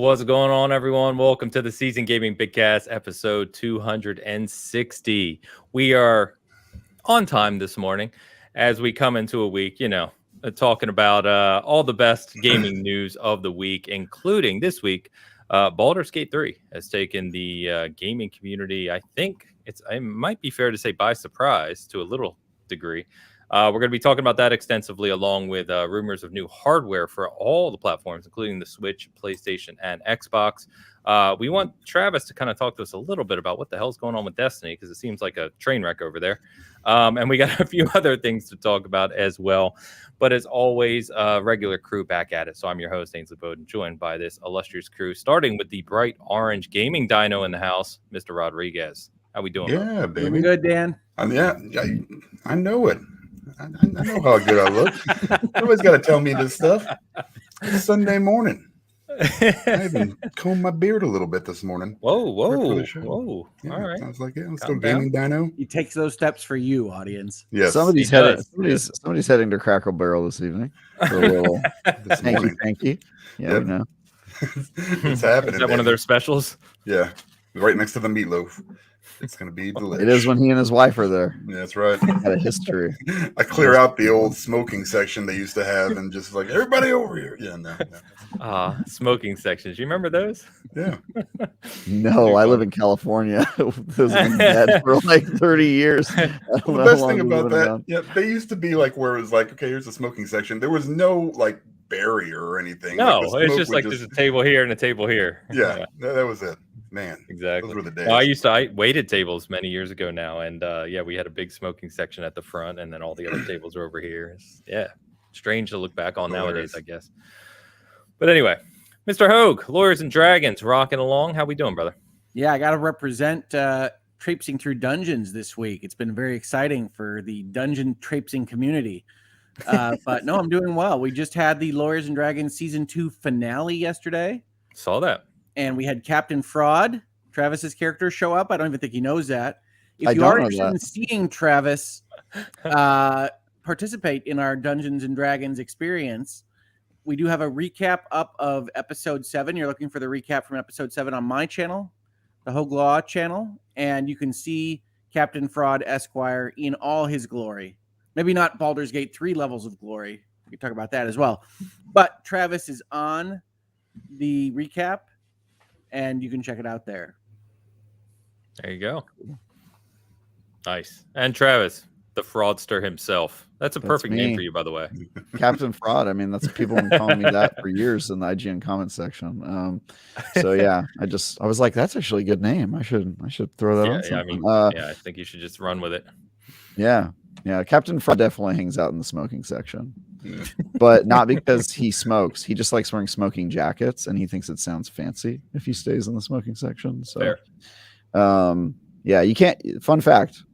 What's going on, everyone? Welcome to the Seasoned Gaming Bitcast, episode 260. We are on time this morning as we come into a week, talking about all the best gaming news of the week, including this week. Baldur's Gate 3 has taken the gaming community, I think it might be fair to say, by surprise to a little degree. We're going to be talking about that extensively, along with rumors of new hardware for all the platforms, including the Switch, PlayStation, and Xbox. We want Travis to kind of talk to us a little bit about what the hell's going on with Destiny, because it seems like a train wreck over there. And we got a few other things to talk about as well. But as always, regular crew back at it. So I'm your host, Ainsley Bowden, joined by this illustrious crew, starting with the bright orange gaming dino in the house, Mr. Rodriguez. How we doing? Yeah, bro? baby. Doing good, Dan. I know it. I know how good I look. Nobody's got to tell me this stuff. It's Sunday morning. I even combed my beard a little bit this morning. Whoa. Yeah, All right. I was like, let's go gaming dino. He takes those steps for you, audience. Yes. Somebody's heading to Crackle Barrel this evening for a little thank you. Yeah, Yep. we know. It's happening. Is that one of their specials? Yeah, right next to the meatloaf. It's going to be delicious. It is when he and his wife are there. Yeah, that's right. Got a history. I clear out the old smoking section they used to have and just like, everybody over here. Yeah, no. Smoking sections. You remember those? Yeah. No, I live in California. Those have been dead for like 30 years. Well, the best thing about that, they used to be like where it was like, okay, here's the smoking section. There was no like barrier or anything. No, like, it's just like there's a table here and a table here. Yeah, that was it. Man, exactly. Those were the days. I waited tables many years ago now, and we had a big smoking section at the front, and then all the other tables are over here. Strange to look back on nowadays, I guess. But anyway, Mr. Hoeg, Lawyers and Dragons, rocking along. How we doing, brother? Yeah, I got to represent traipsing through dungeons this week. It's been very exciting for the dungeon traipsing community. But no, I'm doing well. We just had the Lawyers and Dragons Season 2 finale yesterday. Saw that. And we had Captain Fraud, Travis's character, show up. I don't even think he knows that. If you are interested in seeing Travis participate in our Dungeons and Dragons experience, we do have a recap up of episode 7. You're looking for the recap from episode 7 on my channel, the HoegLaw channel, and you can see Captain Fraud Esquire in all his glory. Maybe not Baldur's Gate 3 levels of glory. We can talk about that as well. But Travis is on the recap, and you can check it out there. There you go. Nice. And Travis, the fraudster himself. That's a perfect name for you, by the way. Captain Fraud. I mean, that's people have been calling me that for years in the IGN comment section. So yeah, I was like, that's actually a good name. I should throw that on something. I think you should just run with it. Yeah. Captain Fraud definitely hangs out in the smoking section. But not because he smokes. He just likes wearing smoking jackets, and he thinks it sounds fancy if he stays in the smoking section. So, you can't. Fun fact: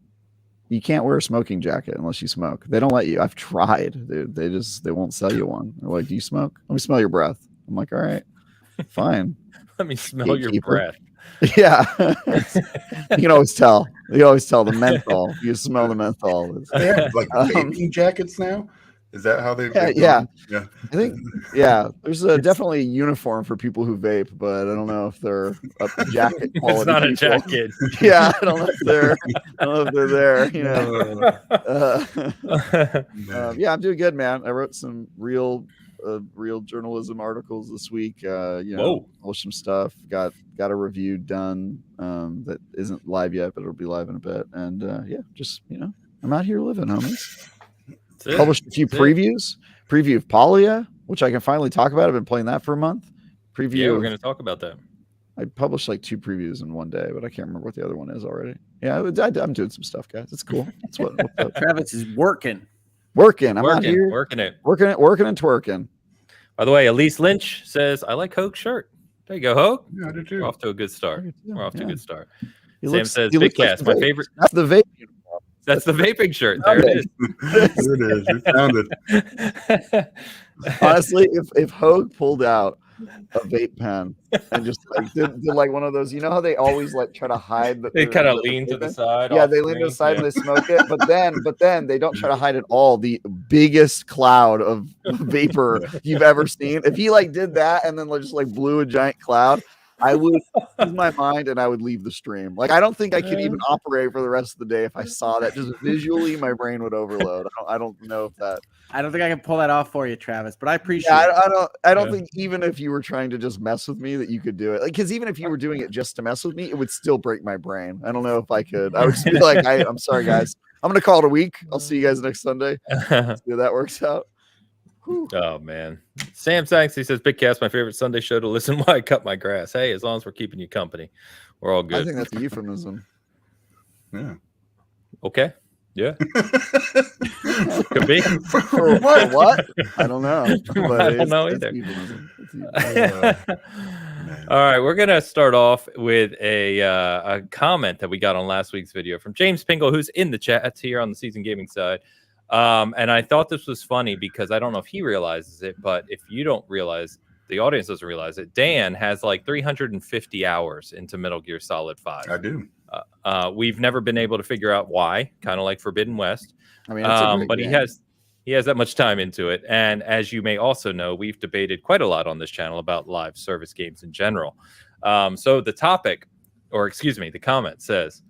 you can't wear a smoking jacket unless you smoke. They don't let you. I've tried. They won't sell you one. They're like, "Do you smoke? Let me smell your breath." I'm like, "All right, fine." Let me smell your breath. Yeah, you can always tell. You always tell the menthol. You smell the menthol. They have like vaping jackets now. Is that how they? Yeah. I think there's definitely a uniform for people who vape, but I don't know if they're up to jacket quality. It's not people. a jacket. Yeah, I don't know if they're there. I'm doing good, man. I wrote some real journalism articles this week. Published some stuff. Got a review done that isn't live yet, but it'll be live in a bit. And I'm out here living, homies. Published a few previews. Preview of Palia, which I can finally talk about. I've been playing that for a month. Preview. Yeah, we're going to talk about that. I published like 2 previews in one day, but I can't remember what the other one is already. Yeah, I'm doing some stuff, guys. It's cool. That's what Travis is working. I'm out here working it, and twerking. By the way, Elise Lynch says, "I like Hoeg's shirt." There you go, Hoeg. Yeah, I do too. We're off to a good start. Sam Looks says, "Bitcast, my favorite." That's the vape uniform. That's the vaping shirt. There it is. There it is. We found it. Honestly, if Hoeg pulled out a vape pen and just like did like one of those. You know how they always like try to hide that They kind of lean to the side. Yeah, they lean to the side and they smoke it, but then they don't try to hide it all. The biggest cloud of vapor you've ever seen. If he like did that and then just like blew a giant cloud, I would lose my mind and I would leave the stream. Like I don't think I could even operate for the rest of the day if I saw that. Just visually, my brain would overload. I don't know if that. I don't think I can pull that off for you, Travis. But I appreciate. Yeah, I don't think even if you were trying to just mess with me that you could do it. Like because even if you were doing it just to mess with me, it would still break my brain. I don't know if I could. I would just be like, I'm sorry, guys. I'm gonna call it a week. I'll see you guys next Sunday. See how that works out. Whew. Oh man, Sam Sanks, he says Bitcast, my favorite Sunday show to listen while I cut my grass. Hey, as long as we're keeping you company, we're all good. I think that's a euphemism. Yeah. Okay. Yeah. Could be. For what? I don't know. But I don't know either. All right, we're gonna start off with a comment that we got on last week's video from James Pingle, who's in the chat here on the Seasoned Gaming side. And I thought this was funny because I don't know if he realizes it, but if you don't realize, the audience doesn't realize it. Dan has like 350 hours into Metal Gear Solid 5. I do. We've never been able to figure out why, kind of like Forbidden West. I mean, but game. he has that much time into it. And as you may also know, we've debated quite a lot on this channel about live service games in general. So the topic, or excuse me, the comment says,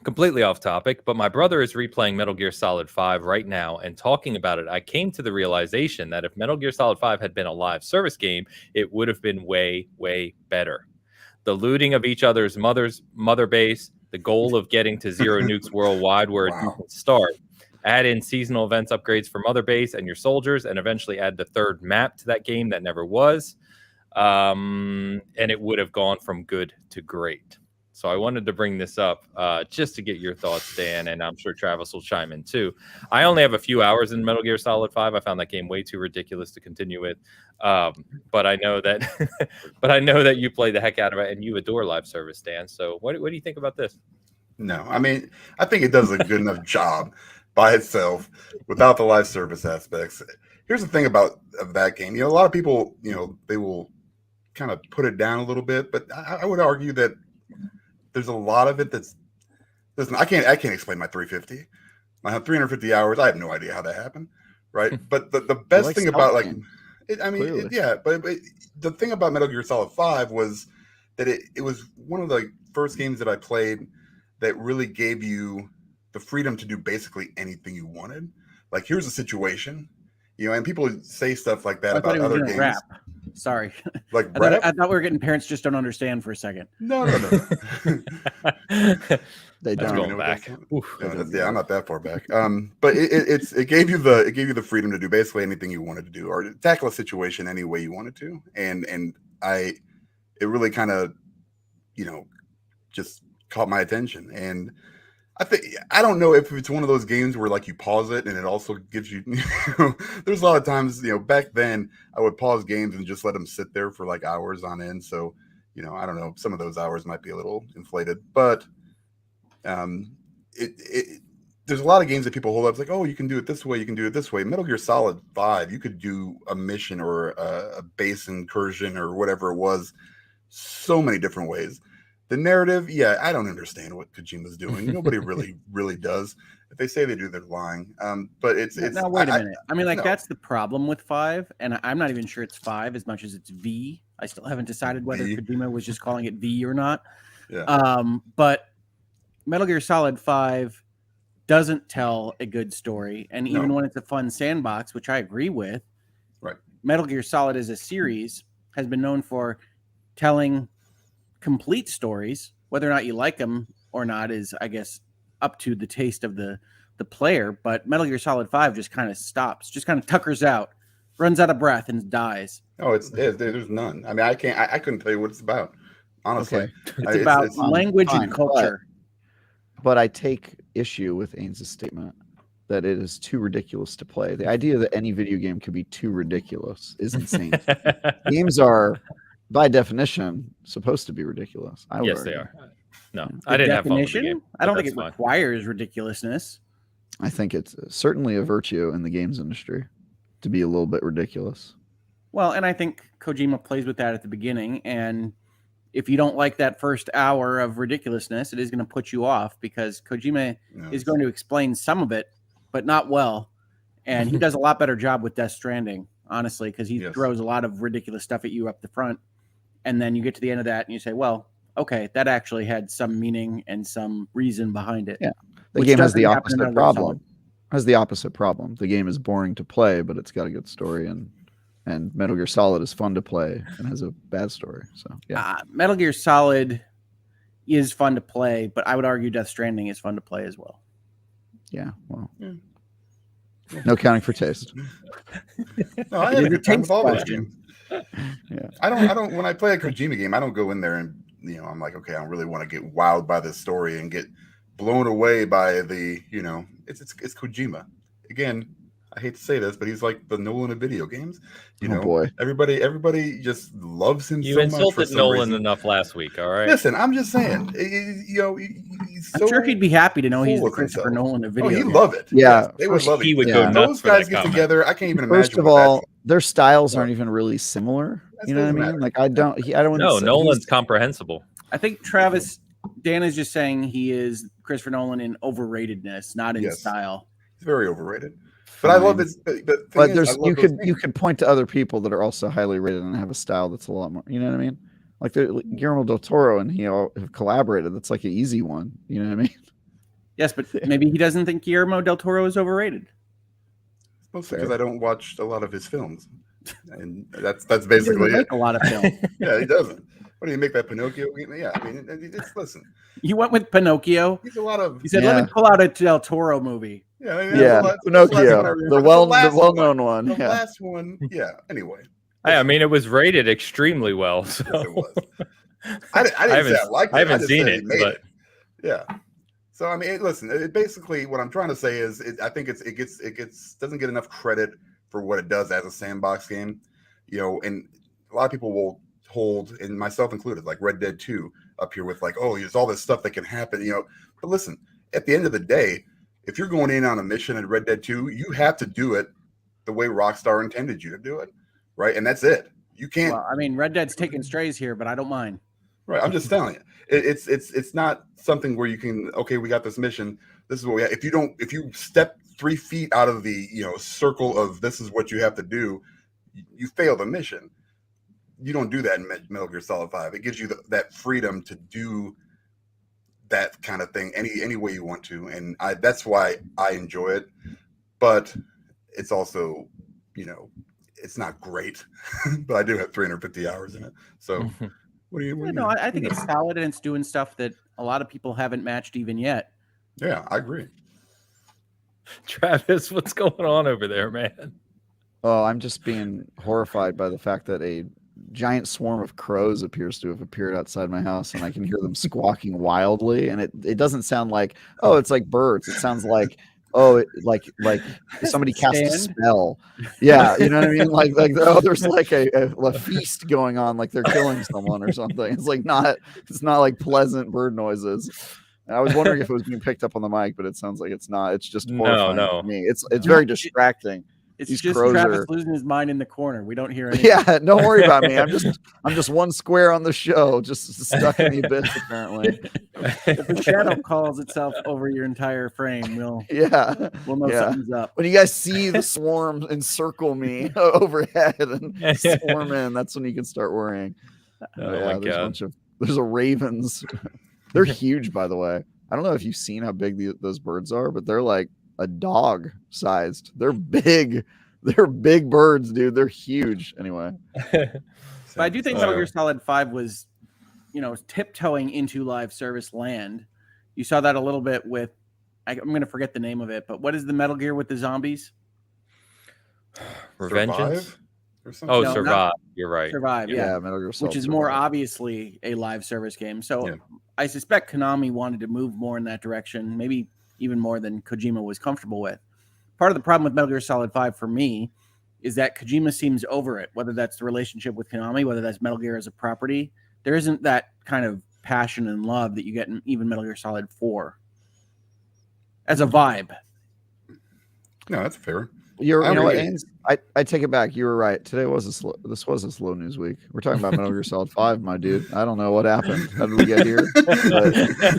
completely off topic, but my brother is replaying Metal Gear Solid 5 right now, and talking about it, I came to the realization that if Metal Gear Solid 5 had been a live service game, it would have been way, way better. The looting of each other's mother base, the goal of getting to zero nukes worldwide where it can start, add in seasonal events upgrades for mother base and your soldiers, and eventually add the third map to that game that never was, and it would have gone from good to great. So I wanted to bring this up just to get your thoughts, Dan, and I'm sure Travis will chime in too. I only have a few hours in Metal Gear Solid 5. I found that game way too ridiculous to continue with. But I know that you play the heck out of it and you adore live service, Dan. So what do you think about this? No, I mean, I think it does a good enough job by itself without the live service aspects. Here's the thing about that game. A lot of people, they will kind of put it down a little bit, but I would argue that there's a lot of it that's listen, I can't explain my 350. I have 350 hours. I have no idea how that happened, right? But the best thing about but the thing about Metal Gear Solid 5 was that it was one of the first games that I played that really gave you the freedom to do basically anything you wanted. Like, here's a situation, and people say stuff like that about other games. Rap. Sorry. Like I thought we were getting parents just don't understand for a second. No. They don't go back. Yeah, I'm not that far back. But it gave you the freedom to do basically anything you wanted to do, or tackle a situation any way you wanted to. And it really kind of, just caught my attention. And I don't know if it's one of those games where like you pause it and it also gives you, there's a lot of times, back then I would pause games and just let them sit there for like hours on end. So, I don't know, some of those hours might be a little inflated, but there's a lot of games that people hold up. It's like, oh, you can do it this way. You can do it this way. Metal Gear Solid 5, you could do a mission or a base incursion or whatever it was so many different ways. The narrative, I don't understand what Kojima's doing. Nobody really does. If they say they do, they're lying. But it's now wait a minute. I mean, that's the problem with 5, and I'm not even sure it's 5 as much as it's V. I still haven't decided whether Kojima was just calling it V or not. Yeah. But Metal Gear Solid 5 doesn't tell a good story, and even when it's a fun sandbox, which I agree with, right? Metal Gear Solid as a series has been known for telling complete stories. Whether or not you like them or not is, I guess, up to the taste of the player. But Metal Gear Solid 5 just kind of stops, just kind of tuckers out, runs out of breath, and dies. Oh, there's none. I mean, I couldn't tell you what it's about, honestly. Okay. It's about language and culture. But I take issue with Ains' statement that it is too ridiculous to play. The idea that any video game could be too ridiculous is insane. Games are, by definition, supposed to be ridiculous. Yes, they are. No, I didn't have fun with the game. I don't think it requires ridiculousness. I think it's certainly a virtue in the games industry to be a little bit ridiculous. Well, and I think Kojima plays with that at the beginning, and if you don't like that first hour of ridiculousness, it is going to put you off because Kojima is going to explain some of it, but not well. And he does a lot better job with Death Stranding, honestly, because he throws a lot of ridiculous stuff at you up the front. And then you get to the end of that and you say, well, okay, that actually had some meaning and some reason behind it. Yeah. The game has the opposite problem. The game is boring to play, but it's got a good story, and Metal Gear Solid is fun to play and has a bad story. So yeah, Metal Gear Solid is fun to play, but I would argue Death Stranding is fun to play as well. Yeah, well, no counting for taste. No, I have a good time with all those games. Yeah, I don't. When I play a Kojima game, I don't go in there and I'm like, okay, I don't really want to get wowed by this story and get blown away by the it's Kojima again. I hate to say this, but he's like the Nolan of video games. Boy. Everybody just loves him you so much. You insulted Nolan enough last week, all right? Listen, I'm just saying, I'm sure he'd be happy to know he's the Christopher Nolan of video games. He'd love it. Yeah. They would love it. He would go nuts. Those guys get together. I can't even imagine. First of all, their styles aren't even really similar. You know what I mean? Like I don't. No, Nolan's comprehensible. I think Dan is just saying he is Christopher Nolan in overratedness, not in style. He's very overrated. But I love it. But you could point to other people that are also highly rated and have a style that's a lot more. You know what I mean? Like Guillermo del Toro and he all have collaborated. That's like an easy one. You know what I mean? Yes, but maybe he doesn't think Guillermo del Toro is overrated. Mostly because I don't watch a lot of his films, and that's basically it. Make a lot of films. Yeah, he doesn't. What do you make that Pinocchio? Yeah, I mean, listen. You went with Pinocchio. He's a lot of. He said, "Let me pull out a Del Toro movie." Yeah, I mean, Pinocchio, the well-known one. The last one, yeah. Anyway, I mean, it was rated extremely well. So yes, it was. I didn't say I liked it. I haven't seen it, but yeah. So I mean, listen. Basically, what I'm trying to say is, I think it doesn't get enough credit for what it does as a sandbox game. And a lot of people will hold, and myself included, like Red Dead 2 up here with like, oh, there's all this stuff that can happen. But listen, at the end of the day, if you're going in on a mission in Red Dead 2, you have to do it the way Rockstar intended you to do it, right? And that's it. You can't. Well, I mean, Red Dead's taking strays here, but I don't mind. Right, I'm just telling you, it's not something where you can. Okay, we got this mission. This is what we have. If you step 3 feet out of the circle of this is what you have to do, you fail the mission. You don't do that in Metal Gear Solid 5. It gives you that freedom to do that kind of thing any way you want to, and that's why I enjoy it. But it's also, it's not great. But I do have 350 hours in it. So, what do you? No, I think it's solid and it's doing stuff that a lot of people haven't matched even yet. Yeah, I agree. Travis, what's going on over there, man? Oh, I'm just being horrified by the fact that a giant swarm of crows appears to have appeared outside my house, and I can hear them squawking wildly. And it doesn't sound like, oh, it's like birds. It sounds like, oh, like somebody cast a spell. Yeah, you know what I mean? Like oh, there's like a feast going on, like they're killing someone or something. It's not like pleasant bird noises. And I was wondering if it was being picked up on the mic, but it sounds like it's not. It's just horrifying to me. It's very distracting. It's just Travis losing his mind in the corner. We don't hear anything. Yeah, don't worry about me. I'm just one square on the show, just stuck in the abyss, apparently. If the shadow calls itself over your entire frame, we'll know something's up. When you guys see the swarm encircle me overhead and swarm in, that's when you can start worrying. Oh my God. There's a ravens. They're huge, by the way. I don't know if you've seen how big those birds are, but they're like a dog sized. They're big. They're big birds, dude. They're huge. Anyway. But I do think Metal Gear Solid 5 was, tiptoeing into live service land. You saw that a little bit with, I'm going to forget the name of it, but what is the Metal Gear with the zombies? Revengeance? No, Survive. You're right. Survive, yeah. Metal Gear Solid, which is more obviously a live service game. So I suspect Konami wanted to move more in that direction, maybe even more than Kojima was comfortable with. Part of the problem with Metal Gear Solid 5 for me is that Kojima seems over it, whether that's the relationship with Konami, whether that's Metal Gear as a property. There isn't that kind of passion and love that you get in even Metal Gear Solid 4 as a vibe. No, that's fair. You know what, agree. Ains? I take it back. You were right. This was a slow news week. We're talking about Metal Gear Solid 5, my dude. I don't know what happened. How did we get here? But,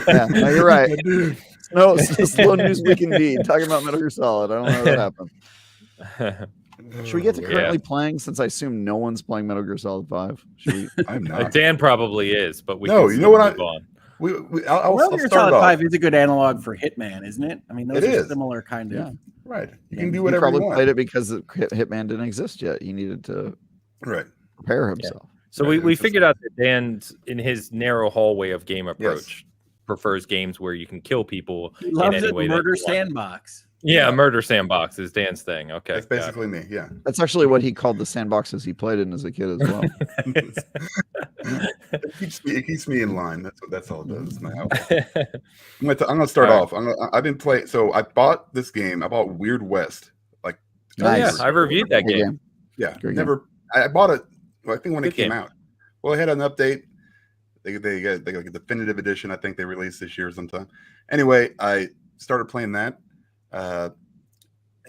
yeah, no, you're right. No, it's a slow news week indeed. Talking about Metal Gear Solid. I don't know what happened. Should we get to currently playing, since I assume no one's playing Metal Gear Solid 5? Should we? I'm not. Dan probably is, but we No, can you know what? move on. I'll Metal Gear start Solid off. 5 is a good analog for Hitman, isn't it? I mean, those It are is. similar kind of. Yeah. Right. You Yeah, can do he whatever probably you want. played it because Hitman didn't exist yet. He needed to Right. prepare himself. So Right, we figured out that Dan, in his narrow hallway of game Yes. approach, prefers games where you can kill people He in loves any it. way. Murder that you want. Sandbox. Yeah, Yeah. Murder Sandbox is Dan's thing. Okay, That's basically me. Yeah. That's actually what he called the sandboxes he played in as a kid as well. It keeps me in line. That's all it does. It's my outlet. got I'm gonna start All off. I've been playing. So I bought this game. I bought Weird West. Like, Oh, yeah, Nice. I reviewed that Good game. yeah, Great never. I bought it. Well, I think when it Good came game. out. Well, it had an update. They got like a definitive edition. I think they released this year sometime. Anyway, I started playing that, and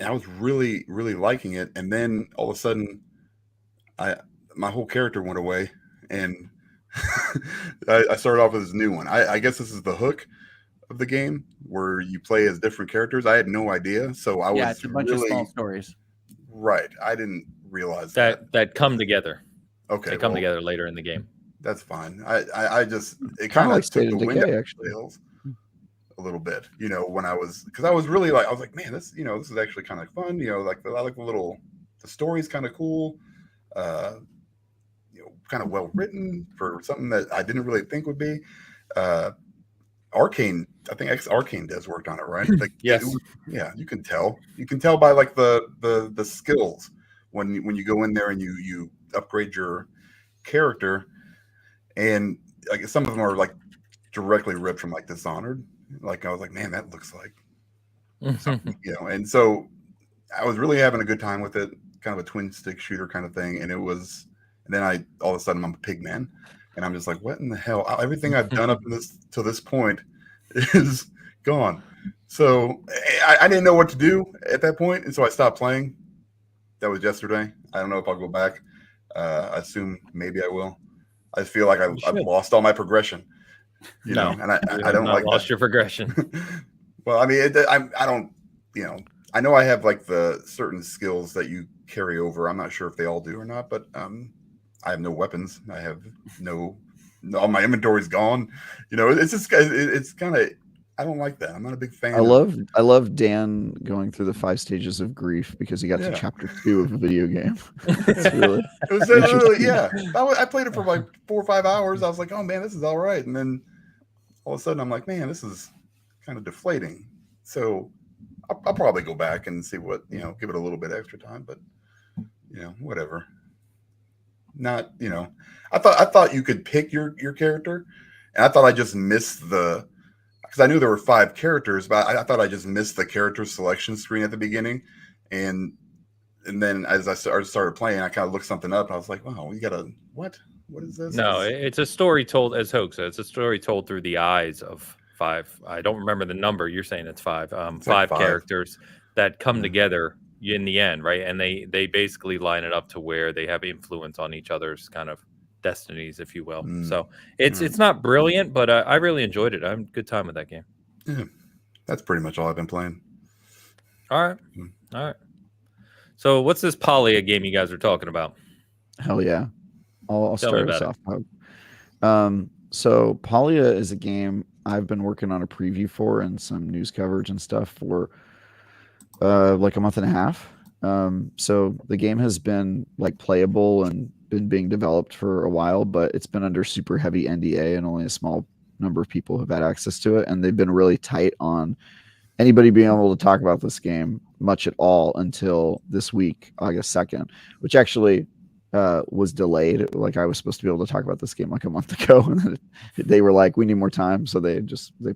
I was really liking it. And then all of a sudden, my whole character went away, and I started off with this new one. I guess this is the hook of the game where you play as different characters. I had no idea, so I was It's a bunch of small stories. right. I didn't realize That come together. Okay, They come well, together later in the game. That's fine. I just it Kind kind of of like took State the of wind Decay, out of actually. my sails a little bit. You know, when I was because I was really like I was like, man, this this is actually kind of fun. You know, like I like the story's kind of cool. Kind of well written for something that I didn't really think would be. Arcane, I think Arcane does work on it, right? Like, Yes. Yeah, you can tell. You can tell by like the skills when you go in there and you upgrade your character, and like some of them are like directly ripped from like Dishonored. Like I was like, man, that looks like something, And so I was really having a good time with it, kind of a twin stick shooter kind of thing, and it was. And then all of a sudden I'm a pig man, and I'm just like, what in the hell? Everything I've done up to this point is gone. So I didn't know what to do at that point, and so I stopped playing. That was yesterday. I don't know if I'll go back. I assume maybe I will. I feel like I've lost all my progression, and I don't like lost that. your progression. Well, I mean, I don't, I know I have like the certain skills that you carry over. I'm not sure if they all do or not, but I have no weapons. I have all my inventory's gone. It's just it's kind of I don't like that. I'm not a big fan. I love Dan going through the 5 stages of grief because he got to chapter 2 of a video game. It was literally, yeah. I played it for like 4 or 5 hours. I was like, oh man, this is all right. And then all of a sudden I'm like, man, this is kind of deflating. So I'll probably go back and see what, give it a little bit extra time, but whatever. Not, I thought you could pick your character, and I thought I just missed because I knew there were 5 characters, but I thought I just missed the character selection screen at the beginning, and then as I started playing, I kind of looked something up, and I was like, wow, you got a what is this? No, it's a story told, as Hoeg said, it's a story told through the eyes of 5. I don't remember the number. You're saying it's 5. It's 5 like 5 characters that come together in the end, right? And they basically line it up to where they have influence on each other's kind of destinies, if you will. So it's not brilliant, but I really enjoyed it. I had a good time with that game. Yeah, that's pretty much all I've been playing. All right. So what's this Palia game you guys are talking about? Hell yeah. I'll Tell me start us about off. So Palia is a game I've been working on a preview for and some news coverage and stuff for like a month and a half. So the game has been like playable and been being developed for a while, but it's been under super heavy NDA and only a small number of people have had access to it. And they've been really tight on anybody being able to talk about this game much at all until this week, August 2nd, which actually was delayed. Like I was supposed to be able to talk about this game like a month ago, and then they were like, we need more time. So they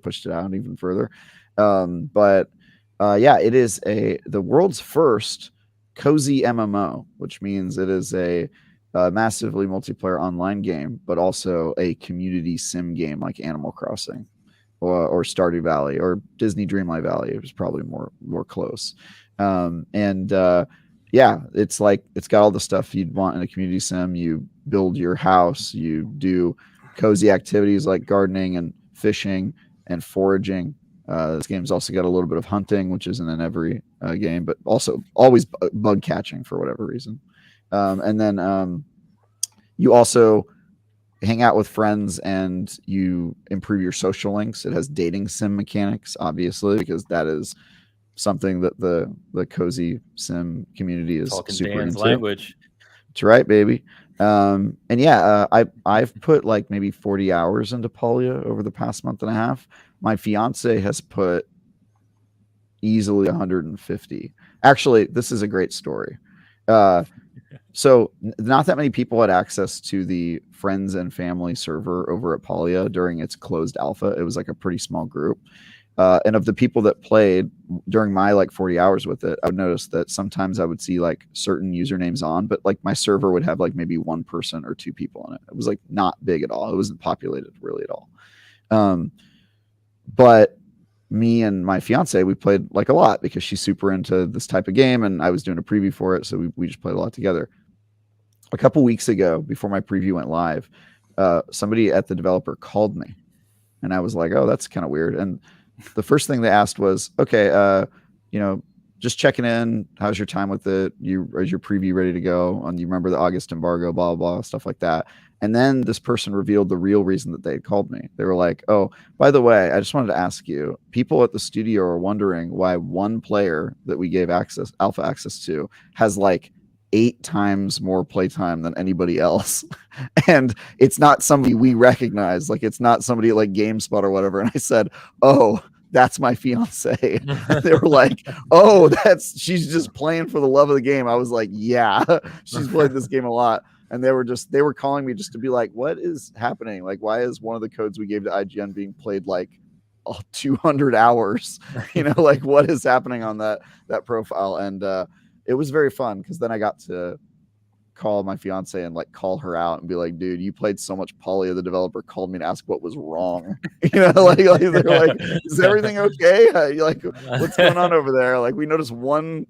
pushed it out even further. It is the world's first cozy MMO, which means it is a massively multiplayer online game, but also a community sim game like Animal Crossing or Stardew Valley or Disney Dreamlight Valley. It was probably more close. Yeah, it's like it's got all the stuff you'd want in a community sim. You build your house, you do cozy activities like gardening and fishing and foraging. This game's also got a little bit of hunting, which isn't in every game, but also always bug catching for whatever reason. And then you also hang out with friends and you improve your social links. It has dating sim mechanics, obviously, because that is something that the cozy sim community is Talking super Dan's into. language. That's right, baby. And yeah, I've put like maybe 40 hours into Palia over the past month and a half. My fiance has put easily 150. Actually, this is a great story. So not that many people had access to the friends and family server over at Palia during its closed alpha. It was like a pretty small group. And of the people that played during my like 40 hours with it, I would notice that sometimes I would see like certain usernames on, but like my server would have like maybe one person or two people in it. It was like not big at all. It wasn't populated really at all. But me and my fiance, we played like a lot because she's super into this type of game and I was doing a preview for it. So we just played a lot together. A couple weeks ago, before my preview went live, somebody at the developer called me and I was like, oh, that's kind of weird. And the first thing they asked was, okay, just checking in. How's your time with it? Is your preview ready to go? And you remember the August embargo, blah, blah, blah, stuff like that. And then this person revealed the real reason that they had called me. They were like, oh, by the way, I just wanted to ask you, people at the studio are wondering why one player that we gave alpha access to has like 8 times more playtime than anybody else. And it's not somebody we recognize. Like it's not somebody like GameSpot or whatever. And I said, oh, that's my fiance. They were like, oh, she's just playing for the love of the game. I was like, yeah, she's played this game a lot. And they were calling me just to be like, what is happening? Like, why is one of the codes we gave to IGN being played like 200 hours? Like what is happening on that profile? And it was very fun because then I got to call my fiance and like call her out and be like, dude, you played so much Palia, the developer called me to ask what was wrong. They're like, is everything okay? Like, what's going on over there? Like, we noticed one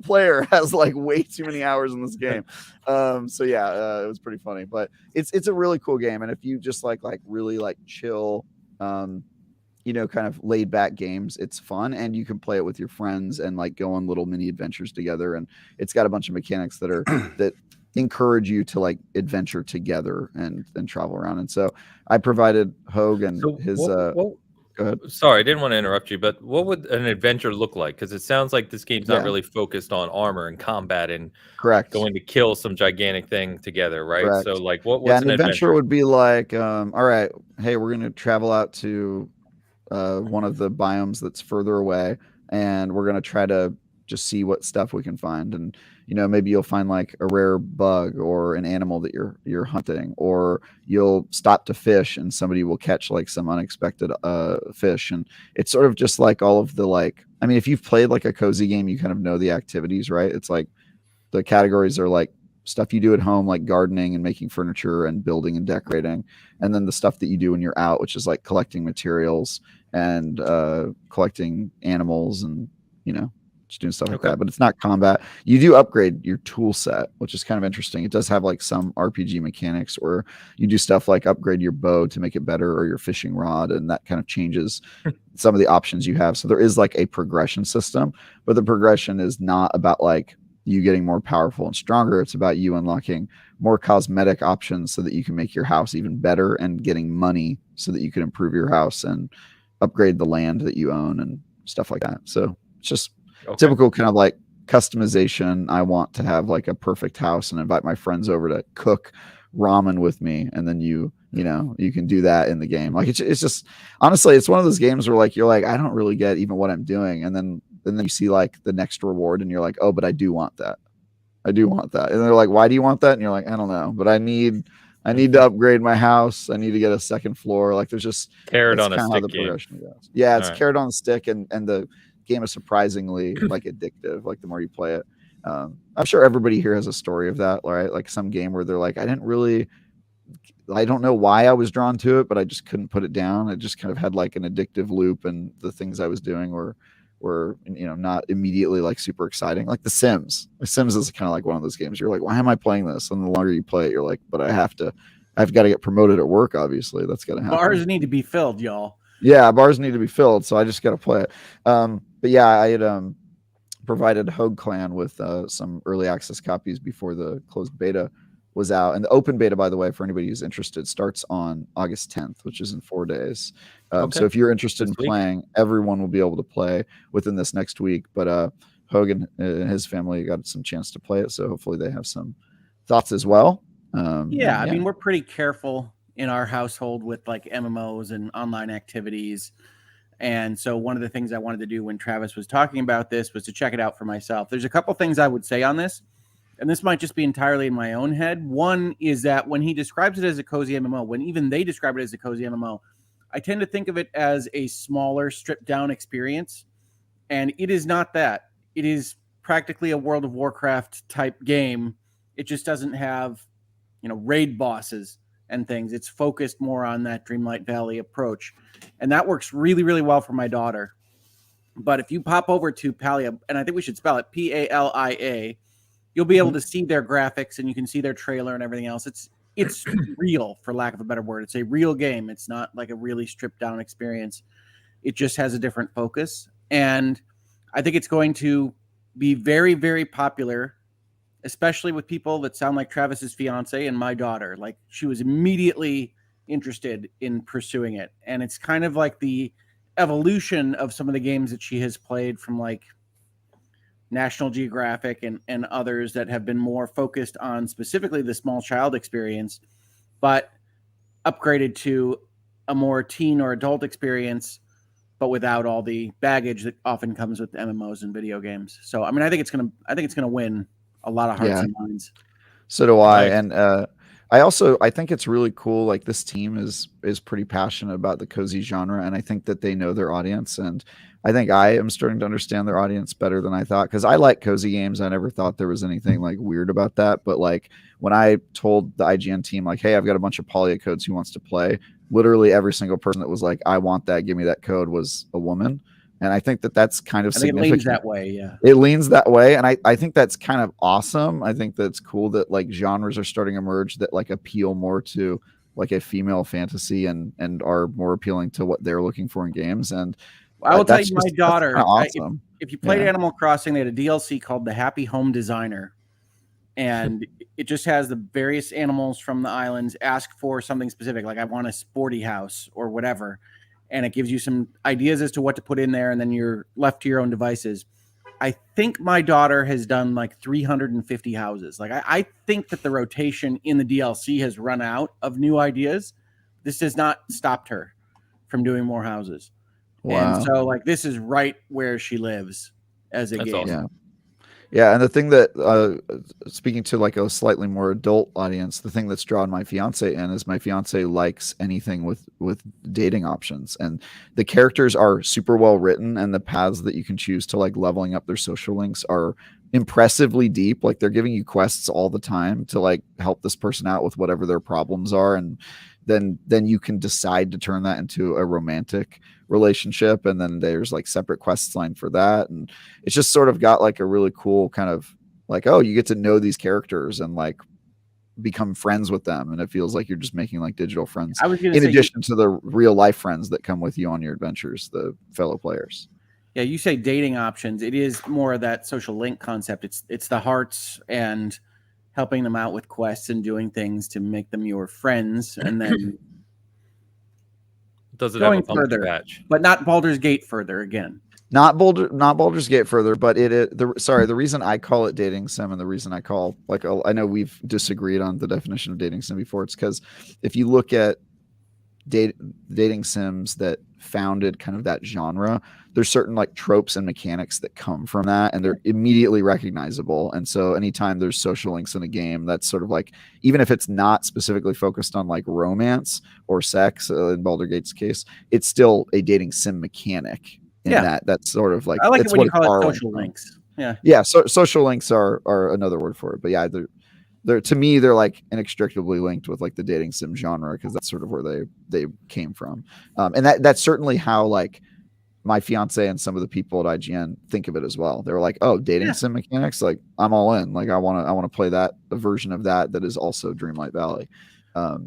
player has like way too many hours in this game. So yeah, it was pretty funny, but it's a really cool game. And if you just like really like chill, kind of laid back games, it's fun and you can play it with your friends and like go on little mini adventures together. And it's got a bunch of mechanics that are that encourage you to like adventure together and travel around. And so I provided Hoeg and his go ahead. Sorry, I didn't want to interrupt you, but what would an adventure look like? Because it sounds like this game's not really focused on armor and combat and going to kill some gigantic thing together, right? Correct. So like what's an adventure would be like, all right, hey, we're going to travel out to one of the biomes that's further away and we're going to try to just see what stuff we can find. And maybe you'll find like a rare bug or an animal that you're hunting, or you'll stop to fish and somebody will catch like some unexpected fish. And it's sort of just like all of the like, I mean, if you've played like a cozy game, you kind of know the activities, right? It's like the categories are like stuff you do at home, like gardening and making furniture and building and decorating. And then the stuff that you do when you're out, which is like collecting materials and collecting animals and, just doing stuff like that. But it's not combat. You do upgrade your tool set, which is kind of interesting. It does have like some RPG mechanics where you do stuff like upgrade your bow to make it better or your fishing rod. And that kind of changes some of the options you have. So there is like a progression system, but the progression is not about like you getting more powerful and stronger. It's about you unlocking more cosmetic options so that you can make your house even better and getting money so that you can improve your house and upgrade the land that you own and stuff like that. So it's just typical kind of like customization. I want to have like a perfect house and invite my friends over to cook ramen with me. And then you can do that in the game. Like it's just, honestly, it's one of those games where like, you're like, I don't really get even what I'm doing. And then you see like the next reward and you're like, oh, but I do want that. And they're like, why do you want that? And you're like, I don't know, but I need to upgrade my house. I need to get a second floor. Like there's just carrot on a stick game. Yeah, it's carrot on the stick, and the game is surprisingly like addictive. Like the more you play it, I'm sure everybody here has a story of that, right? Like some game where they're like, I don't know why I was drawn to it, but I just couldn't put it down. It just kind of had like an addictive loop, and the things I was doing were were, you know, not immediately like super exciting. Like The Sims. The Sims is kind of like one of those games. You're like, why am I playing this? And the longer you play it, you're like, but I've got to get promoted at work. Obviously, that's got to happen. Bars need to be filled, y'all. Yeah, bars need to be filled, so I just got to play it. But yeah, I had provided HoegLaw with some early access copies before the closed beta was out. And the open beta, by the way, for anybody who's interested, starts on August 10th, which is in 4 days. So if you're interested in playing, everyone will be able to play within this next week. But Hogan and his family got some chance to play it, so hopefully they have some thoughts as well. I mean, we're pretty careful in our household with like MMOs and online activities. And so one of the things I wanted to do when Travis was talking about this was to check it out for myself. There's a couple things I would say on this, and this might just be entirely in my own head. One is that when he describes it as a cozy MMO, when even they describe it as a cozy MMO, I tend to think of it as a smaller, stripped down experience. And it is not that. It is practically a World of Warcraft type game. It just doesn't have, you know, raid bosses and things. It's focused more on that Dreamlight Valley approach. And that works really, really well for my daughter. But if you pop over to Palia, and I think we should spell it Palia, you'll be able to see their graphics and you can see their trailer and everything else. It's real, for lack of a better word. It's a real game. It's not like a really stripped down experience. It just has a different focus. And I think it's going to be very, very popular, especially with people that sound like Travis's fiance and my daughter. Like, she was immediately interested in pursuing it. And it's kind of like the evolution of some of the games that she has played from like National Geographic and others that have been more focused on specifically the small child experience, but upgraded to a more teen or adult experience, but without all the baggage that often comes with MMOs and video games. So, I mean, I think it's gonna win a lot of hearts and minds. So do I. Nice. And I think it's really cool. Like, this team is pretty passionate about the cozy genre, and I think that they know their audience. And I think I am starting to understand their audience better than I thought, because I like cozy games. I never thought there was anything like weird about that. But like, when I told the IGN team, like, hey, I've got a bunch of Palia codes, who wants to play? Literally every single person that was like, I want that, give me that code, was a woman. And I think that that's kind of significant. It leans that way, yeah. It leans that way, and I think that's kind of awesome. I think that's cool that like genres are starting to emerge that like appeal more to like a female fantasy and are more appealing to what they're looking for in games. And I will tell you, my daughter, awesome. If you played Animal Crossing, they had a DLC called the Happy Home Designer, and it just has the various animals from the islands ask for something specific, like I want a sporty house or whatever. And it gives you some ideas as to what to put in there, and then you're left to your own devices. I think my daughter has done like 350 houses. Like, I think that the rotation in the DLC has run out of new ideas. This has not stopped her from doing more houses. Wow. And so, like, this is right where she lives as a game. Awesome. Yeah, and the thing that, speaking to like a slightly more adult audience, the thing that's drawn my fiance in is my fiance likes anything with dating options, and the characters are super well written, and the paths that you can choose to like leveling up their social links are impressively deep. Like, they're giving you quests all the time to like help this person out with whatever their problems are, and then you can decide to turn that into a romantic relationship, and then there's like separate quest line for that, and it's just sort of got like a really cool kind of like, oh, you get to know these characters and like become friends with them, and it feels like you're just making like digital friends in addition to the real life friends that come with you on your adventures, the fellow players. Yeah, you say dating options. It is more of that social link concept. It's the hearts and helping them out with quests and doing things to make them your friends, and then does it going have a further, patch? But not Baldur's Gate further again. Not Baldur's Gate further, but the reason I call it dating sim, and the reason I call, like, I know we've disagreed on the definition of dating sim before. It's because if you look at dating sims that founded kind of that genre, there's certain like tropes and mechanics that come from that, and they're immediately recognizable. And so anytime there's social links in a game, that's sort of like, even if it's not specifically focused on like romance or sex, in Baldur's Gate's case, it's still a dating sim mechanic. That's sort of like, I like it when you call it social links. So social links are another word for it. But yeah, they're to me, they're like inextricably linked with like the dating sim genre, because that's sort of where they came from. And that's certainly how like my fiance and some of the people at IGN think of it as well. They were like, "Oh, dating sim mechanics, like I'm all in. Like I want to play that, a version of that is also Dreamlight Valley."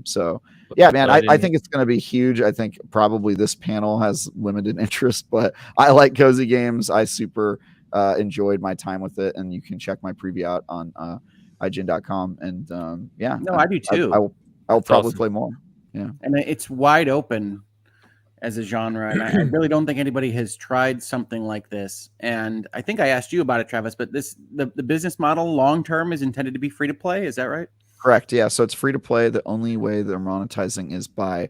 So yeah, man, I think it's going to be huge. I think probably this panel has limited interest, but I like cozy games. I super enjoyed my time with it, and you can check my preview out on IGN.com. And yeah, no, I do too. I'll probably play more. Yeah, and it's wide open as a genre, and I really don't think anybody has tried something like this. And I think I asked you about it, Travis, but the business model long term is intended to be free to play. Is that right? Correct. Yeah. So it's free to play. The only way they're monetizing is by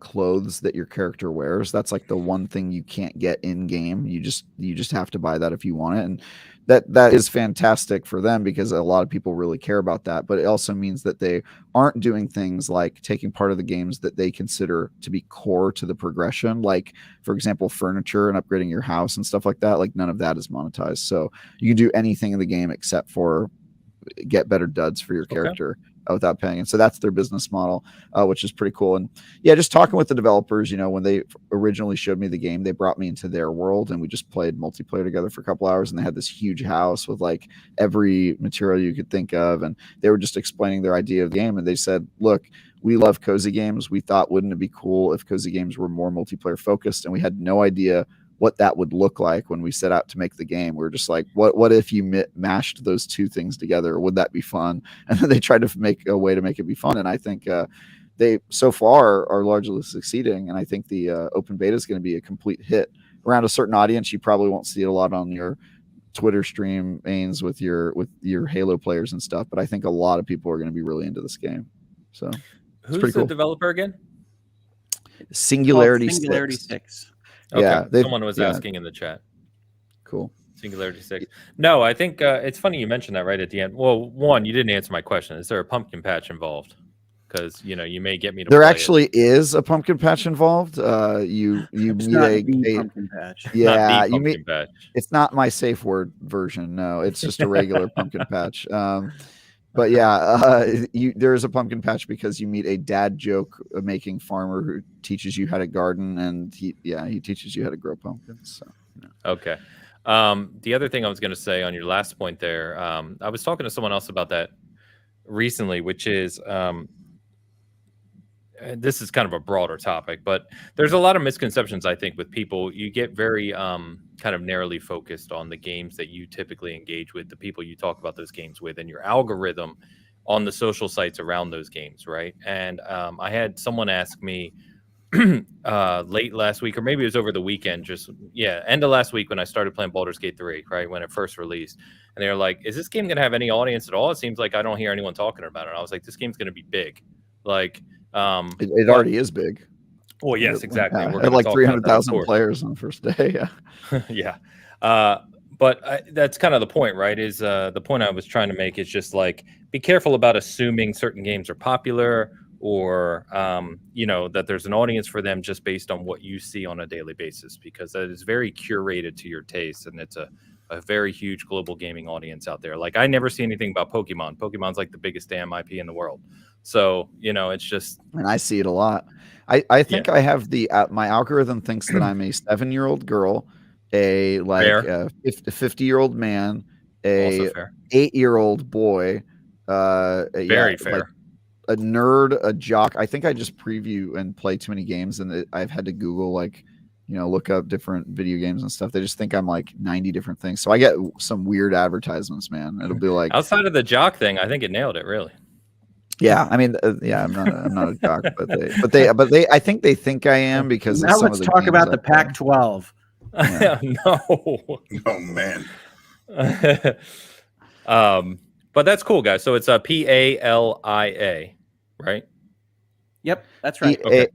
clothes that your character wears. That's like the one thing you can't get in game. You just have to buy that if you want it. And that is fantastic for them because a lot of people really care about that. But it also means that they aren't doing things like taking part of the games that they consider to be core to the progression. Like, for example, furniture and upgrading your house and stuff like that. Like none of that is monetized. So you can do anything in the game except for get better duds for your character without paying. And so that's their business model, which is pretty cool. And yeah, just talking with the developers, when they originally showed me the game, they brought me into their world and we just played multiplayer together for a couple hours, and they had this huge house with like every material you could think of. And they were just explaining their idea of the game. And they said, look, we love cozy games. We thought, wouldn't it be cool if cozy games were more multiplayer focused? And we had no idea what that would look like when we set out to make the game. We're just like, what if you mashed those two things together? Would that be fun? And then they tried to make a way to make it be fun. And I think they so far are largely succeeding. And I think the open beta is going to be a complete hit around a certain audience. You probably won't see it a lot on your Twitter stream, Ains, with your Halo players and stuff. But I think a lot of people are going to be really into this game. So who's the developer again? Singularity 6. Okay. Yeah, someone was asking in the chat. Cool. Singularity 6. No, I think it's funny you mentioned that right at the end. Well, one, you didn't answer my question. Is there a pumpkin patch involved? Because you may get me to. There actually is a pumpkin patch involved. You it's meet not a pumpkin patch. Yeah, you meet. Patch. It's not my safe word version. No, it's just a regular pumpkin patch. But yeah, there is a pumpkin patch because you meet a dad joke making farmer who teaches you how to garden, and he teaches you how to grow pumpkins. So okay. The other thing I was going to say on your last point there, I was talking to someone else about that recently, which is this is kind of a broader topic, but there's a lot of misconceptions, I think, with people. You get very kind of narrowly focused on the games that you typically engage with, the people you talk about those games with, and your algorithm on the social sites around those games, right? And I had someone ask me late last week, or maybe it was over the weekend, end of last week when I started playing Baldur's Gate 3, right, when it first released. And they were like, is this game going to have any audience at all? It seems like I don't hear anyone talking about it. And I was like, this game's going to be big. Like, it already is big. Well, yes, exactly. Yeah, it had like 300,000 players on the first day. Yeah. Yeah. But that's kind of the point, right? Is the point I was trying to make is just like, be careful about assuming certain games are popular or, that there's an audience for them just based on what you see on a daily basis, because that is very curated to your taste. And it's a very huge global gaming audience out there. Like, I never see anything about Pokemon. Pokemon's like the biggest damn IP in the world. So, it's just. And I see it a lot. I think I have my algorithm thinks that I'm a 7-year-old girl, a 50-year-old man, a 8-year-old boy, very fair. Like a nerd, a jock. I think I just preview and play too many games, and I've had to Google look up different video games and stuff. They just think I'm like 90 different things. So I get some weird advertisements, man. It'll be like outside of the jock thing. I think it nailed it, really. Yeah, I mean, I'm not a jock, but they, I think they think I am because now let's talk about the Pac-12. Yeah. No, oh man. But that's cool, guys. So it's a Palia, right? Yep, that's right. Palia.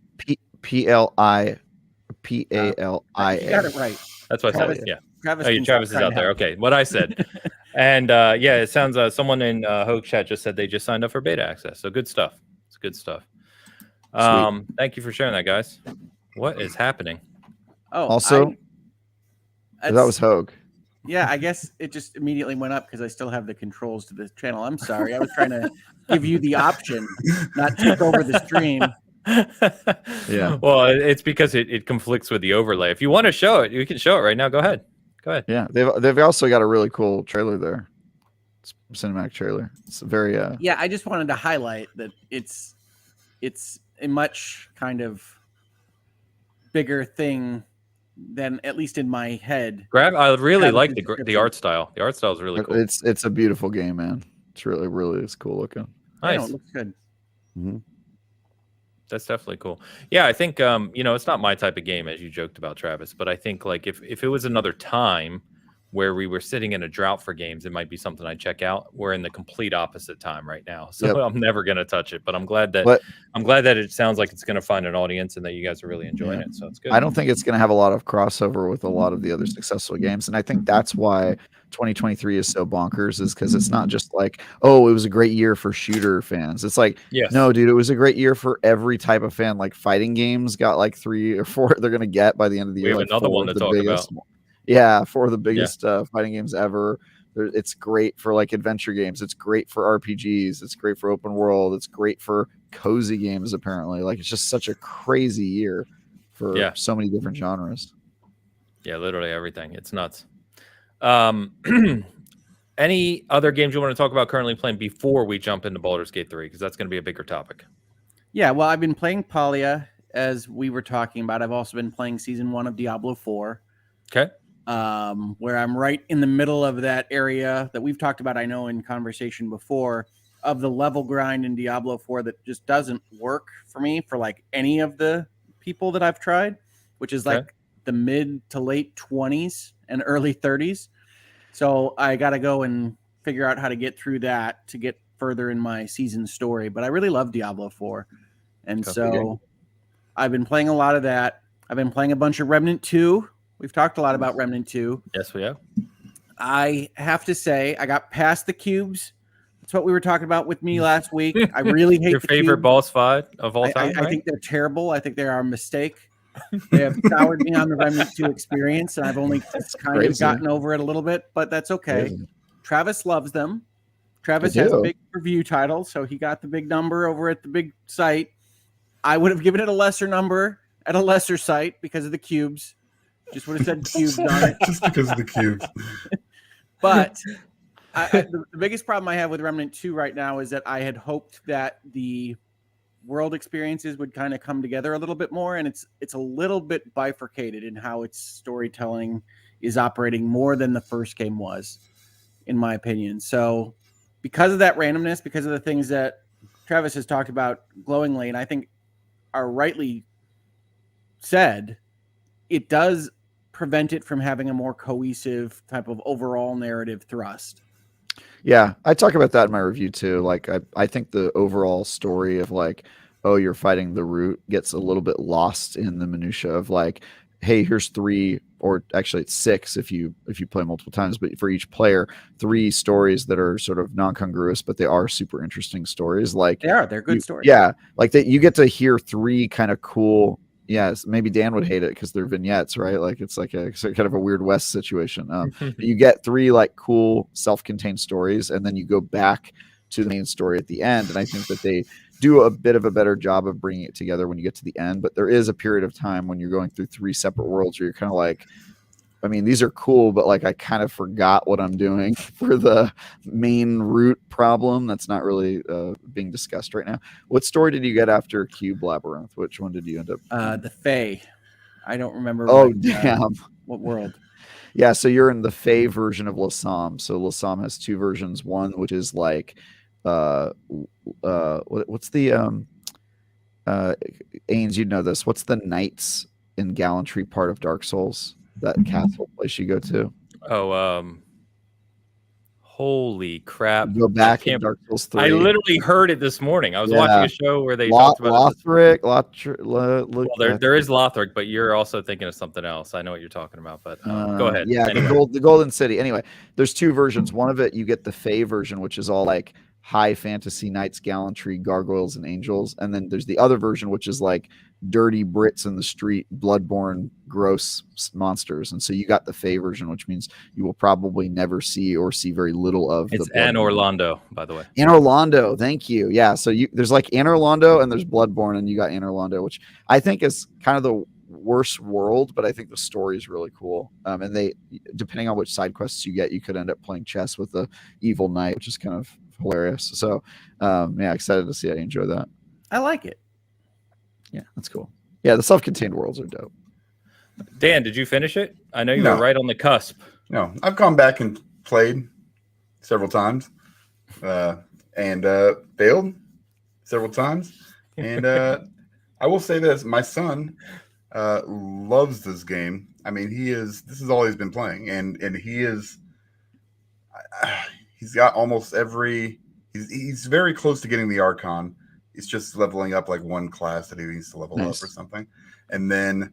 You got it right. That's what I said. Yeah. Travis is out there. Okay, what I said. And it sounds someone in Hoeg chat just said they just signed up for beta access. So good stuff. It's good stuff. Thank you for sharing that, guys. What is happening? Oh, also, that was Hoeg. Yeah, I guess it just immediately went up because I still have the controls to the channel. I'm sorry. I was trying to give you the option, not take over the stream. Yeah. Well, it's because it conflicts with the overlay. If you want to show it, you can show it right now. Go ahead. Yeah, they've also got a really cool trailer there. It's a cinematic trailer. It's very Yeah, I just wanted to highlight that it's a much kind of bigger thing than, at least in my head. I really like Travis's the description. art style. The art style is really cool. It's a beautiful game, man. It's really is cool looking. I know, Nice. it looks good. Mm-hmm. That's definitely cool. Yeah, I think it's not my type of game, as you joked about, Travis, but I think like if it was another time where we were sitting in a drought for games, it might be something I'd check out. We're in the complete opposite time right now. So Yep. I'm never gonna touch it. But I'm glad that it sounds like it's gonna find an audience and that you guys are really enjoying it. So it's good. I don't think it's going to have a lot of crossover with a lot of the other successful games. And I think that's why 2023 is so bonkers, is because it's not just like, oh, it was a great year for shooter fans. It's like, no, dude, it was a great year for every type of fan. Like fighting games got like 3 or 4 they're going to get by the end of the year. We have like another one to talk about. Yeah, 4 of the biggest fighting games ever. It's great for like adventure games. It's great for RPGs. It's great for open world. It's great for cozy games, apparently. Like, it's just such a crazy year for so many different genres. Yeah, literally everything. It's nuts. Any other games you want to talk about currently playing before we jump into Baldur's Gate 3? Because that's going to be a bigger topic. Yeah, well, I've been playing Palia, as we were talking about. I've also been playing Season 1 of Diablo 4. Okay. Where I'm right in the middle of that area that we've talked about, I know, in conversation before, of the level grind in Diablo 4 that just doesn't work for me for like any of the people that I've tried, which is like the mid to late 20s and early 30s. So I got to go and figure out how to get through that to get further in my season story. But I really love Diablo 4. And so I've been playing a lot of that. I've been playing a bunch of Remnant 2. We've talked a lot about Remnant 2. Yes, we have. I have to say, I got past the cubes. That's what we were talking about with me last week. I really hate your favorite boss fight of all time. I think they're terrible. I think they are a mistake. They have soured me on the Remnant 2 experience, and I've only just kind of gotten over it a little bit, but that's okay. Travis loves them. Travis has a big review title, so he got the big number over at the big site. I would have given it a lesser number at a lesser site because of the cubes. Just would have said cubes on it. Just because of the cubes. But the biggest problem I have with Remnant 2 right now is that I had hoped that the world experiences would kind of come together a little bit more, and it's a little bit bifurcated in how its storytelling is operating more than the first game was, in my opinion. So because of that randomness, because of the things that Travis has talked about glowingly, and I think are rightly said, it does prevent it from having a more cohesive type of overall narrative thrust. Yeah, I talk about that in my review too. Like, I think the overall story of like, oh, you're fighting the root gets a little bit lost in the minutia of like, hey, here's 3, or actually it's 6 if you play multiple times, but for each player, 3 stories that are sort of non-congruous, but they are super interesting stories. Like they're good stories. Yeah, like that you get to hear 3 kind of cool. Yes, maybe Dan would hate it because they're vignettes, right? Like it's like a kind of a Weird West situation. You get 3 like cool self-contained stories, and then you go back to the main story at the end. And I think that they do a bit of a better job of bringing it together when you get to the end. But there is a period of time when you're going through 3 separate worlds where you're kind of like, I mean, these are cool, but like I kind of forgot what I'm doing for the main root problem that's not really being discussed right now. What story did you get after Cube Labyrinth? Which one did you end up? The Fae. I don't remember. Oh, damn. What world? Yeah, so you're in the Fae version of Lassam. So Lassam has 2 versions. One which is like, what's the Ains, you'd know this. What's the Knights in Gallantry part of Dark Souls? That castle place you go to. Oh, holy crap! You go back in Dark Souls 3. I literally heard it this morning. I was watching a show where they talked about Lothric. Well, there is Lothric, but you're also thinking of something else. I know what you're talking about, but go ahead. Yeah, anyway. the Golden City. Anyway, there's 2 versions. One of it, you get the Fae version, which is all like high fantasy knights gallantry, gargoyles and angels, and then there's the other version which is like dirty Brits in the street, bloodborne, gross monsters. And so you got the Fey version, which means you will probably never see or see very little of It's the Anne Orlando, by the way. Anne Orlando, thank you. Yeah, so there's like Anne Orlando and there's Bloodborne, and you got Anne Orlando, which I think is kind of the worst world, but I think the story is really cool. And they, depending on which side quests you get, you could end up playing chess with the evil knight, which is kind of hilarious. So yeah, excited to see how you enjoy that. I like it. Yeah, that's cool. Yeah, the self-contained worlds are dope. Dan, did you finish it? I know you No. were right on the cusp. No, I've gone back and played several times, and failed several times. And I will say this: my son loves this game. I mean, this is all he's been playing, and he's got almost every. He's very close to getting the Archon. He's just leveling up like one class that he needs to level up or something, and then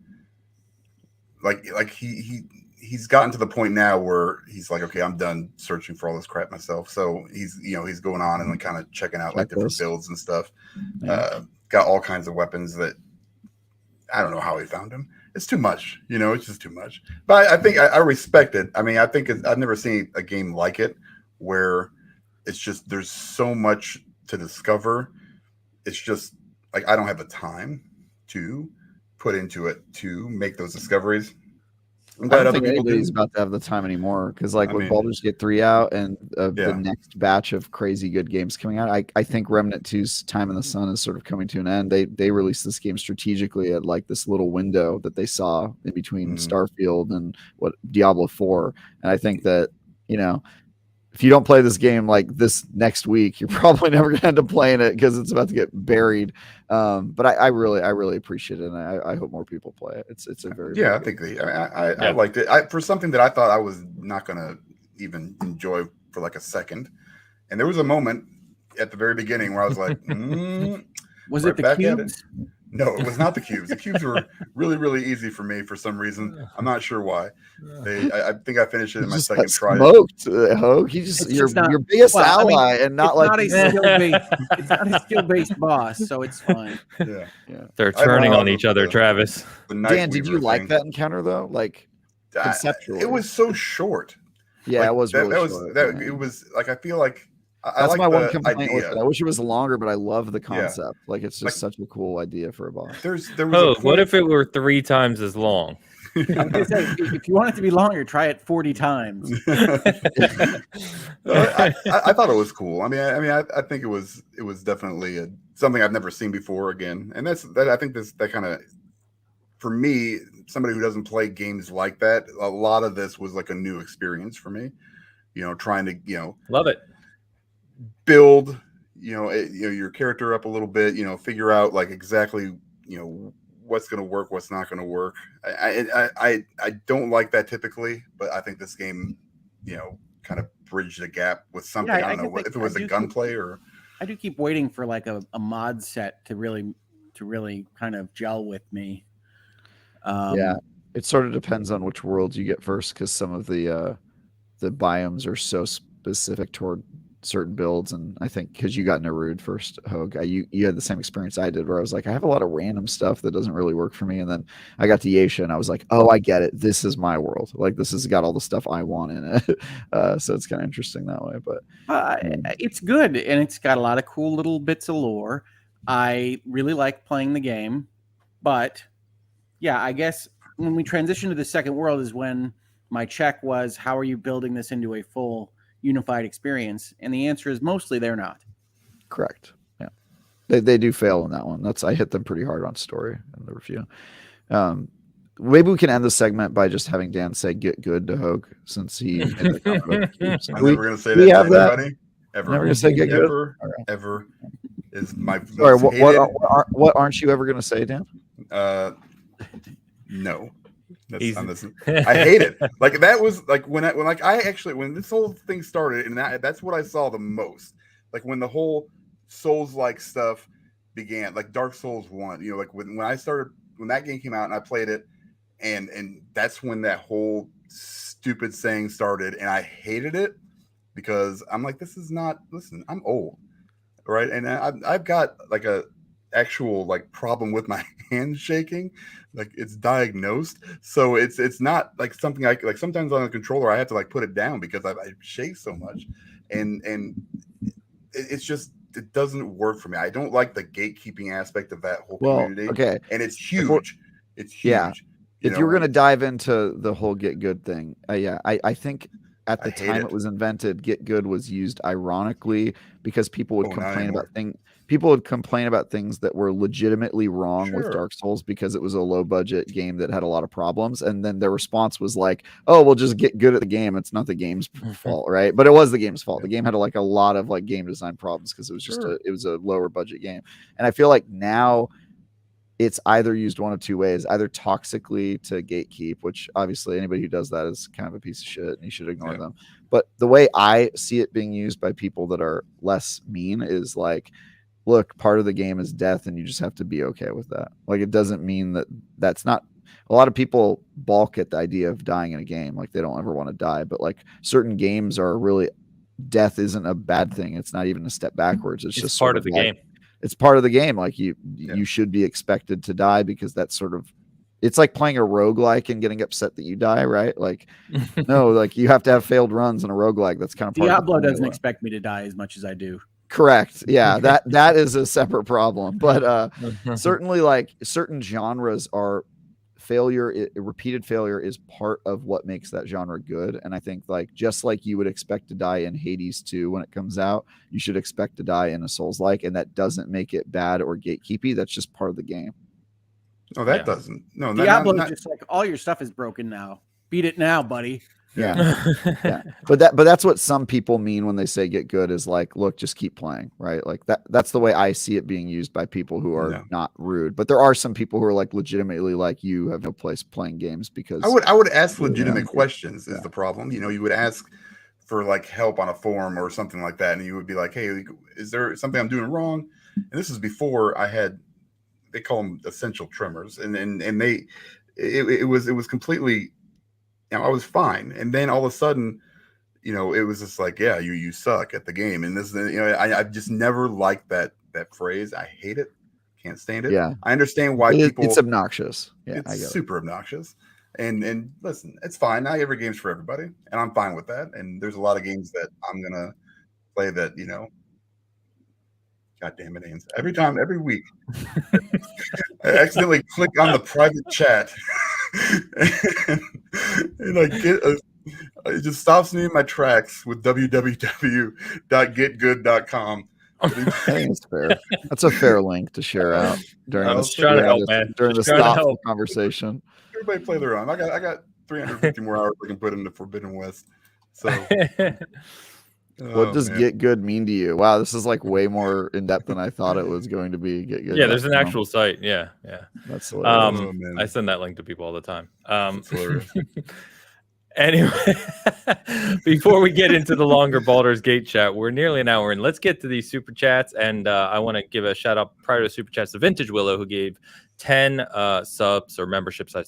like he's gotten to the point now where he's like, okay, I'm done searching for all this crap myself. So he's going on and like kind of checking out like different builds and stuff. Got all kinds of weapons that I don't know how he found them. It's too much, it's just too much. But I think I respect it. I mean, I think I've never seen a game like it where it's just there's so much to discover. It's just like I don't have the time to put into it to make those discoveries. I'm glad I don't other think people anybody's do. about to have the time anymore, because like I when mean, Baldur's Gate 3 out and the next batch of crazy good games coming out, I think Remnant 2's time in the sun is sort of coming to an end. They released this game strategically at like this little window that they saw in between Starfield and what Diablo 4, and I think that if you don't play this game like this next week, you're probably never going to end up playing it because it's about to get buried. But I really appreciate it, and I hope more people play it. It's a very I think I liked it. For something that I thought I was not going to even enjoy for like a second, and there was a moment at the very beginning where I was like, was it the cubes? No, it was not the cubes. The cubes were really, really easy for me for some reason. I'm not sure why. I think I finished it in my second try. Smoked, Hoeg. Your biggest ally, and not like a skill-based. It's not a skill-based boss, so it's fine. Yeah. They're turning on each other, Travis. Dan, did you like that encounter though? Like conceptually, it was so short. Yeah, like, it was. Really short, it was like I feel like. That's like my one complaint with it. I wish it was longer, but I love the concept. Yeah. Like it's just such a cool idea for a boss. There was what if it were 3 times as long? I was gonna say, if you want it to be longer, try it 40 times. I thought it was cool. I think it was definitely something I've never seen before again, and I think that kind of, for me, somebody who doesn't play games like that, a lot of this was like a new experience for me. Trying to love it. Build your character up a little bit, figure out like exactly what's going to work, what's not going to work. I don't like that typically, but I think this game kind of bridged the gap with something. I don't know if it was a gunplay or I do keep waiting for like a mod set to really kind of gel with me. Yeah, it sort of depends on which worlds you get first, because some of the biomes are so specific toward certain builds, and I think because you got Nerud first, Hoeg, you had the same experience I did, where I was like, I have a lot of random stuff that doesn't really work for me, and then I got to Yesha and I was like, oh, I get it, this is my world, like this has got all the stuff I want in it. So it's kind of interesting that way, but it's good, and it's got a lot of cool little bits of lore. I really like playing the game, but yeah, I guess when we transition to the second world is when my check was, how are you building this into a full unified experience? And the answer is mostly they're not. Correct. Yeah, they do fail in that one. I hit them pretty hard on story in the review. Maybe we can end the segment by just having Dan say "get good" to Hoeg, since he. I'm never going to say that to anybody. Ever. Never going to say "get good." Ever is my. Sorry, what aren't you ever going to say, Dan? No. I hate it. Like that was like when this whole thing started, and that's what I saw the most. Like when the whole Souls-like stuff began, like Dark Souls 1. Like when that game came out and I played it, and that's when that whole stupid saying started, and I hated it because I'm like, this is not. Listen, I'm old. right? And I've got like a actual like problem with my hand shaking, like it's diagnosed. So it's not like something I like. Sometimes on a controller I have to like put it down because I shake so much, and it's just it doesn't work for me. I don't like the gatekeeping aspect of that whole community. Okay, and it's huge. It's huge. Yeah. If you were going to dive into the whole Get Good thing, I think at the time it was invented, Get Good was used ironically because people would complain about things. People would complain about things that were legitimately wrong with Dark Souls because it was a low budget game that had a lot of problems. And then their response was like, oh, we'll just get good at the game. It's not the game's fault, right? But it was the game's fault. The game had like a lot of like game design problems because it was just it was a lower budget game. And I feel like now it's either used one of two ways, either toxically to gatekeep, which obviously anybody who does that is kind of a piece of shit and you should ignore them. But the way I see it being used by people that are less mean is like, look, part of the game is death and you just have to be okay with that. Like, it doesn't mean that that's not, a lot of people balk at the idea of dying in a game. Like, they don't ever want to die, but like certain games are really, death isn't a bad thing. It's not even a step backwards. It's just part of the game. It's part of the game. Like you should be expected to die because that's sort of, it's like playing a roguelike and getting upset that you die, right? Like, no, like you have to have failed runs in a roguelike. That's kind of part Diablo of the doesn't expect me to die as much as I do. Correct. Yeah, that is a separate problem. But certainly like certain genres are repeated failure is part of what makes that genre good. And I think like just like you would expect to die in Hades 2 when it comes out, you should expect to die in a Souls-like, and that doesn't make it bad or gatekeepy. That's just part of the game. No, that doesn't. No, Diablo is just like all your stuff is broken now. Beat it now, buddy. Yeah. But that's what some people mean when they say get good is like, look, just keep playing, right? Like that's the way I see it being used by people who are not rude. But there are some people who are like legitimately like, you have no place playing games because I would ask legitimate questions is the problem. You know, you would ask for like help on a forum or something like that, and you would be like, hey, is there something I'm doing wrong? And this is before I had, they call them essential tremors, and it was completely, you know, I was fine. And then all of a sudden, you know, it was just like, yeah, you suck at the game. And this, you know, I just never liked that phrase. I hate it. Can't stand it. Yeah. I understand why it's obnoxious. Yeah. It's super obnoxious. And listen, it's fine. Not every game's for everybody. And I'm fine with that. And there's a lot of games that I'm going to play that, you know, God damn it, Ains. Every week, I accidentally click on the private chat and I get it just stops me in my tracks with www.getgood.com. I think it's fair. That's a fair link to share out during the stop conversation. Everybody play their own. I got 350 more hours I can put into Forbidden West. So what does Get Good mean to you? Wow, this is like way more in depth than I thought it was going to be. Get Good. Yeah, there's an actual site. Yeah. That's I send that link to people all the time. Anyway, before we get into the longer Baldur's Gate chat, we're nearly an hour in. Let's get to these super chats, and I want to give a shout out prior to super chats to Vintage Willow, who gave 10 subs or memberships, I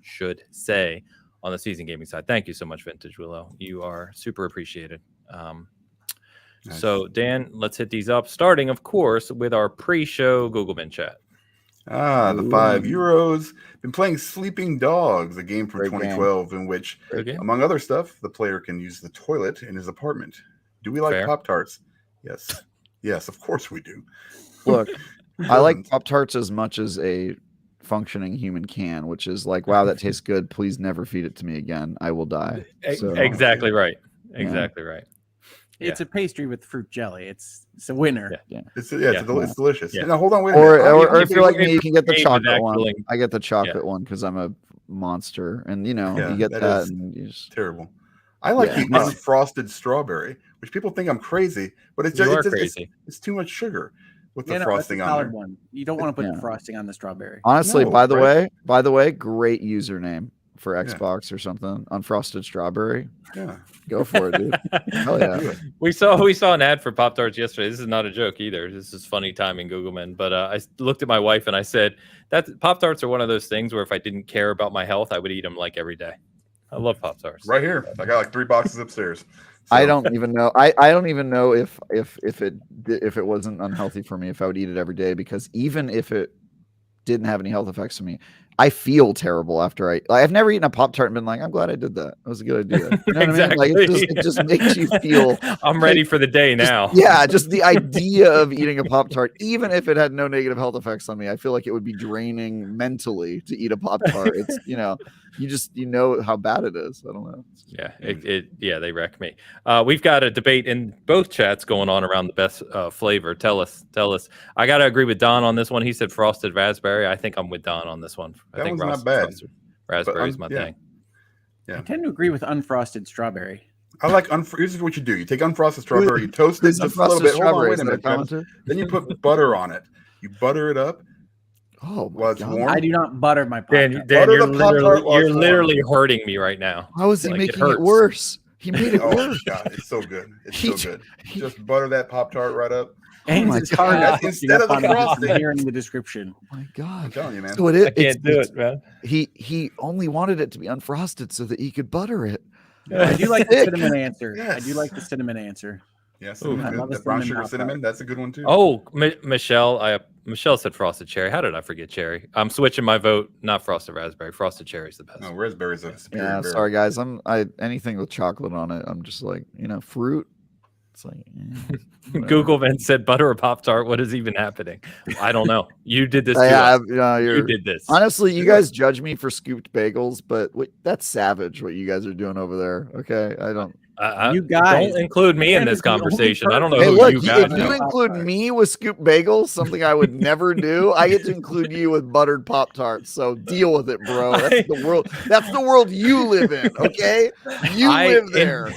should say, on the Seasoned Gaming side. Thank you so much, Vintage Willow. You are super appreciated. Nice. So, Dan, let's hit these up, starting, of course, with our pre-show Googleman chat. The €5. Been playing Sleeping Dogs, a game from 2012 in which, among other stuff, the player can use the toilet in his apartment. Do we like Pop-Tarts? Yes. Yes, of course we do. Look, I like Pop-Tarts as much as a functioning human can, which is like, wow, that tastes good. Please never feed it to me again. I will die. So, exactly right. Exactly right. It's a pastry with fruit jelly. It's a winner. It's delicious. Yeah. Now, hold on, wait a minute. Or if you're like me, you can get the chocolate one. I get the chocolate one because I'm a monster, and you know, you get that. And you just... terrible. I like the unfrosted strawberry, which people think I'm crazy, but it's it's too much sugar with the frosting on there. One. You don't want to put the frosting on the strawberry. Honestly, by the way, great username for Xbox or something. Unfrosted strawberry. Yeah, go for it, dude. Hell yeah. We saw an ad for Pop-Tarts yesterday. This is not a joke either. This is funny timing, Googleman. But I looked at my wife and I said that Pop-Tarts are one of those things where if I didn't care about my health, I would eat them like every day. I love Pop-Tarts. Right here, I got like 3 boxes upstairs. I don't even know. I don't even know if it wasn't unhealthy for me, if I would eat it every day, because even if it didn't have any health effects to me, I feel terrible after I've never eaten a Pop-Tart and been like, I'm glad I did that. It was a good idea. You know Exactly. what I mean? Like it just makes you feel I'm ready for the day now. Just the idea of eating a Pop-Tart, even if it had no negative health effects on me, I feel like it would be draining mentally to eat a Pop-Tart. It's you know how bad it is. I don't know. Yeah, they wreck me. We've got a debate in both chats going on around the best flavor. Tell us. I gotta agree with Don on this one. He said frosted raspberry. I think I'm with Don on this one. I think one's not bad. Raspberry is my thing. Yeah, I tend to agree with unfrosted strawberry. I like this is what you do. You take unfrosted strawberry, you toast it just a little bit. Hold on, wait a minute. Then you put butter on it. You butter it up. Oh, while it's warm. I do not butter my Pop-Tart. Dan, you're literally hurting me right now. How is he making it worse? He made it worse. God, it's so good. It's so good. Just butter that Pop-Tart right up. Oh my God. Instead of the frosting. Here in the description. Oh my God. I'm telling you, man. So I can't do it, man. He only wanted it to be unfrosted so that he could butter it. I do like the cinnamon answer. Yes. I do like the cinnamon answer. Yes, I love the brown sugar cinnamon. That's a good one too. Oh, Michelle said frosted cherry. How did I forget cherry? I'm switching my vote. Not frosted raspberry. Frosted cherry is the best. No, raspberry's a superior berry. Sorry guys. Anything with chocolate on it, I'm just like, fruit. It's like Google then said butter or Pop-Tart. What is even happening? I don't know. You did this. You did this. Honestly, you guys judge me for scooped bagels, but that's savage what you guys are doing over there. Okay, I don't. You guys don't include me in this conversation. I don't know who you guys. If you include me with scooped bagels, something I would never do, I get to include you with buttered Pop-Tarts. So deal with it, bro. That's the world. That's the world you live in. Okay, you live there.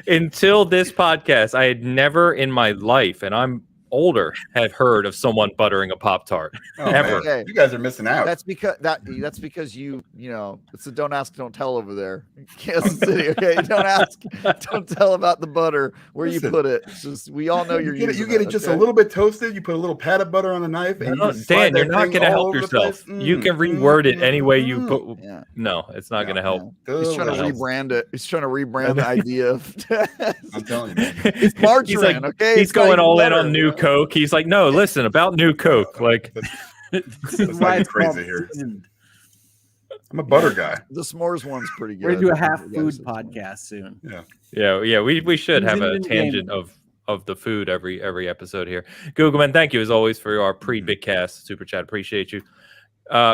Until this podcast, I had never in my life, and I'm older, have heard of someone buttering a Pop-Tart ever. Okay. You guys are missing out. That's because you it's a don't ask, don't tell over there in Kansas City. Okay, don't ask, don't tell about the butter where you put it. It's just, we all know you get it just a little bit toasted. You put a little pat of butter on the knife, and Dan, you're not going to help yourself. You can reword it any way you put. No, it's not going to help. He's trying to rebrand it. He's trying to rebrand the idea of. I'm telling you, it's margarine. Okay, he's going all in on new Coke. He's like, no, listen about new Coke. Like, this is why crazy here. I'm a butter guy. The s'mores one's pretty good. We're gonna do a half food podcast soon. Yeah. We should have a tangent of the food every episode here. Googleman, thank you as always for our pre-Bitcast super chat. Appreciate you.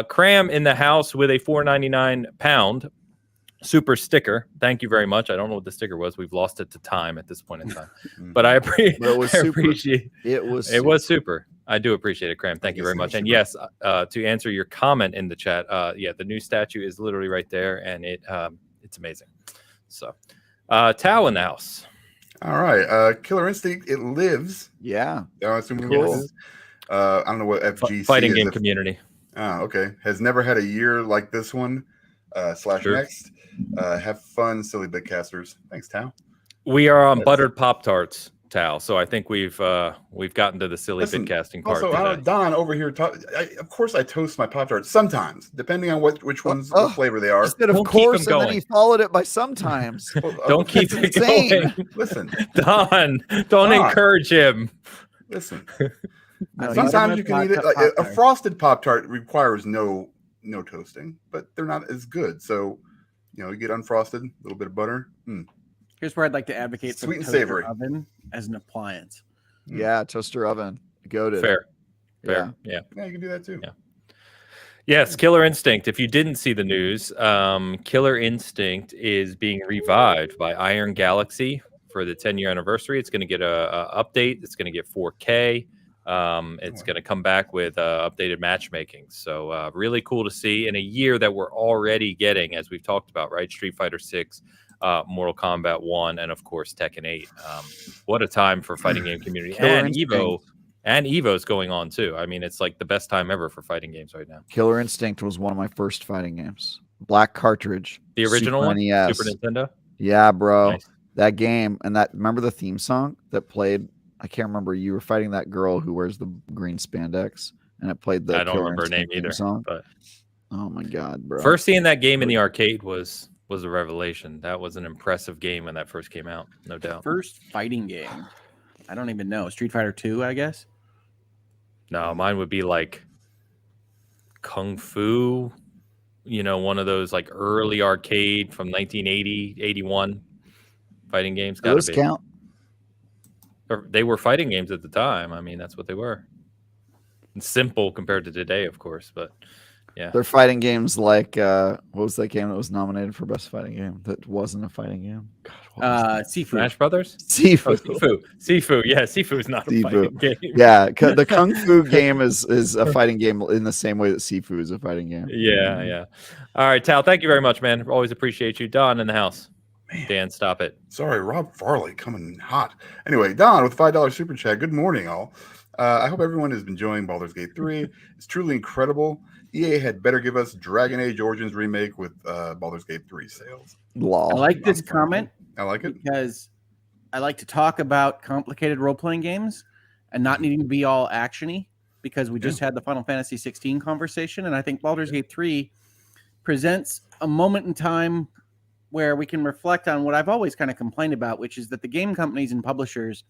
Cram in the house with a £4.99 super sticker. Thank you very much. I don't know what the sticker was. We've lost it to time at this point in time, but I appreciate it. Was super. I do appreciate it, Cram. Thank you very much. And yes, to answer your comment in the chat, the new statue is literally right there, and it's amazing. So, Tao in the house. All right, Killer Instinct. It lives. Yeah. I assume cool. I don't know what FGC fighting is. Game Community. Oh, okay. Has never had a year like this one. /next. Have fun, silly bitcasters. Thanks, Tao. We are on buttered Pop-Tarts, Tao. So I think we've gotten to the silly bitcasting part. Also, Don over here. Of course, I toast my Pop-Tarts sometimes, depending on which ones, what flavor they are. Instead of course, and then he followed it by sometimes. Don't keep it going. Listen, Don, don't encourage him. Listen, sometimes you can eat it. Like, a frosted Pop-Tart requires no toasting, but they're not as good. So, you get unfrosted, a little bit of butter. Here's where I'd like to advocate for sweet the and savory oven as an appliance. Yeah, toaster oven. GOTY. Fair. Yeah, you can do that too. Yeah. Yes, Killer Instinct. If you didn't see the news, Killer Instinct is being revived by Iron Galaxy for the 10-year anniversary. It's going to get a update. It's going to get 4K. It's going to come back with updated matchmaking. So really cool to see in a year that we're already getting, as we've talked about, right? Street Fighter 6, Mortal Kombat 1, and of course Tekken 8. What a time for fighting game community. And Evo's going on too. I mean, it's like the best time ever for fighting games right now. Killer Instinct was one of my first fighting games. Black cartridge. The original one? Super Nintendo? Yeah, bro. Nice. That game, and remember the theme song that played? I can't remember. You were fighting that girl who wears the green spandex, and it played the. I don't remember her name either. Song. But oh my god, bro! First seeing that game in the arcade was was a revelation. That was an impressive game when that first came out, no doubt. First fighting game. I don't even know. Street Fighter 2, I guess. No, mine would be like Kung Fu, one of those like early arcade from 1980, 81 fighting games. Do those count? They were fighting games at the time. I mean, that's what they were. And simple compared to today, of course, but yeah. They're fighting games like what was that game that was nominated for best fighting game that wasn't a fighting game? God, Sifu. Smash Brothers? Sifu. Oh, Sifu. Yeah, Sifu is not a fighting game. Yeah, the Kung Fu game is a fighting game in the same way that Sifu is a fighting game. Yeah. All right, Tal, thank you very much, man. Always appreciate you. Don in the house. Man. Dan, stop it. Sorry, Rob Farley coming hot. Anyway, Don with $5 super chat. Good morning, all. I hope everyone is enjoying Baldur's Gate 3. It's truly incredible. EA had better give us Dragon Age Origins remake with Baldur's Gate 3 sales. I like this comment. I like it because I like to talk about complicated role-playing games and not needing to be all actiony, because we just had the Final Fantasy 16 conversation, and I think Baldur's Gate 3 presents a moment in time where we can reflect on what I've always kind of complained about, which is that the game companies and publishers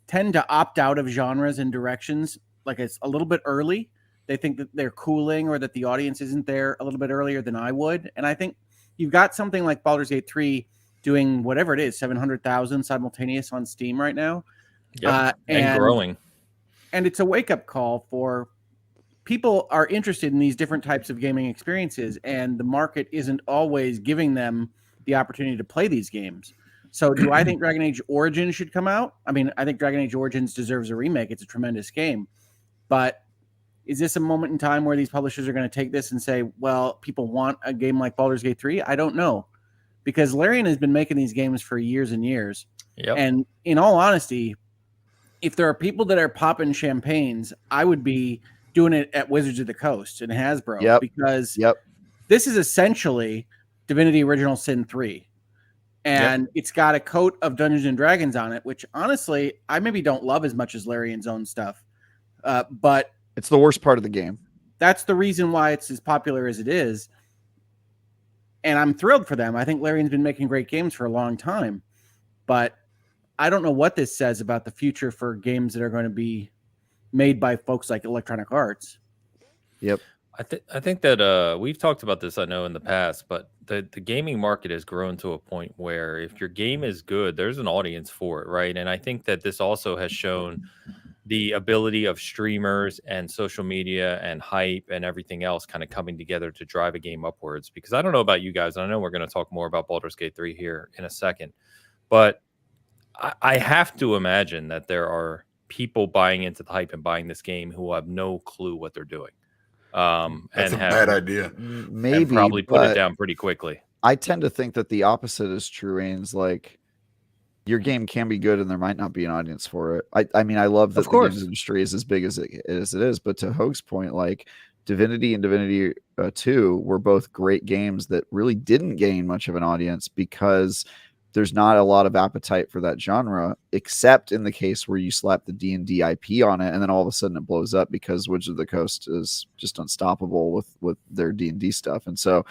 tend to opt out of genres and directions like it's a little bit early. They think that they're cooling or that the audience isn't there a little bit earlier than I would. And I think you've got something like Baldur's Gate 3 doing whatever it is, 700,000 simultaneous on Steam right now. Yep. And growing. And it's a wake-up call for people are interested in these different types of gaming experiences, and the market isn't always giving them the opportunity to play these games. So do I think Dragon Age Origins should come out? I mean, I think Dragon Age Origins deserves a remake. It's a tremendous game. But is this a moment in time where these publishers are going to take this and say, well, people want a game like Baldur's Gate 3? I don't know. Because Larian has been making these games for years and years. Yep. And in all honesty, if there are people that are popping champagnes, I would be doing it at Wizards of the Coast and Hasbro. Because this is essentially Divinity Original Sin 3. And it's got a coat of Dungeons and Dragons on it, which honestly, I maybe don't love as much as Larian's own stuff. But it's the worst part of the game. That's the reason why it's as popular as it is. And I'm thrilled for them. I think Larian's been making great games for a long time. But I don't know what this says about the future for games that are going to be made by folks like Electronic Arts. Yep. I think that we've talked about this, I know, in the past, but the gaming market has grown to a point where if your game is good, there's an audience for it, right? And I think that this also has shown the ability of streamers and social media and hype and everything else kind of coming together to drive a game upwards. Because I don't know about you guys, and I know we're going to talk more about Baldur's Gate 3 here in a second, but I have to imagine that there are people buying into the hype and buying this game who have no clue what they're doing. That's a bad idea. Maybe probably put it down pretty quickly. I tend to think that the opposite is true, Ains. Like, your game can be good and there might not be an audience for it. I mean, I love that the games industry is as big as it is, but to Hoeg's point, like Divinity and Divinity 2 were both great games that really didn't gain much of an audience because there's not a lot of appetite for that genre, except in the case where you slap the D&D IP on it, and then all of a sudden it blows up because Wizards of the Coast is just unstoppable with their D&D stuff. And so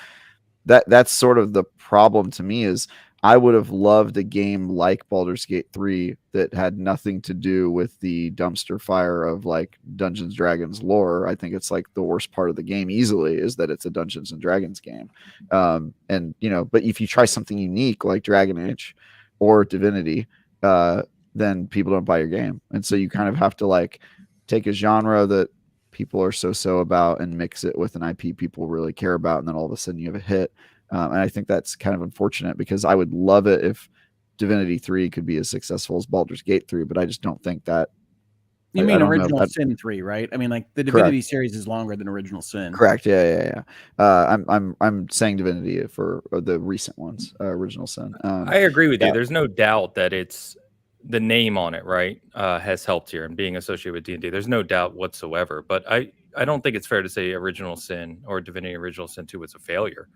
that's sort of the problem to me is I would have loved a game like Baldur's Gate 3 that had nothing to do with the dumpster fire of like Dungeons & Dragons lore. I think it's like the worst part of the game easily is that it's a Dungeons & Dragons game. And, you know, but if you try something unique like Dragon Age or Divinity, then people don't buy your game. And so you kind of have to like take a genre that people are so about and mix it with an IP people really care about. And then all of a sudden you have a hit. And I think that's kind of unfortunate because I would love it if Divinity 3 could be as successful as Baldur's Gate 3, but I just don't think that. You mean Original Sin 3, right? I mean, like the Divinity series is longer than Original Sin. Correct. Yeah. I'm saying Divinity for the recent ones, Original Sin. I agree with you. There's no doubt that it's the name on it, right, has helped here and being associated with D&D. There's no doubt whatsoever. But I don't think it's fair to say Original Sin or Divinity Original Sin 2 was a failure.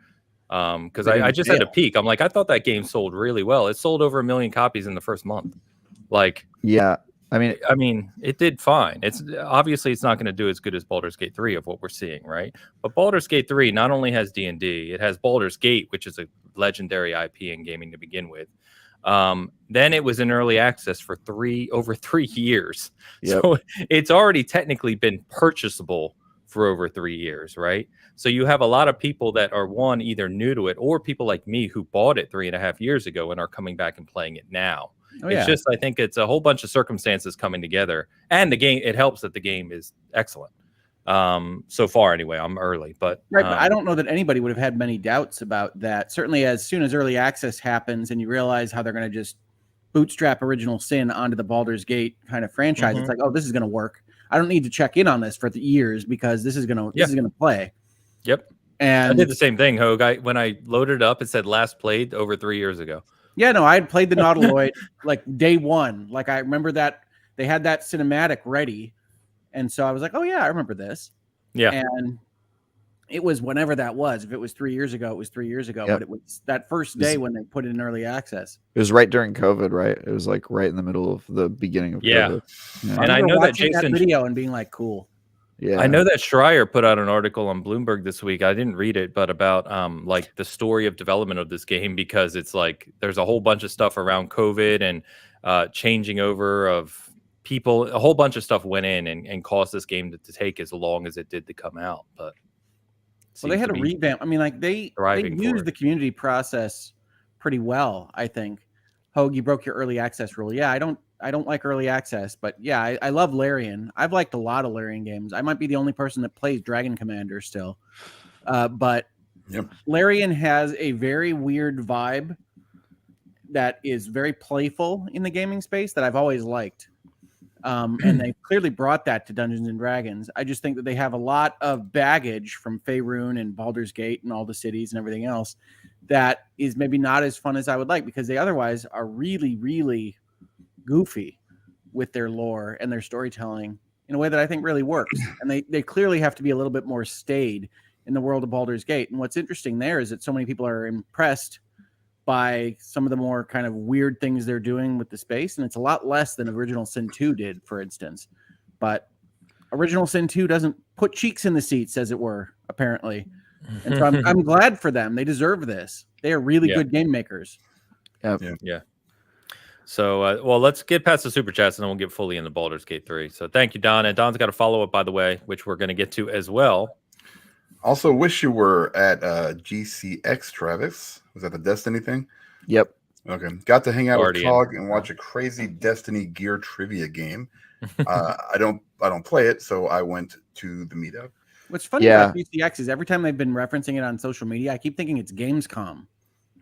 Because I just had to peek. I'm like, I thought that game sold really well. It sold over 1 million copies in the first month. Like, yeah, I mean, it did fine. It's obviously it's not going to do as good as Baldur's Gate 3 of what we're seeing, right? But Baldur's Gate 3 not only has D&D, it has Baldur's Gate, which is a legendary IP in gaming to begin with. Then it was in early access for over 3 years. Yep. So it's already technically been purchasable for over 3 years, right? So you have a lot of people that are either new to it or people like me who bought it 3.5 years ago and are coming back and playing it now. Oh, it's just, I think it's a whole bunch of circumstances coming together, and the game, it helps that the game is excellent. So far anyway, I'm early, but right. But I don't know that anybody would have had many doubts about that. Certainly as soon as early access happens and you realize how they're going to just bootstrap Original Sin onto the Baldur's Gate kind of franchise, it's like, oh, this is going to work. I don't need to check in on this for the years because this is going to play. Yep. And I did the same thing, Hoeg. When I loaded it up, it said last played over 3 years ago. Yeah, no, I had played the Nautiloid like day one. Like I remember that they had that cinematic ready. And so I was like, oh yeah, I remember this. Yeah. And it was whenever that was. If it was 3 years ago, it was 3 years ago. Yep. But it was that first day when they put it in early access. It was right during COVID, right? It was like right in the middle of the beginning of COVID. Yeah. And I know that Jason video and being like, cool. Yeah. I know that Schreier put out an article on Bloomberg this week. I didn't read it, but about like the story of development of this game, because it's like there's a whole bunch of stuff around COVID and changing over of people. A whole bunch of stuff went in and caused this game to take as long as it did to come out. But well, they had a revamp. I mean, like they used the community process pretty well, I think. Hoeg, you broke your early access rule. Yeah, I don't like early access, but yeah, I love Larian. I've liked a lot of Larian games. I might be the only person that plays Dragon Commander still. But Larian has a very weird vibe that is very playful in the gaming space that I've always liked. And they clearly brought that to Dungeons and Dragons. I just think that they have a lot of baggage from Faerun and Baldur's Gate and all the cities and everything else that is maybe not as fun as I would like, because they otherwise are really, really goofy with their lore and their storytelling in a way that I think really works. And they clearly have to be a little bit more staid in the world of Baldur's Gate. And what's interesting there is that so many people are impressed by some of the more kind of weird things they're doing with the space. And it's a lot less than Original Sin 2 did, for instance. But Original Sin 2 doesn't put cheeks in the seats, as it were, apparently. And so I'm glad for them. They deserve this. They are really good game makers. Yeah. So, well, let's get past the super chats and then we'll get fully into Baldur's Gate 3. So thank you, Don. And Don's got a follow-up, by the way, which we're going to get to as well. Also, wish you were at GCX, Travis. Was that the Destiny thing? Yep. Okay. Got to hang out with Cog and watch a crazy Destiny gear trivia game. I don't play it, so I went to the meetup. What's funny about GCX is every time they've been referencing it on social media, I keep thinking it's Gamescom.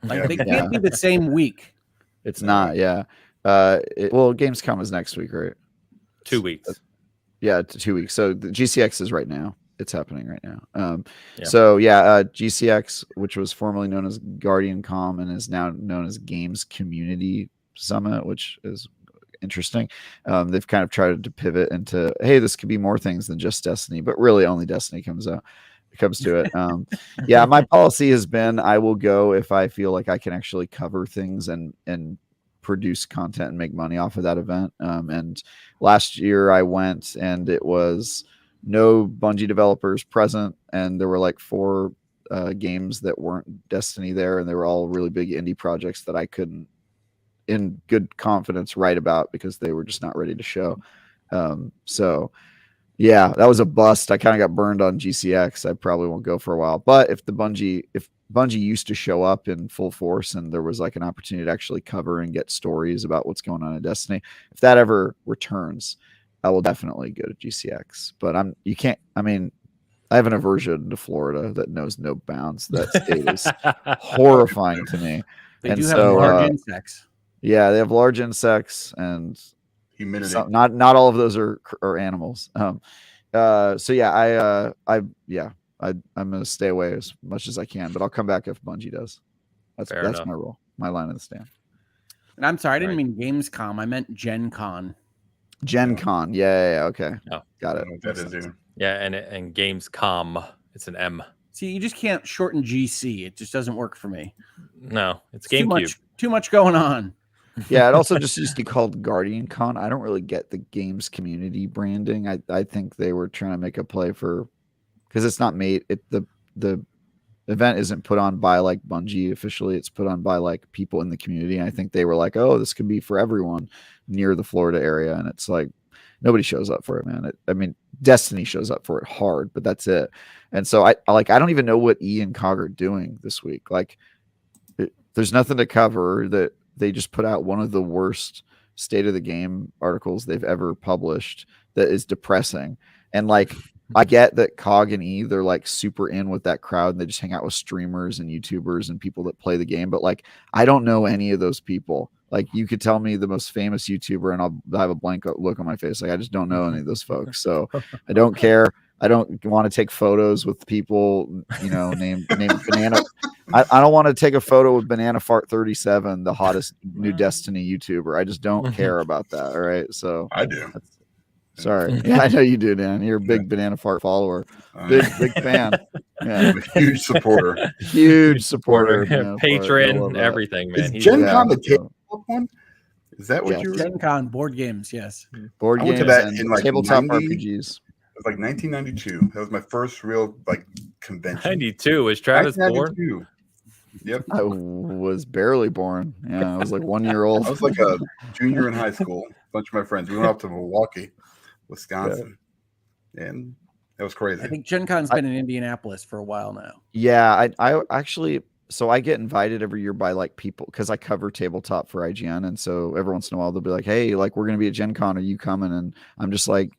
Like they can't be the same week. It's not, well, Gamescom is next week, right? 2 weeks. Yeah, 2 weeks. So the GCX is right now. It's happening right now. GCX, which was formerly known as Guardian Com and is now known as Games Community Summit, which is interesting. They've kind of tried to pivot into, hey, this could be more things than just Destiny, but really only Destiny comes to it. My policy has been I will go if I feel like I can actually cover things and produce content and make money off of that event. And last year I went and it was no Bungie developers present, and there were like 4 games that weren't Destiny there, and they were all really big indie projects that I couldn't in good confidence write about because they were just not ready to show. That was a bust. I kind of got burned on GCX. I probably won't go for a while. But if Bungie used to show up in full force and there was like an opportunity to actually cover and get stories about what's going on in Destiny, if that ever returns, I will definitely go to GCX. But I have an aversion to Florida that knows no bounds. That state is horrifying to me. They do have large insects. Yeah, they have large insects and humidity. Not all of those are animals. I'm going to stay away as much as I can, but I'll come back if Bungie does. That's my rule, my line of the stand. And I'm sorry, I didn't mean Gamescom. I meant Gen Con. Gen Con. Yeah. Okay. Oh. Got it. That is it. Yeah, and Gamescom, it's an M. See, you just can't shorten GC. It just doesn't work for me. No, it's GameCube. Too much going on. Yeah, it also just used to be called Guardian Con. I don't really get the games community branding. I think they were trying to make a play for, because it's not made the event isn't put on by like Bungie officially. It's put on by like people in the community. And I think they were like, oh, this could be for everyone near the Florida area. And it's like, nobody shows up for it, man. I mean, Destiny shows up for it hard, but that's it. And so I don't even know what E and COG are doing this week. Like, there's nothing to cover. That they just put out one of the worst state of the game articles they've ever published that is depressing. And like, I get that COG and E, they're like super in with that crowd and they just hang out with streamers and YouTubers and people that play the game. But like, I don't know any of those people. Like, you could tell me the most famous YouTuber and I'll have a blank look on my face. Like, I just don't know any of those folks. So I don't care. I don't want to take photos with people, you know, named Banana. I don't want to take a photo with Banana Fart 37, the hottest new Destiny YouTuber. I just don't care about that. All right. So I do. Sorry. Yeah, I know you do, Dan. You're a big Banana Fart follower. Big fan. Yeah. I'm a huge supporter. Huge supporter. Patron, everything, man. Is Gen Con the tabletop one? Is that what you were? Gen Con board games, yes. Board games to that and in like tabletop 90, RPGs. It was like 1992. That was my first real like convention. 92. Was Travis born? Yep. I was barely born. Yeah, I was like 1 year old. I was like a junior in high school. A bunch of my friends. We went up to Milwaukee, Wisconsin, and that was crazy. I think Gen Con's been in Indianapolis for a while now. Yeah, I actually, so I get invited every year by like people because I cover tabletop for IGN, and so every once in a while they'll be like, "Hey, like we're gonna be at Gen Con. Are you coming?" And I'm just like,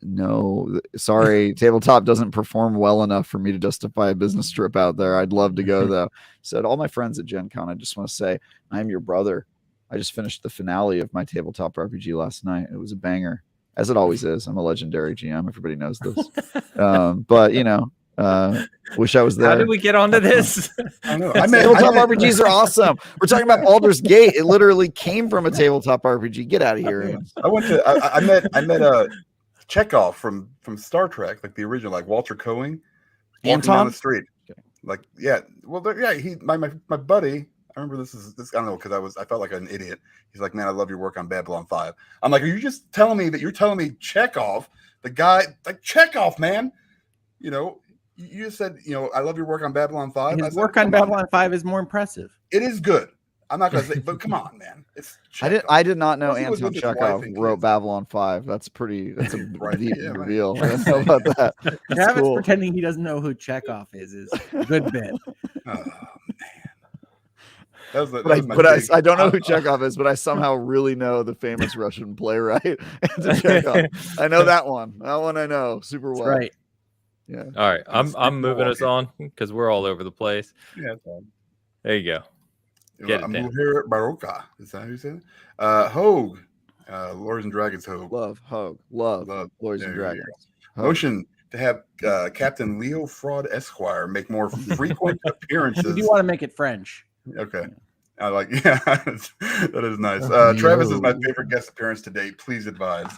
no, sorry, tabletop doesn't perform well enough for me to justify a business trip out there. I'd love to go though. So to all my friends at Gen Con, I just want to say I'm your brother. I just finished the finale of my tabletop RPG last night. It was a banger, as it always is. I'm a legendary GM. Everybody knows this. But you know, wish I was there. How did we get onto this? I know. Tabletop RPGs are awesome. We're talking about Baldur's Gate. It literally came from a tabletop RPG. Get out of here. I met a Chekhov from Star Trek, like the original, like Walter Coing, walking down the street. Like, yeah, well, he my buddy. I remember this. I don't know, because I felt like an idiot. He's like, man, I love your work on Babylon 5. I'm like, are you just telling me that you're telling me Chekhov, the guy, like Chekhov, man? You know, you just said, you know, I love your work on Babylon 5. His work on Babylon 5 is more impressive. It is good. I'm not gonna say, but come on, man. It's I did not know Anton Chekhov wrote Babylon 5. That's a deep reveal. I don't know about that. Travis cool. Pretending he doesn't know who Chekhov is a good bit. Oh, man. I don't know who Chekhov is, but I somehow really know the famous Russian playwright Anton Chekhov. I know that one. That one I know super well. That's right. Yeah. All right. I'm moving us on because we're all over the place. Yeah. There you go. I'm here Baroka. Is that how you say it? Hoeg. Lords and Dragons Hoeg. Love Lords and Dragons. Motion to have Captain Leo Fraud Esquire make more frequent appearances. You do want to make it French. Okay. I like, yeah, that is nice. Travis is my favorite guest appearance to date. Please advise.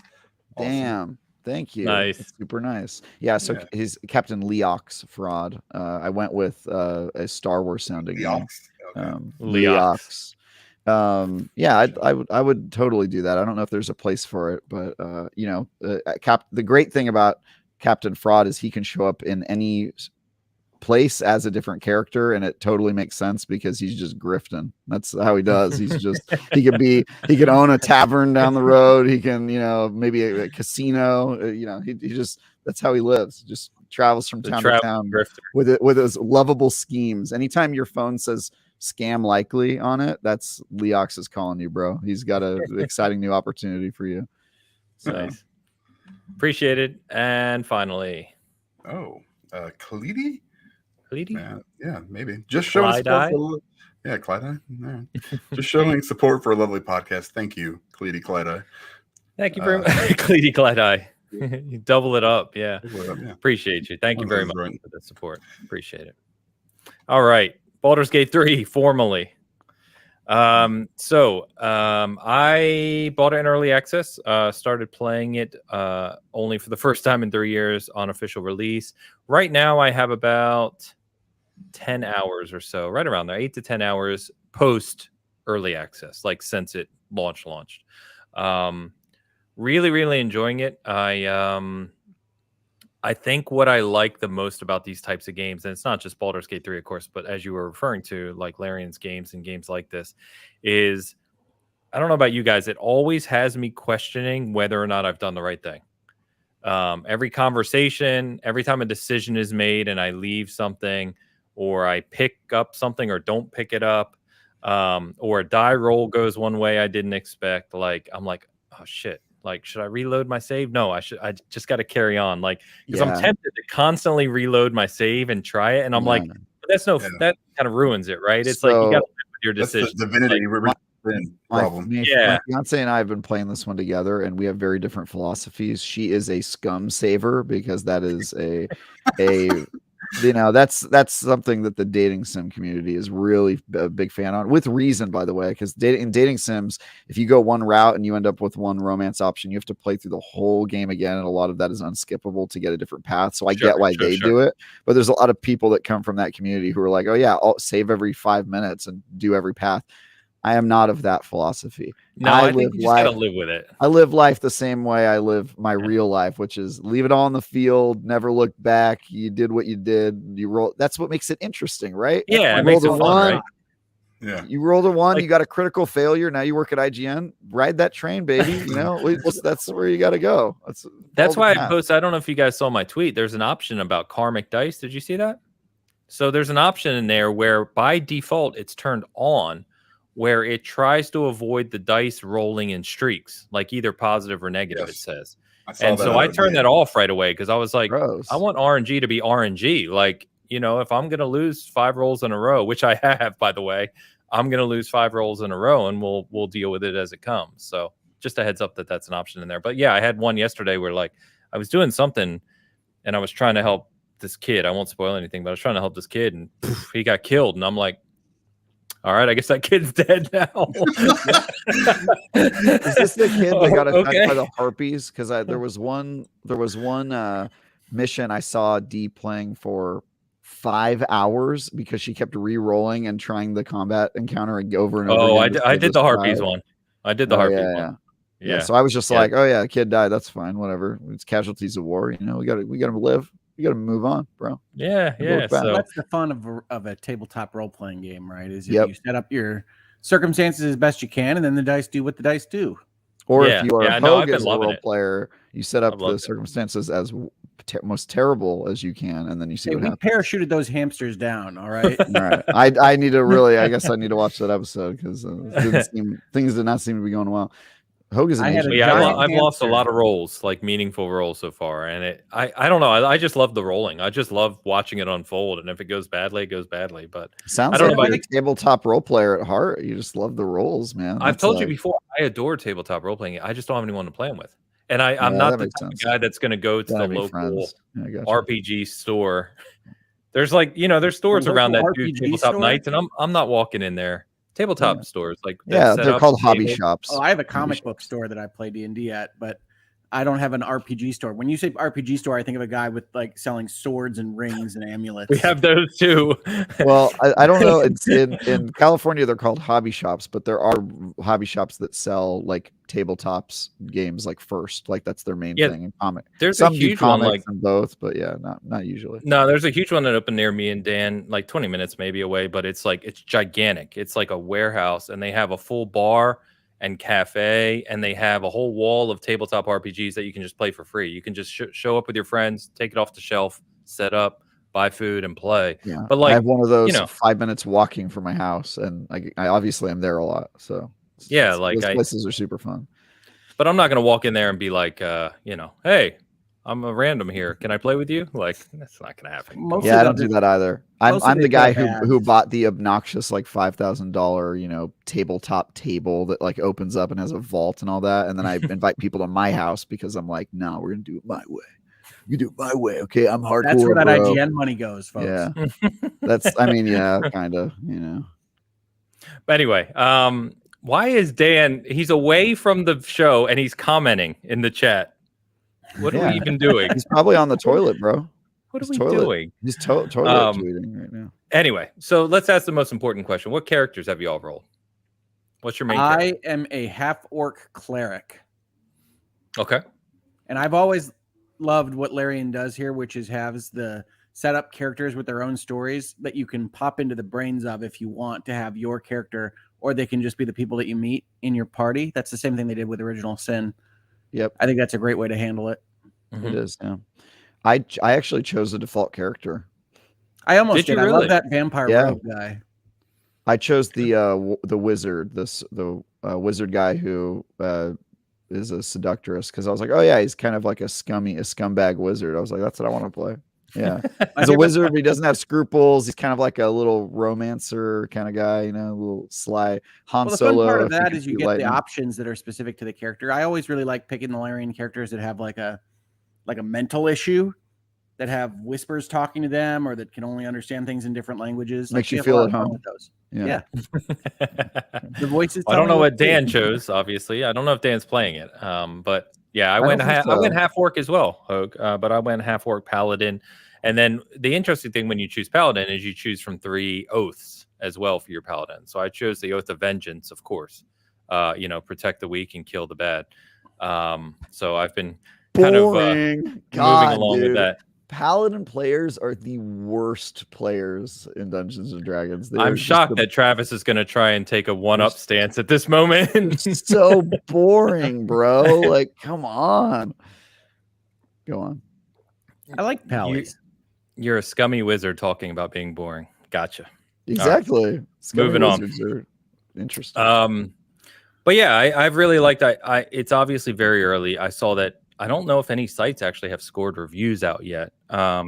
Damn. Awesome. Thank you. Nice. That's super nice. Yeah. So his Captain Leox Fraud. I went with a Star Wars sounding name. Leox. Yeah, I would totally do that. I don't know if there's a place for it, but you know, the great thing about Captain Fraud is he can show up in any place as a different character, and it totally makes sense because he's just grifting. That's how he does. He's just he could own a tavern down the road. He can, you know, maybe a casino. You know, he just that's how he lives. Just travels from town to town with his lovable schemes. Anytime your phone says scam likely on it, that's Leox is calling you, bro. He's got an exciting new opportunity for you. So. Nice. Appreciate it. And finally, Kalidi? Yeah, maybe. Just showing support for, Clyde. Right. Just showing support for a lovely podcast. Thank you, Kalidi Clyde. Thank you very much, Kalidi Clyde. You double it up. Yeah. Appreciate you. Thank you very much for the support. Appreciate it. All right. Baldur's Gate 3 formally. I bought it in early access, started playing it only for the first time in 3 years on official release. Right now I have about 10 hours or so, right around there, 8 to 10 hours post early access, like since it launched. Really, really enjoying it. I think what I like the most about these types of games, and it's not just Baldur's Gate 3, of course, but as you were referring to, like Larian's games and games like this, is I don't know about you guys, it always has me questioning whether or not I've done the right thing. Every conversation, every time a decision is made and I leave something, or I pick up something or don't pick it up, or a die roll goes one way I didn't expect, like I'm like, oh shit. Like, should I reload my save? No, I just got to carry on. Like, because I'm tempted to constantly reload my save and try it. And I'm like, that kind of ruins it, right? It's like, you got to live with your decision. That's the divinity problem. My fiance and I have been playing this one together, and we have very different philosophies. She is a scum saver because that is a that's something that the dating sim community is really a big fan on, with reason, by the way, because in dating sims, if you go one route and you end up with one romance option, you have to play through the whole game again, and a lot of that is unskippable to get a different path. So I get why they do it, but there's a lot of people that come from that community who are like, oh yeah, I'll save every 5 minutes and do every path. I am not of that philosophy. No, I think you just gotta live with it. I live life the same way I live my real life, which is leave it all on the field, never look back. You did what you did. You roll. That's what makes it interesting, right? Yeah, it makes it fun, right? Yeah. You rolled a 1, you got a critical failure. Now you work at IGN. Ride that train, baby. You know, that's where you got to go. That's why I posted. I don't know if you guys saw my tweet. There's an option about karmic dice. Did you see that? So there's an option in there where by default it's turned on, where it tries to avoid the dice rolling in streaks, like either positive or negative, it says. And so I turned that off right away because I was like, I want RNG to be RNG. Like, you know, if I'm going to lose 5 rolls in a row, which I have, by the way, I'm going to lose 5 rolls in a row and we'll deal with it as it comes. So just a heads up that that's an option in there. But yeah, I had one yesterday where like I was doing something and I was trying to help this kid. I won't spoil anything, but I was trying to help this kid and poof, he got killed. And I'm like, all right, I guess that kid's dead now. Is this the kid that got attacked by the harpies? Because there was one mission I saw Dee playing for 5 hours because she kept re-rolling and trying the combat encounter over and over. Oh, I did the harpies one. I did the harpies one. Yeah. So I was just like, oh yeah, the kid died. That's fine. Whatever. It's casualties of war. You know, we got to live. You got to move on, bro. Yeah. So that's the fun of a tabletop role playing game, right? Is you set up your circumstances as best you can, and then the dice do what the dice do. Or if you are a Hoeg as a role player, you set up the circumstances as most terrible as you can, and then you see what happens. We parachuted those hamsters down. All right. All right. I need to really. I guess I need to watch that episode because things did not seem to be going well. Hoeg is I've lost a lot of roles, like meaningful roles so far, and I don't know. I just love the rolling. I just love watching it unfold, and if it goes badly, it goes badly. But sounds like you're a tabletop role player at heart. You just love the roles, man. I've told you before. I adore tabletop role playing. I just don't have anyone to play them with, and I'm not the type of guy that's going to go to the local RPG store. There's there's stores around that do tabletop nights, and I'm not walking in there. Tabletop stores, like they're called hobby shops. Oh, I have a comic book store that I play D&D at, but I don't have an RPG store. When you say RPG store, I think of a guy with like selling swords and rings and amulets. We have those too. Well, I don't know. It's in California, they're called hobby shops, but there are hobby shops that sell like tabletops games like first, like that's their main thing in comic. There's a huge one like in both, but yeah, not usually. No, there's a huge one that opened near me and Dan, like 20 minutes maybe away, but it's gigantic. It's like a warehouse, and they have a full bar and cafe, and they have a whole wall of tabletop RPGs that you can just play for free. You can just show up with your friends, take it off the shelf, set up, buy food, and play. Yeah, but like I have one of those 5 minutes walking from my house, and I obviously am there a lot. So those places are super fun. But I'm not gonna walk in there and be like, hey, I'm a random here. Can I play with you? Like, that's not gonna happen. I don't do that either. I'm the guy who bought the obnoxious like $5,000 tabletop table that like opens up and has a vault and all that, and then I invite people to my house because I'm like, no, we're gonna do it my way. You do it my way, okay? I'm hardcore. That's where that IGN money goes, folks. Yeah, kind of, But anyway, why is Dan? He's away from the show and he's commenting in the chat. What are we even doing? He's probably on the toilet, bro. What are we doing? He's toilet tweeting right now. Anyway, so let's ask the most important question. What characters have you all rolled? What's your main character? I am a half-orc cleric. Okay. And I've always loved what Larian does here, which is has the set up characters with their own stories that you can pop into the brains of if you want to have your character, or they can just be the people that you meet in your party. That's the same thing they did with Original Sin. Yep. I think that's a great way to handle it. Mm-hmm. It is. Yeah. I actually chose a default character. I almost did. Did you I really? love that vampire Yeah. rogue guy. I chose the wizard, the wizard guy who is a seductress, because I was like, oh yeah, he's kind of like a scumbag wizard. I was like, that's what I want to play. Yeah, he's a wizard, but he doesn't have scruples. He's kind of like a little romancer kind of guy, you know, a little sly Han Well, the Solo. fun part of if that could is you shoot get lightning. the options that are specific to the character. I always really like picking the Larian characters that have like a mental issue, that have whispers talking to them, or that can only understand things in different languages. Makes you we have a feel lot at of fun home. with those. Yeah. The voices. I tell don't me know what to do. Dan chose. Obviously, I don't know if Dan's playing it. But yeah, I don't went think I went so. half orc as well, Hoeg. But I went half orc paladin. And then the interesting thing when you choose paladin is you choose from 3 oaths as well for your paladin. So I chose the oath of vengeance, of course. Protect the weak and kill the bad. So I've been kind of moving along with that. Paladin players are the worst players in Dungeons and Dragons. I'm shocked that Travis is going to try and take a one-up stance at this moment. So boring, bro. Like, come on. Go on. I like Pallies. You're a scummy wizard talking about being boring. Gotcha. Exactly. Moving on. Are interesting. But yeah, I've really liked that. It's obviously very early. I saw that. I don't know if any sites actually have scored reviews out yet,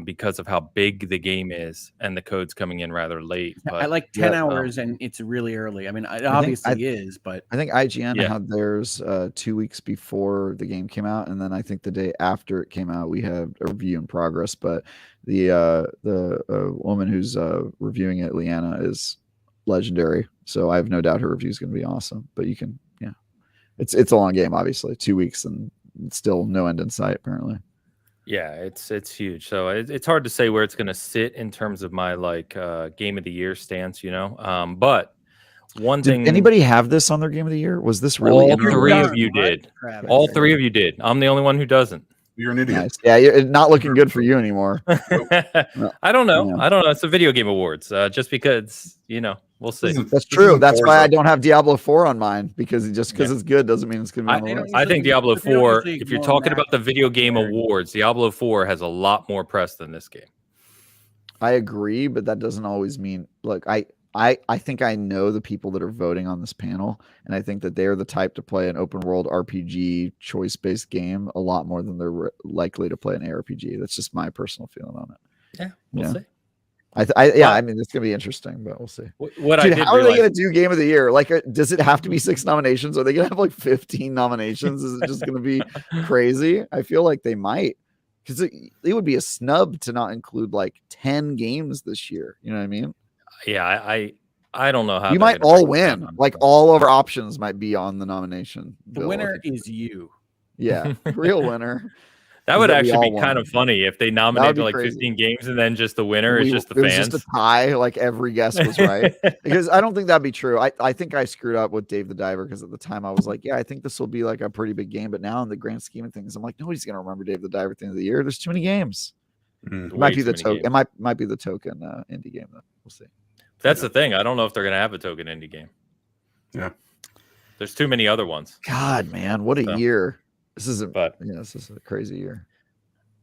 because of how big the game is and the code's coming in rather late. But I like 10 hours, and it's really early. I mean, it obviously is, but I think IGN had theirs 2 weeks before the game came out, and then I think the day after it came out, we had a review in progress. But the woman who's reviewing it, Leanna, is legendary, so I have no doubt her review is going to be awesome. But you can, it's a long game, obviously, 2 weeks and still no end in sight, apparently. Yeah, it's huge. So it's hard to say where it's going to sit in terms of my game of the year stance, But one thing, did anybody have this on their game of the year? Was this really? All 3 of you did. All 3 of you did. I'm the only one who doesn't. You're an idiot. Nice. Yeah, you're not looking good for you anymore. I don't know. I don't know. It's the Video Game Awards. Just because, we'll see. That's true. That's why I don't have Diablo 4 on mine, because it's good doesn't mean it's going to be on the list. I think Diablo 4, if you're talking about the Video Game Awards, Diablo 4 has a lot more press than this game. I agree, but that doesn't always mean, look, I think I know the people that are voting on this panel, and I think that they are the type to play an open world RPG choice-based game a lot more than they're likely to play an ARPG. That's just my personal feeling on it. Yeah, we'll see. I mean, it's gonna be interesting, but we'll see. How are they gonna do Game of the Year? Like, does it have to be 6 nominations? Are they gonna have like 15 nominations? Is it just gonna be crazy? I feel like they might, because it would be a snub to not include like 10 games this year. You know what I mean? Yeah, I don't know how you might all win. Like, all of our options might be on the nomination. The winner is you. Yeah, real winner. That would actually be kind of funny if they nominated like crazy. 15 games and then just the winner is just the fans. It was just a tie, like every guess was right. Because I don't think that'd be true. I think I screwed up with Dave the Diver, because at the time I was like, yeah, I think this will be like a pretty big game. But now in the grand scheme of things, I'm like, nobody's gonna remember Dave the Diver at the end of the year. There's too many games. It might be the token. It might be the token indie game though. We'll see. That's the thing. I don't know if they're gonna have a token indie game. Yeah. There's too many other ones. God, man, what a year. This is a crazy year.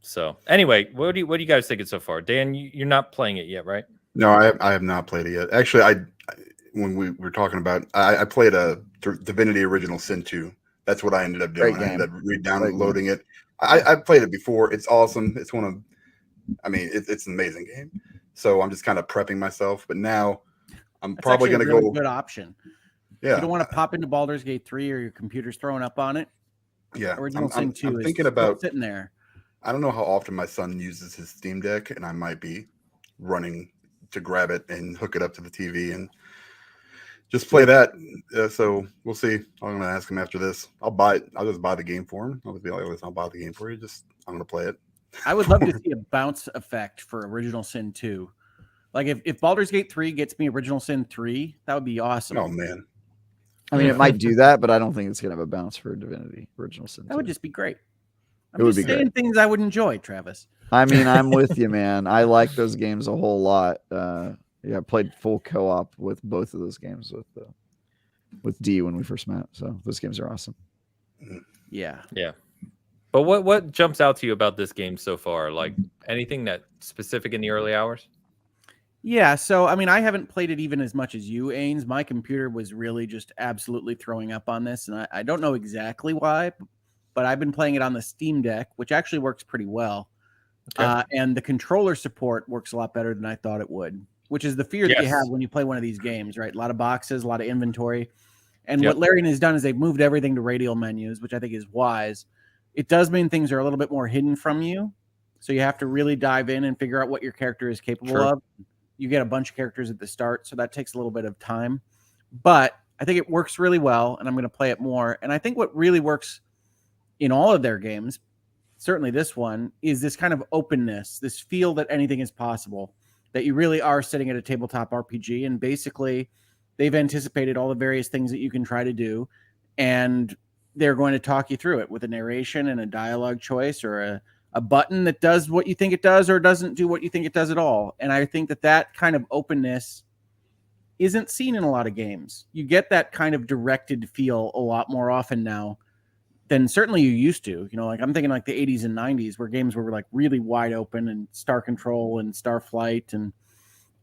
So anyway, what do you guys think so far? Dan, you're not playing it yet, right? No, I have not played it yet. Actually, when we were talking about, I played a Divinity Original Sin 2. That's what I ended up doing. I ended up re-downloading it. I played it before. It's awesome. It's it's an amazing game. So I'm just kind of prepping myself. But now I'm probably going to go. Good option. Yeah. You don't want to pop into Baldur's Gate 3 or your computer's throwing up on it. Yeah. Original Sin 2 I'm is thinking about sitting there. I don't know how often my son uses his Steam Deck, and I might be running to grab it and hook it up to the TV and just play that. So we'll see. I'm going to ask him after this. I'll buy it. I'll just buy the game for him. I'll just be like, I'll buy the game for you. I'm going to play it. I would love to see a bounce effect for Original Sin 2. Like if Baldur's Gate 3 gets me Original Sin 3, that would be awesome. Oh man. I mean, it might do that, but I don't think it's gonna have a bounce for Divinity Original Sin 2. That would just be great. It would be saying things I would enjoy, Travis. I mean, I'm with you, man. I like those games a whole lot. I played full co-op with both of those games with D when we first met. So those games are awesome. Yeah. But what jumps out to you about this game so far? Like anything that specific in the early hours? Yeah, so I mean, I haven't played it even as much as you, Ains. My computer was really just absolutely throwing up on this, and I don't know exactly why, but I've been playing it on the Steam Deck, which actually works pretty well. Okay. And the controller support works a lot better than I thought it would, which is the fear that you have when you play one of these games, right? A lot of boxes, a lot of inventory. And what Larian has done is they've moved everything to radial menus, which I think is wise. It does mean things are a little bit more hidden from you, so you have to really dive in and figure out what your character is capable of. You get a bunch of characters at the start, so that takes a little bit of time. But I think it works really well, and I'm going to play it more. And I think what really works in all of their games, certainly this one, is this kind of openness, this feel that anything is possible, that you really are sitting at a tabletop RPG, and basically they've anticipated all the various things that you can try to do, and they're going to talk you through it with a narration and a dialogue choice or a button that does what you think it does or doesn't do what you think it does at all. And I think that kind of openness isn't seen in a lot of games. You get that kind of directed feel a lot more often now than certainly you used to. You know, like I'm thinking like the 80s and 90s where games were like really wide open, and Star Control and Starflight and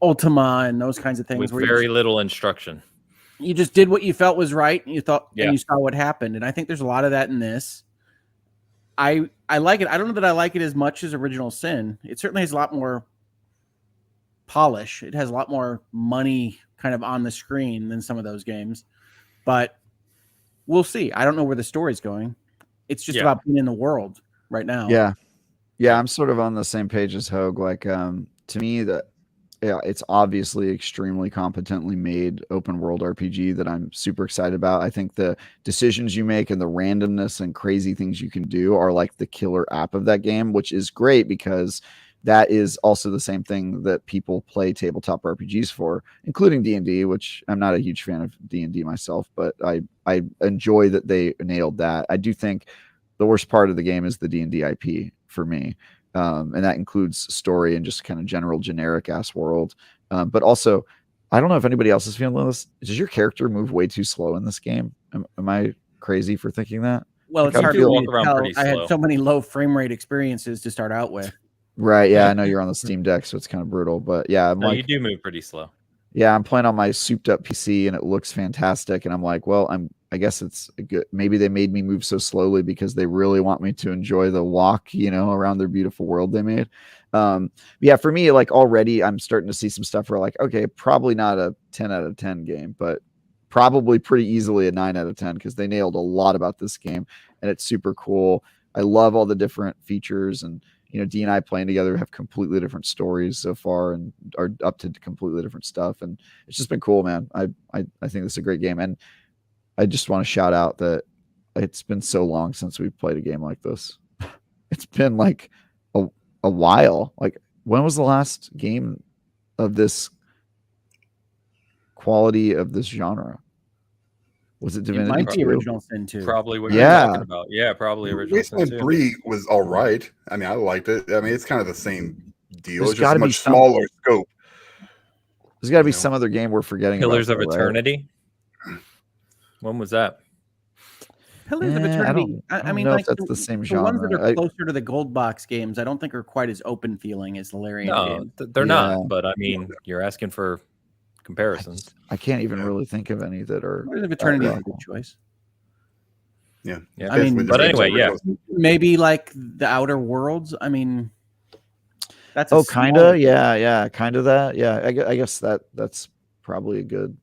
Ultima and those kinds of things. With very little instruction. You just did what you felt was right, and you thought, and you saw what happened. And I think there's a lot of that in this. I like it. I don't know that I like it as much as Original Sin. It certainly has a lot more polish. It has a lot more money kind of on the screen than some of those games. But we'll see. I don't know where the story's going. It's just about being in the world right now. Yeah, I'm sort of on the same page as Hoeg. Like, to me, it's obviously extremely competently made open world RPG that I'm super excited about. I think the decisions you make and the randomness and crazy things you can do are like the killer app of that game, which is great because that is also the same thing that people play tabletop RPGs for, including D&D, which I'm not a huge fan of D&D myself, but I enjoy that they nailed that. I do think the worst part of the game is the D&D IP for me. And that includes story and just kind of general generic ass world. But also, I don't know if anybody else is feeling this. Does your character move way too slow in this game? Am I crazy for thinking that? Well, it's hard to walk around pretty slow. I had so many low frame rate experiences to start out with. Right. Yeah, I know you're on the Steam Deck, so it's kind of brutal. But yeah, you do move pretty slow. Yeah, I'm playing on my souped up PC and it looks fantastic. And I'm like, well, I guess it's good. Maybe they made me move so slowly because they really want me to enjoy the walk, around their beautiful world they made. Yeah, for me, like already I'm starting to see some stuff where like, okay, probably not a 10 out of 10 game, but probably pretty easily a 9 out of 10 because they nailed a lot about this game and it's super cool. I love all the different features, and D and I playing together have completely different stories so far and are up to completely different stuff. And it's just been cool, man. I think this is a great game. And I just want to shout out that it's been so long since we've played a game like this. It's been like a while. Like, when was the last game of this quality of this genre? Was it Divinity? It might be Original Sin 2. Probably what you're talking about. Yeah, probably Original Sin 2. 3 was all right. I mean, I liked it. I mean, it's kind of the same deal. It's just a much smaller scope. There's got to be some other game we're forgetting. Pillars of Eternity. Right? When was that? Pillars of Eternity. I mean, like that's the same genre. The ones that are closer to the gold box games, I don't think are quite as open feeling as the Larian game. They're not. But I mean, you're asking for comparisons. I can't even really think of any that are. Pillars of Eternity is a good choice. Yeah. I mean, but anyway, maybe like the Outer Worlds. I mean, that's kind of, yeah, kind of that. Yeah, I guess that's probably a good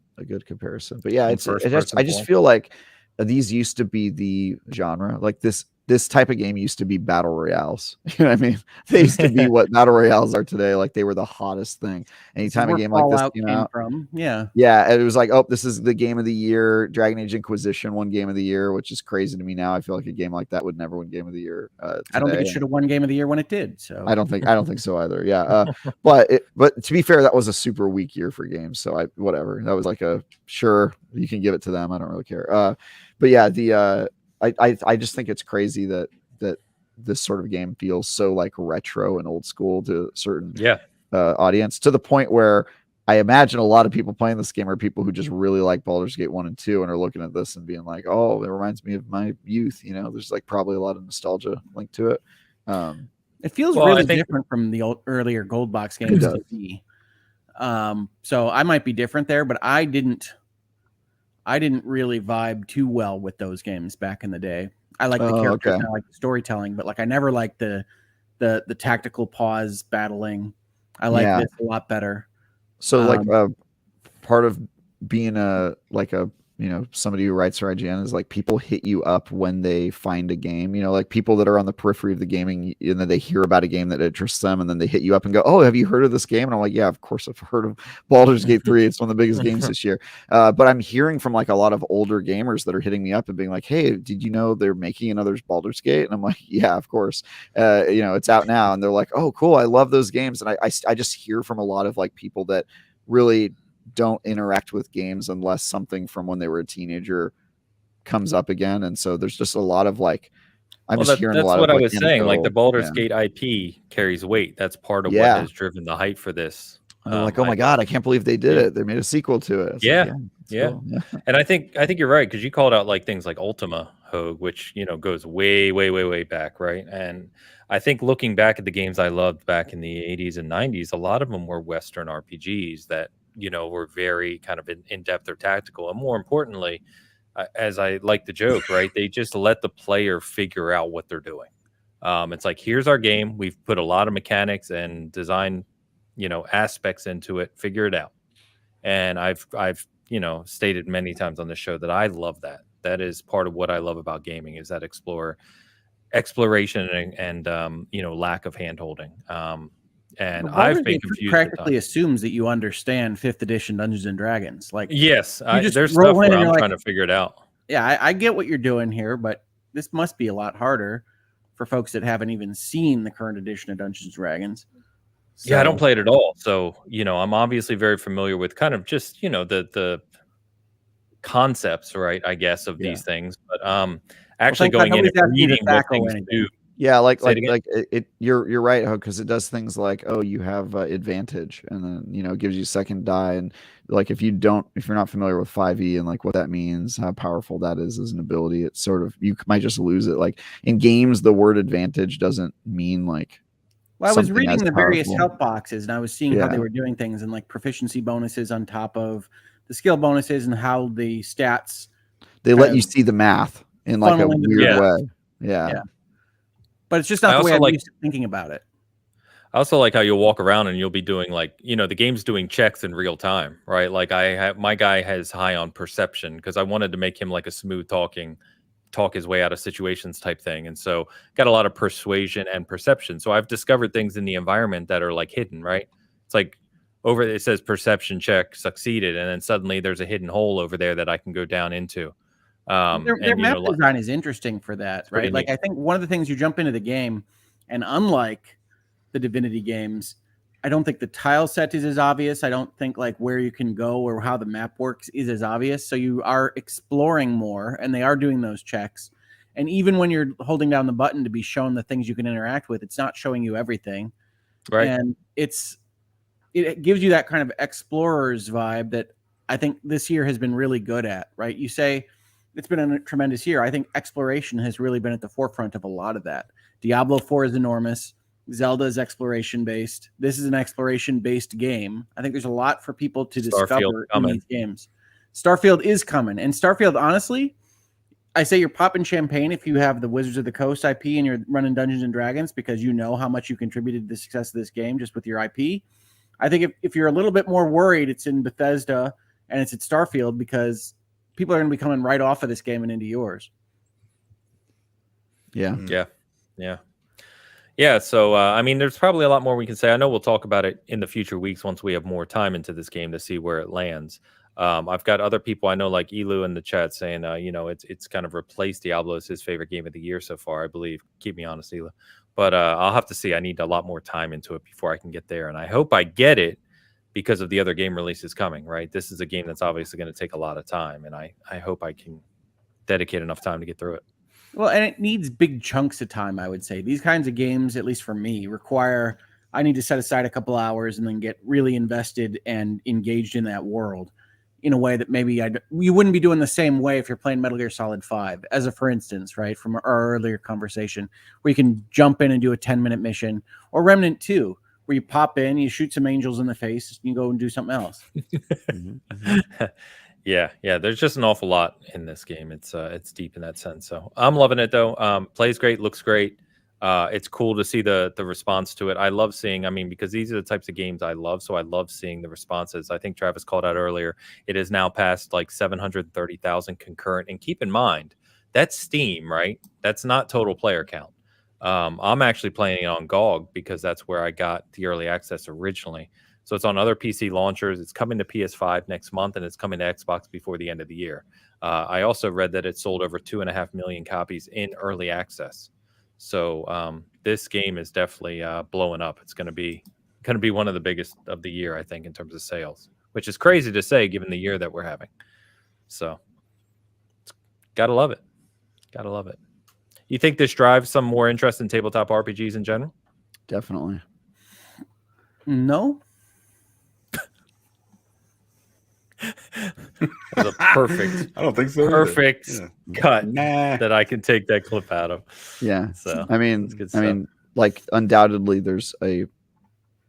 comparison. But yeah, I just feel like these used to be the genre. Like this this type of game used to be battle royales. You know what I mean? They used to be what battle royales are today. Like they were the hottest thing. Anytime a game like this came out, yeah, it was like, oh, this is the game of the year. Dragon Age Inquisition won game of the year, which is crazy to me now. I feel like a game like that would never win game of the year. I don't think it should have won game of the year when it did. So I don't think so either. Yeah, but to be fair, that was a super weak year for games. So whatever. That was like sure, you can give it to them. I don't really care. But yeah, I just think it's crazy that this sort of game feels so like retro and old school to a certain audience, to the point where I imagine a lot of people playing this game are people who just really like Baldur's Gate 1 and 2 and are looking at this and being like, oh, it reminds me of my youth. You know, there's like probably a lot of nostalgia linked to it. It feels really different from the earlier Gold Box games to me. So I might be different there, but I didn't really vibe too well with those games back in the day. I like the characters and I like the storytelling, but like I never liked the tactical pause battling. I like this a lot better. So like part of being somebody who writes for IGN is like people hit you up when they find a game, like people that are on the periphery of the gaming, and then they hear about a game that interests them, and then they hit you up and go, oh, have you heard of this game? And I'm like, yeah, of course I've heard of Baldur's Gate 3. It's one of the biggest games this year. But I'm hearing from like a lot of older gamers that are hitting me up and being like, hey, did you know they're making another Baldur's Gate? And I'm like, yeah, of course. It's out now. And they're like, oh, cool. I love those games. And I just hear from a lot of like people that really don't interact with games unless something from when they were a teenager comes up again. And so there's just a lot of like, hearing a lot of. That's what I was saying. Like the Baldur's Gate IP carries weight. That's part of what has driven the hype for this. Like, oh my God, I can't believe they did it. They made a sequel to it. Yeah. Cool. And I think you're right, because you called out like things like Ultima, Hoeg, which goes way, way, way, way back, right? And I think looking back at the games I loved back in the 80s and 90s, a lot of them were Western RPGs that were very kind of in-depth or tactical. And more importantly, as I like the joke, right, they just let the player figure out what they're doing. It's like, here's our game. We've put a lot of mechanics and design, aspects into it. Figure it out. And I've stated many times on the show that I love that. That is part of what I love about gaming, is that exploration and lack of hand-holding. And I've been confused. Practically assumes that you understand 5th edition Dungeons and Dragons. Like, yes, there's stuff where I'm trying to figure it out. Yeah, I get what you're doing here, but this must be a lot harder for folks that haven't even seen the current edition of Dungeons and Dragons. So, I don't play it at all. So, I'm obviously very familiar with kind of just, the concepts, right, I guess, of these things. But actually going in and reading what things do. Yeah, like you're right, because it does things like, oh, you have advantage, and then it gives you second die, and like if you're not familiar with 5e and like what that means, how powerful that is as an ability, it's sort of, you might just lose it. Like in games, the word advantage doesn't mean like. Well, I was reading the various help boxes, and I was seeing how they were doing things, and like proficiency bonuses on top of the skill bonuses, and how the stats. They let you see the math in like a weird way. Yeah. But it's just not the way I'm used to thinking about it. I also like how you'll walk around and you'll be doing like, the game's doing checks in real time, right? Like my guy has high on perception because I wanted to make him like a smooth talk his way out of situations type thing. And so got a lot of persuasion and perception. So I've discovered things in the environment that are like hidden, right? It's like it says perception check succeeded. And then suddenly there's a hidden hole over there that I can go down into. Their map design is interesting for that, right? Like I think one of the things, you jump into the game, and unlike the Divinity games, I don't think the tile set is as obvious. I don't think like where you can go or how the map works is as obvious. So you are exploring more, and they are doing those checks. And even when you're holding down the button to be shown the things you can interact with, it's not showing you everything, right? And it gives you that kind of explorer's vibe that I think this year has been really good at, right? You say it's been a tremendous year. I think exploration has really been at the forefront of a lot of that. Diablo 4 is enormous. Zelda is exploration-based. This is an exploration-based game. I think there's a lot for people to discover in these games. Starfield is coming. And Starfield, honestly, I say you're popping champagne if you have the Wizards of the Coast IP and you're running Dungeons and Dragons, because you know how much you contributed to the success of this game just with your IP. I think if you're a little bit more worried, it's in Bethesda and it's at Starfield, because people are going to be coming right off of this game and into yours. Yeah. So, I mean, there's probably a lot more we can say. I know we'll talk about it in the future weeks once we have more time into this game to see where it lands. I've got other people I know, like Elu in the chat, saying, it's kind of replaced Diablo as his favorite game of the year so far, I believe. Keep me honest, Elu. But I'll have to see. I need a lot more time into it before I can get there. And I hope I get it because of the other game releases coming, right? This is a game that's obviously going to take a lot of time. And I hope I can dedicate enough time to get through it. Well, and it needs big chunks of time, I would say. These kinds of games, at least for me, require I need to set aside a couple hours and then get really invested and engaged in that world in a way that maybe you wouldn't be doing the same way if you're playing Metal Gear Solid 5, as a for instance, right, from our earlier conversation, where you can jump in and do a 10-minute mission, or Remnant 2, where you pop in, you shoot some angels in the face, and you go and do something else. Yeah, there's just an awful lot in this game. It's deep in that sense. So I'm loving it though. Plays great, looks great. It's cool to see the response to it. I love seeing, because these are the types of games I love, so I love seeing the responses. I think Travis called out earlier, it is now past like 730,000 concurrent. And keep in mind, that's Steam, right? That's not total player count. I'm actually playing it on GOG because that's where I got the early access originally. So it's on other PC launchers. It's coming to PS5 next month, and it's coming to Xbox before the end of the year. I also read that it sold over 2.5 million copies in early access. So this game is definitely blowing up. It's going to be one of the biggest of the year, I think, in terms of sales, which is crazy to say given the year that we're having. So gotta love it. Gotta love it. You think this drives some more interest in tabletop RPGs in general? Definitely. No. That was a perfect. I don't think so. Perfect cut Nah. that I can take that clip out of. Yeah. So I mean, like undoubtedly, there's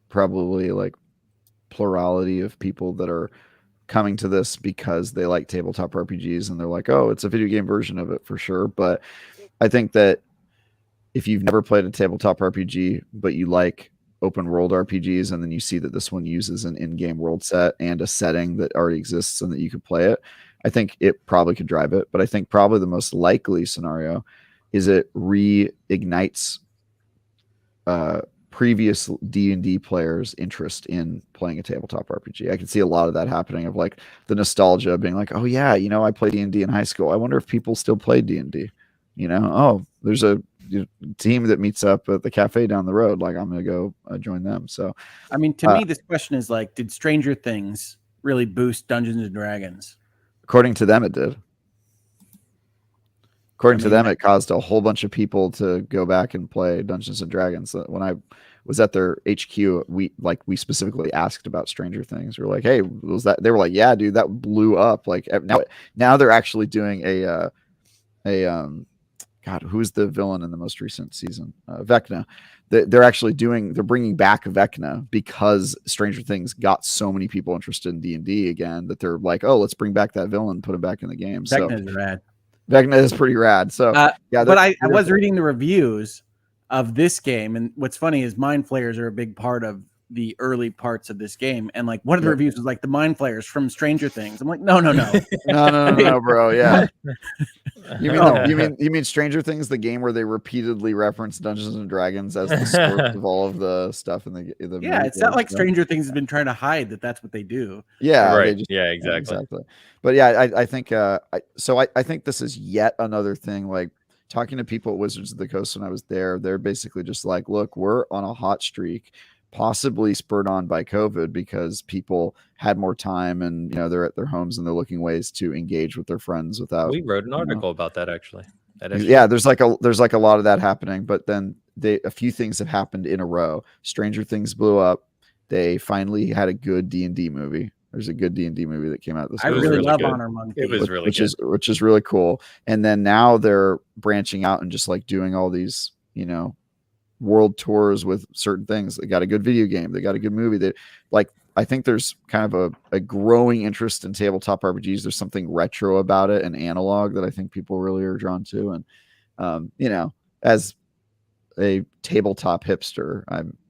probably like plurality of people that are coming to this because they like tabletop RPGs and they're like, oh, it's a video game version of it for sure. But I think that if you've never played a tabletop RPG, but you like open world RPGs, and then you see that this one uses an in-game world set and a setting that already exists and that you could play it, I think it probably could drive it. But I think probably the most likely scenario is it reignites previous D&D players' interest in playing a tabletop RPG. I can see a lot of that happening, of like the nostalgia being like, oh yeah, I played D&D in high school. I wonder if people still play D&D. Oh, there's a team that meets up at the cafe down the road. Like, I'm going to go join them. So, to me, this question is like, did Stranger Things really boost Dungeons and Dragons? According to them, it did. According to them, it caused a whole bunch of people to go back and play Dungeons and Dragons. When I was at their HQ, we specifically asked about Stranger Things. We were like, hey, was that? They were like, yeah, dude, that blew up. Like now they're actually doing God, who's the villain in the most recent season? Vecna. They're bringing back Vecna because Stranger Things got so many people interested in D&D again that they're like, oh, let's bring back that villain, put him back in the game. Vecna's rad. Vecna is pretty rad. So yeah, but I was reading the reviews of this game, and what's funny is mind flayers are a big part of the early parts of this game, and like one of the reviews was like the mind flayers from Stranger Things. I'm like, no, no, bro. Yeah, you mean Stranger Things, the game where they repeatedly reference Dungeons and Dragons as the source of all of the stuff in the yeah. It's not like Stranger Things has been trying to hide that that's what they do. Yeah, right. Exactly. But yeah, I think I think this is yet another thing. Like, talking to people at Wizards of the Coast when I was there, they're basically just like, look, we're on a hot streak, possibly spurred on by COVID, because people had more time and they're at their homes and they're looking ways to engage with their friends without. We wrote an article about that actually. Yeah, there's like a lot of that happening, but then a few things have happened in a row. Stranger Things blew up. They finally had a good D&D movie. There's a good D&D movie that came out this week. I really love Honor Among Thieves. It was really good. Which is really cool. And then now they're branching out and just like doing all these, world tours with certain things. They got a good video game. They got a good movie. That, like, I think there's kind of a growing interest in tabletop RPGs. There's something retro about it and analog that I think people really are drawn to. And as a tabletop hipster,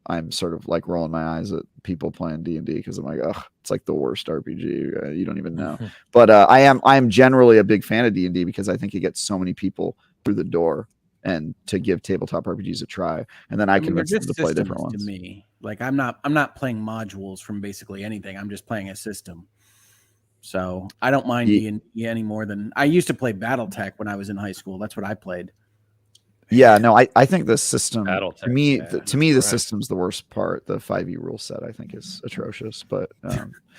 I'm sort of like rolling my eyes at people playing D&D because I'm like, oh, it's like the worst RPG. You don't even know. But I am generally a big fan of D&D because I think it gets so many people through the door. and to give tabletop RPGs a try. And then I convinced them to play different ones. To me, like I'm not playing modules from basically anything. I'm just playing a system. So I don't mind D&D any more than I used to play BattleTech when I was in high school. That's what I played. Yeah, no, I think the system BattleTech, to me the system's the worst part. The 5e rule set I think is atrocious, but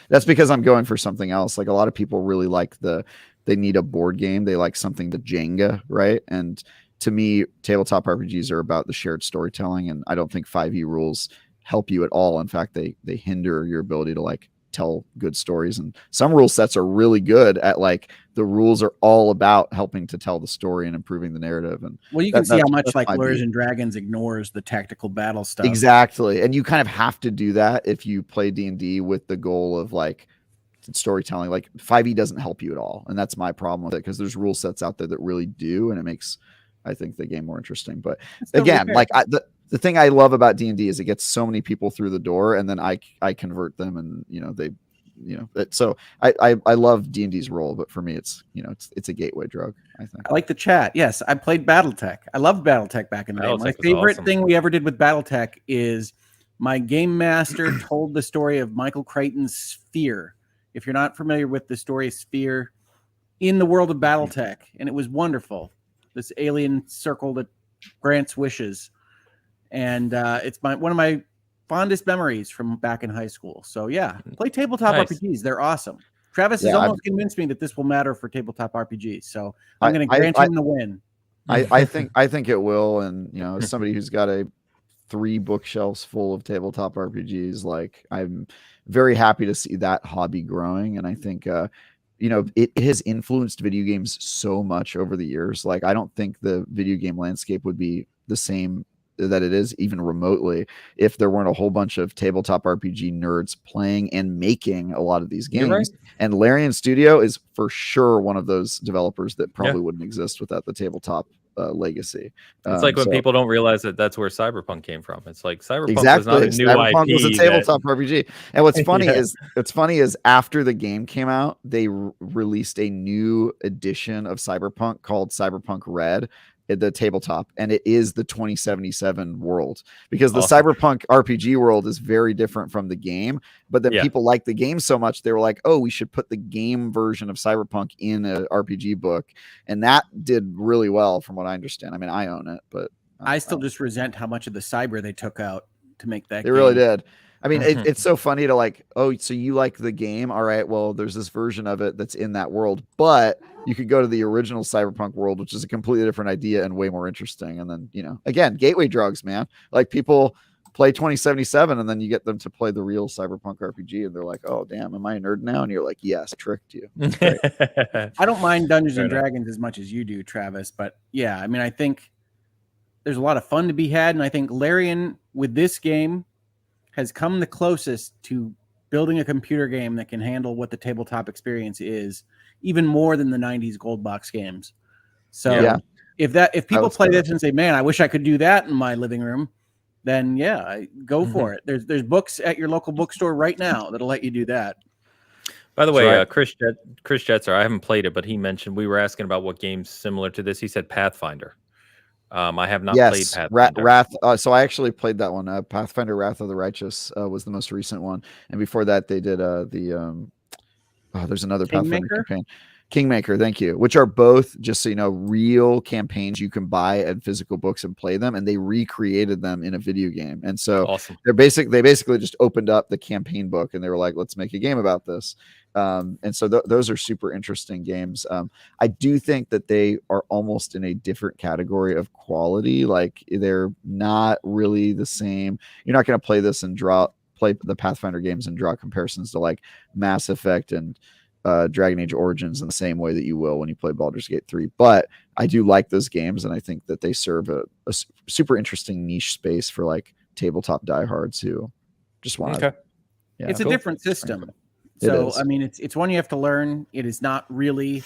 that's because I'm going for something else. Like a lot of people really like they need a board game. They like something to Jenga, right? And to me, tabletop RPGs are about the shared storytelling, and I don't think 5e rules help you at all. In fact, they hinder your ability to like tell good stories. And some rule sets are really good at like the rules are all about helping to tell the story and improving the narrative. And well, you can see how much like Lawyers and Dragons ignores the tactical battle stuff. Exactly. And you kind of have to do that if you play D&D with the goal of like storytelling. Like 5e doesn't help you at all, and that's my problem with it, because there's rule sets out there that really do, and it makes I think the game more interesting. But again, like the thing I love about D&D is it gets so many people through the door, and then I convert them, and so I love D&D's role, but for me it's it's a gateway drug, I think. I like the chat. Yes, I played BattleTech. I loved BattleTech back in the day. My favorite thing we ever did with BattleTech is my game master told the story of Michael Crichton's Sphere. If you're not familiar with the story Sphere, in the world of BattleTech, and it was wonderful. This alien circle that grants wishes. And it's one of my fondest memories from back in high school. So yeah, play tabletop RPGs. They're awesome. Travis has almost convinced me that this will matter for tabletop RPGs. So I'm going to grant him the win. I think it will. And as somebody who's got 3 bookshelves full of tabletop RPGs, like I'm very happy to see that hobby growing. And I think it has influenced video games so much over the years. Like I don't think the video game landscape would be the same that it is even remotely if there weren't a whole bunch of tabletop RPG nerds playing and making a lot of these games. Right. And Larian Studio is for sure one of those developers that probably wouldn't exist without the tabletop legacy. It's like when people don't realize that that's where Cyberpunk came from. It's like Cyberpunk was not a new Cyberpunk IP. Was a tabletop RPG. And what's funny is after the game came out, they released a new edition of Cyberpunk called Cyberpunk Red, the tabletop, and it is the 2077 world, because the Cyberpunk RPG world is very different from the game, but then people like the game so much they were like, oh, we should put the game version of Cyberpunk in an RPG book, and that did really well from what I understand. I mean, I own it, but I still just resent how much of the cyber they took out to make that game. Really did. I mean, it's so funny to like, oh, so you like the game? All right, well, there's this version of it that's in that world, but you could go to the original Cyberpunk world, which is a completely different idea and way more interesting. And then, again, gateway drugs, man. Like people play 2077 and then you get them to play the real Cyberpunk RPG and they're like, oh, damn, am I a nerd now? And you're like, yes, tricked you. I don't mind Dungeons and Dragons as much as you do, Travis. But yeah, I mean, I think there's a lot of fun to be had. And I think Larian with this game has come the closest to building a computer game that can handle what the tabletop experience is, even more than the 90s gold box games. So if people play this and say, man, I wish I could do that in my living room, then go for it. There's books at your local bookstore right now that'll let you do that. By the way, Chris Jetzer, I haven't played it, but he mentioned, we were asking about what games similar to this. He said Pathfinder. I have not played Pathfinder. Wrath. So I actually played that one. Pathfinder: Wrath of the Righteous was the most recent one, and before that they did there's another Pathfinder campaign. Kingmaker, thank you. Which are both, just so you know, real campaigns you can buy at physical books and play them, and they recreated them in a video game. And so they basically just opened up the campaign book and they were like, let's make a game about this. And so those are super interesting games. I do think that they are almost in a different category of quality. Like they're not really the same. You're not going to play this and play the Pathfinder games and draw comparisons to like Mass Effect and Dragon Age Origins in the same way that you will when you play Baldur's Gate 3. But I do like those games, and I think that they serve a super interesting niche space for like tabletop diehards who just want to. Yeah, it's a different system. So I mean, it's one you have to learn. It is not really.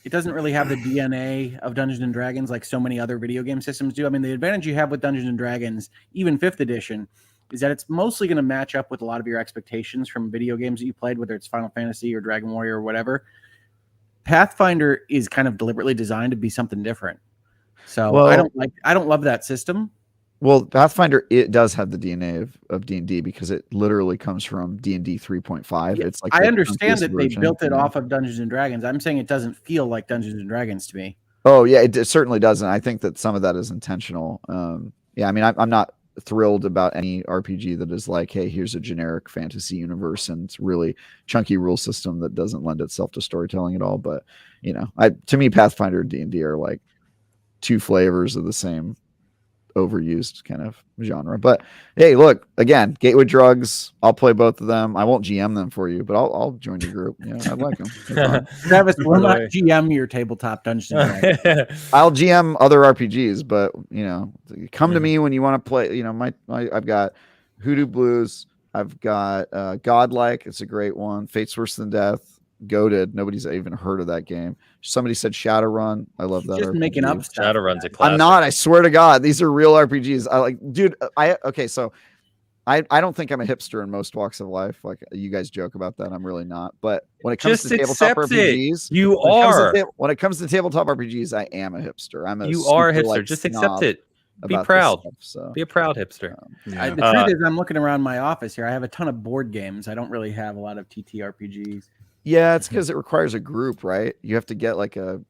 It doesn't really have the DNA of Dungeons and Dragons like so many other video game systems do. I mean, the advantage you have with Dungeons and Dragons, even 5th edition, is that it's mostly going to match up with a lot of your expectations from video games that you played, whether it's Final Fantasy or Dragon Warrior or whatever. Pathfinder is kind of deliberately designed to be something different. So Well- I don't love that system. Well, Pathfinder, it does have the DNA of D&D because it literally comes from D&D 3.5. Yeah, It's like I the understand chunkiest that they version, built it you know? off of Dungeons and Dragons. I'm saying it doesn't feel like Dungeons and Dragons to me. Oh yeah, it certainly doesn't. I think that some of that is intentional. Yeah, I mean, I'm not thrilled about any RPG that is like, hey, here's a generic fantasy universe and it's really chunky rule system that doesn't lend itself to storytelling at all. But you know, to me, Pathfinder and D&D are like two flavors of the same overused kind of genre. But hey, look, again, Gateway Drugs, I'll play both of them. I won't GM them for you, but I'll join your group. Yeah, I like them. Travis, we'll not way. GM your tabletop Dungeons and Dragons. I'll GM other RPGs, but you know, come to me when you want to play. You know, my I've got Hoodoo Blues, I've got Godlike, it's a great one. Fate's Worse Than Death, Goated. Nobody's even heard of that game. Somebody said Shadowrun. I love that. Just making RPG. up stuff. Shadowrun's a classic. I'm not. I swear to God, these are real RPGs. I like, dude. Okay. So, I don't think I'm a hipster in most walks of life. Like you guys joke about that. I'm really not. But when it comes Just to tabletop accept RPGs, it. You when it comes to are. when it comes to tabletop RPGs, I am a hipster. I'm a You are a super, hipster. like, Just snob accept it. Be about this proud. stuff, so Be a proud hipster. Yeah. The truth is, I'm looking around my office here. I have a ton of board games. I don't really have a lot of TTRPGs. yeah, it's because it requires a group, right? You have to get like a,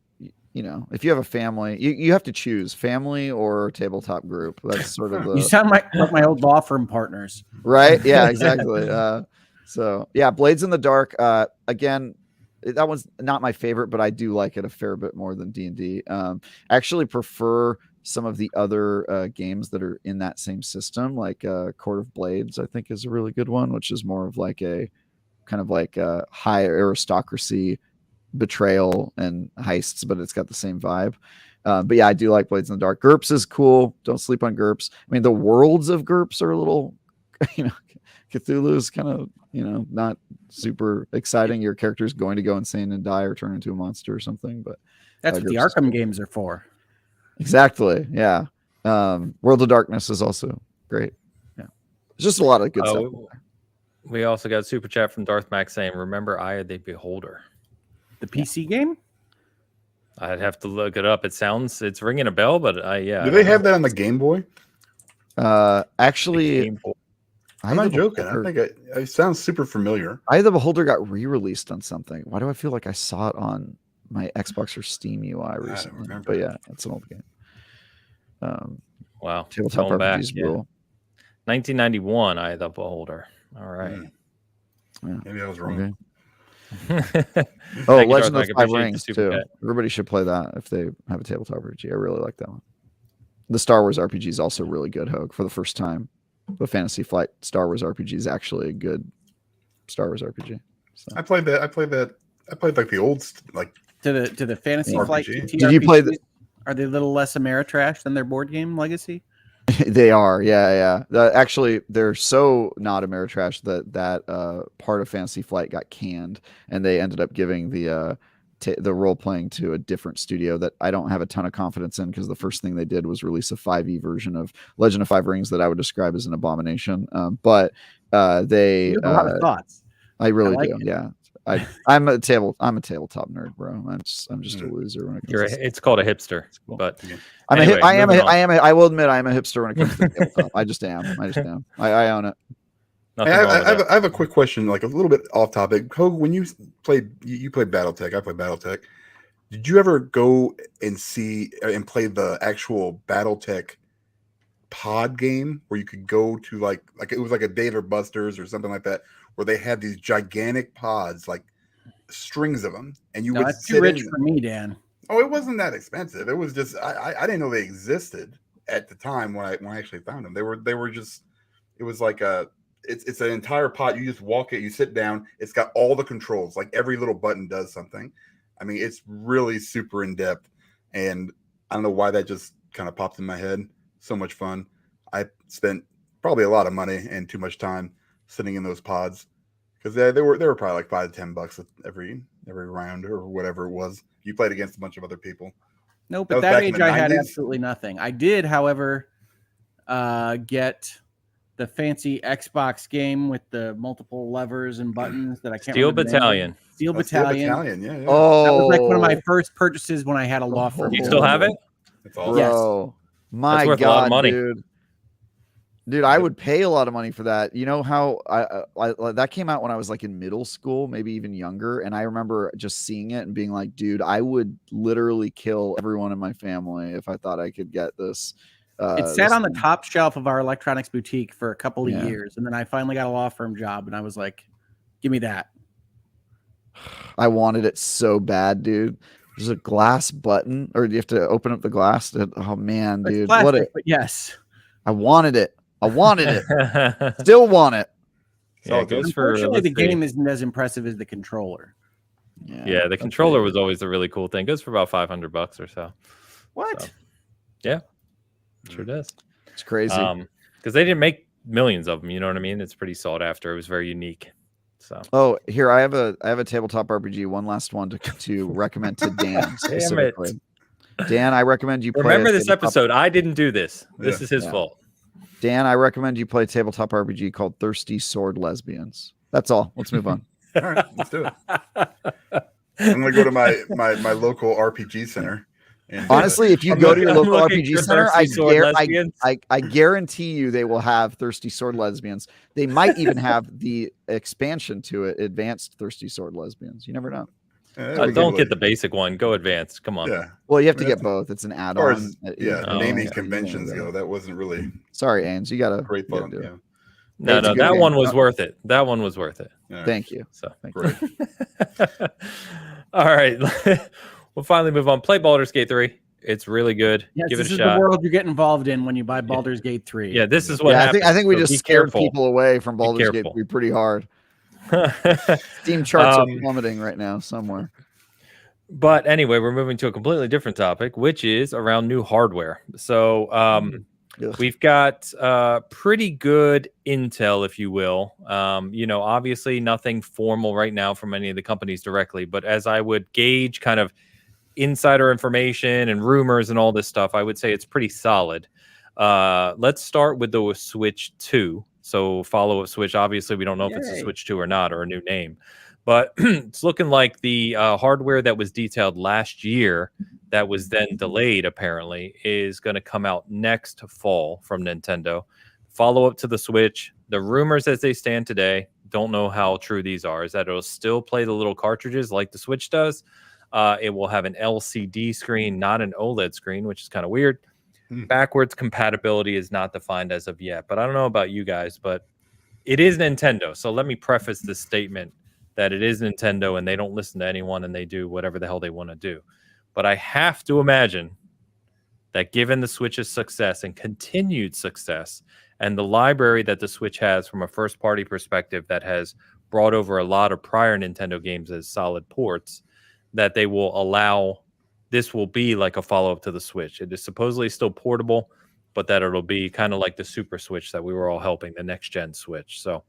you know, if you have a family, you have to choose family or tabletop group. That's sort of the You sound like my old law firm partners. right. Yeah, exactly. So yeah, Blades in the Dark. Again, that one's not my favorite, but I do like it a fair bit more than D&D. Actually prefer some of the other games that are in that same system, like Court of Blades, I think is a really good one, which is more of like a kind of like a high aristocracy betrayal and heists, but it's got the same vibe. But yeah, I do like Blades in the Dark. GURPS is cool. Don't sleep on GURPS. I mean, the worlds of GURPS are a little, you know, Cthulhu is kind of, you know, not super exciting. Your character's going to go insane and die or turn into a monster or something. But That's what the GURPS is Arkham cool. games are for. Exactly. Yeah. World of Darkness is also great. Yeah. There's just a lot of good stuff. We also got a super chat from Darth Max saying, "Remember Eye of the Beholder." The PC game? I'd have to look it up. It's ringing a bell, but yeah. Do they have that on the Game Boy? Actually, I'm not joking. I think it sounds super familiar. Eye of the Beholder got re-released on something. Why do I feel like I saw it on my Xbox or Steam UI recently? But yeah, it's an old game. Wow. Tabletop Going back, RPGs yeah. rule. 1991, Eye of the Beholder. All right. Yeah. Maybe I was wrong. Okay. Thank Oh, you, Legend Darth of Mac. Five Appreciate the Rings super too. chat. Everybody should play that if they have a tabletop RPG. I really like that one. The Star Wars RPG is also really good, Hoeg. For the first time, the Fantasy Flight Star Wars RPG is actually a good Star Wars RPG. So. I played that. I played like the old like To the Fantasy RPG. Flight Did TTRPGs, you play the- Are they a little less Ameritrash than their board game Legacy? They are, yeah. Actually, they're so not Ameritrash that part of Fantasy Flight got canned, and they ended up giving the role playing to a different studio that I don't have a ton of confidence in, because the first thing they did was release a 5e version of Legend of Five Rings that I would describe as an abomination. But they You have a lot of thoughts. I really like do, it. yeah. I'm a tabletop nerd, bro. I'm just a loser when it comes to It's called a hipster, Cool. but I will admit I am a hipster when it comes to tabletop. I just am. I own it. nothing wrong with that. I have a quick question, like a little bit off topic. Hoeg, when you played BattleTech, I played BattleTech. Did you ever go and see and play the actual BattleTech pod game where you could go to like it was like a Dave or Buster's or something like that, where they had these gigantic pods, like strings of them, and you would That's sit too rich in for me, Dan. Oh, it wasn't that expensive. It was just I didn't know they existed at the time when I actually found them. They were just, it was like it's an entire pot. You just walk it, you sit down. It's got all the controls. Like every little button does something. I mean, it's really super in depth, and I don't know why that just kind of popped in my head. So much fun. I spent probably a lot of money and too much time sitting in those pods, because they were probably like $5 to $10 every round or whatever it was. You played against a bunch of other people. No, That but was that back in age the I had 90s? absolutely nothing. I did, however, get the fancy Xbox game with the multiple levers and buttons that I can't Steel remember the name of. Battalion. Steel Oh, Steel Battalion. Battalion, yeah. Oh, That was like one of my first purchases when I had a law firm. You still have it? That's awesome. Bro, my That's worth God, a lot of money. Dude, I would pay a lot of money for that. You know how I that came out when I was like in middle school, maybe even younger, and I remember just seeing it and being like, dude, I would literally kill everyone in my family if I thought I could get this. It sat on the top shelf of our electronics boutique for a couple of years, and then I finally got a law firm job, and I was like, give me that. I wanted it so bad, dude. There's a glass button, or you have to open up the glass. Oh man, dude, plastic, but yes, I wanted it. I wanted it. Still want it. Yeah, it goes for. Unfortunately, the game isn't as impressive as the controller. Yeah, the controller was always the really cool thing. It goes for about $500 or so. What? So, yeah, sure does. It's crazy because they didn't make millions of them. You know what I mean? It's pretty sought after. It was very unique. So. Oh, here I have a tabletop RPG. One last one to recommend to Dan specifically. Dan, I recommend you play. Remember this episode? I didn't do this. This is his fault. Dan, I recommend you play a tabletop RPG called Thirsty Sword Lesbians. That's all. Let's move on. All right, let's do it. I'm gonna go to my local RPG center. And, honestly, if you go to your local RPG center, I guarantee you they will have Thirsty Sword Lesbians. They might even have the expansion to it, Advanced Thirsty Sword Lesbians. You never know. Don't get the basic one. Go advanced. Come on. Yeah. Well, you have to get both. It's an add-on. Naming conventions go. That wasn't really. Sorry, Ains. You got to great fun. Yeah. No, that one was worth it. That one was worth it. Yeah. Thank you. So great. All right. We'll finally move on. Play Baldur's Gate 3. It's really good. Yes, give it a shot. This is the world you get involved in when you buy Baldur's Gate 3. Yeah, this is what happens. I think we so just scared people away from Baldur's Gate 3 pretty hard. Steam charts are plummeting right now somewhere. But anyway, we're moving to a completely different topic, which is around new hardware. So we've got pretty good intel, if you will. Obviously nothing formal right now from any of the companies directly, but as I would gauge kind of insider information and rumors and all this stuff, I would say it's pretty solid. Let's start with the Switch 2. So follow-up Switch. Obviously, we don't know if it's a Switch 2 or not, or a new name. But it's looking like the hardware that was detailed last year that was then delayed, apparently, is going to come out next fall from Nintendo. Follow-up to the Switch. The rumors as they stand today, don't know how true these are, is that it'll still play the little cartridges like the Switch does. It will have an LCD screen, not an OLED screen, which is kind of weird. Backwards compatibility is not defined as of yet. But I don't know about you guys, but it is Nintendo. So let me preface this statement that it is Nintendo and they don't listen to anyone and they do whatever the hell they want to do. But I have to imagine that given the Switch's success and continued success and the library that the Switch has from a first-party perspective that has brought over a lot of prior Nintendo games as solid ports, that they will allow this will be like a follow-up to the Switch. It is supposedly still portable, but that it'll be kind of like the Super Switch that we were all helping, the next-gen Switch. So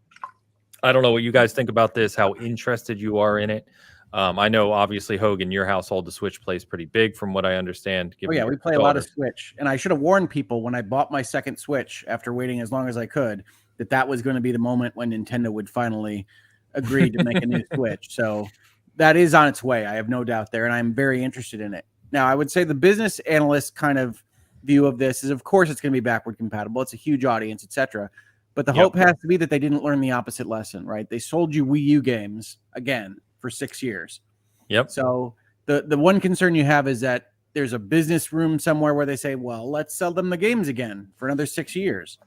I don't know what you guys think about this, how interested you are in it. I know, obviously, Hoeg, in your household, the Switch plays pretty big from what I understand. Oh, yeah, we play a lot of Switch. And I should have warned people when I bought my second Switch after waiting as long as I could that was going to be the moment when Nintendo would finally agree to make a new Switch. So that is on its way. I have no doubt there, and I'm very interested in it. Now, I would say the business analyst kind of view of this is, of course, it's going to be backward compatible. It's a huge audience, etc. But the hope has to be that they didn't learn the opposite lesson, right? They sold you Wii U games again for 6 years. Yep. So the one concern you have is that there's a business room somewhere where they say, well, let's sell them the games again for another 6 years.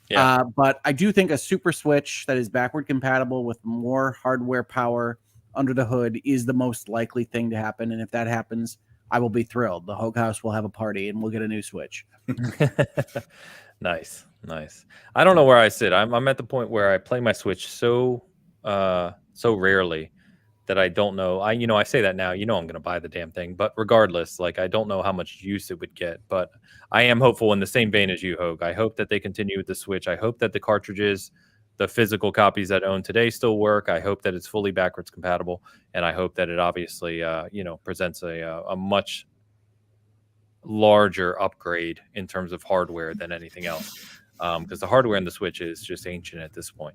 Yeah. But I do think a Super Switch that is backward compatible with more hardware power under the hood is the most likely thing to happen. And if that happens, I will be thrilled. The Hoeg House will have a party and we'll get a new Switch. Nice. I don't know where I sit. I'm at the point where I play my Switch so rarely that I don't know. I say that now. I'm going to buy the damn thing. But regardless, I don't know how much use it would get. But I am hopeful in the same vein as you, Hoeg. I hope that they continue with the Switch. I hope that the cartridges, the physical copies that I own today still work. I hope that it's fully backwards compatible. And I hope that it obviously, presents a much larger upgrade in terms of hardware than anything else. Because the hardware in the Switch is just ancient at this point.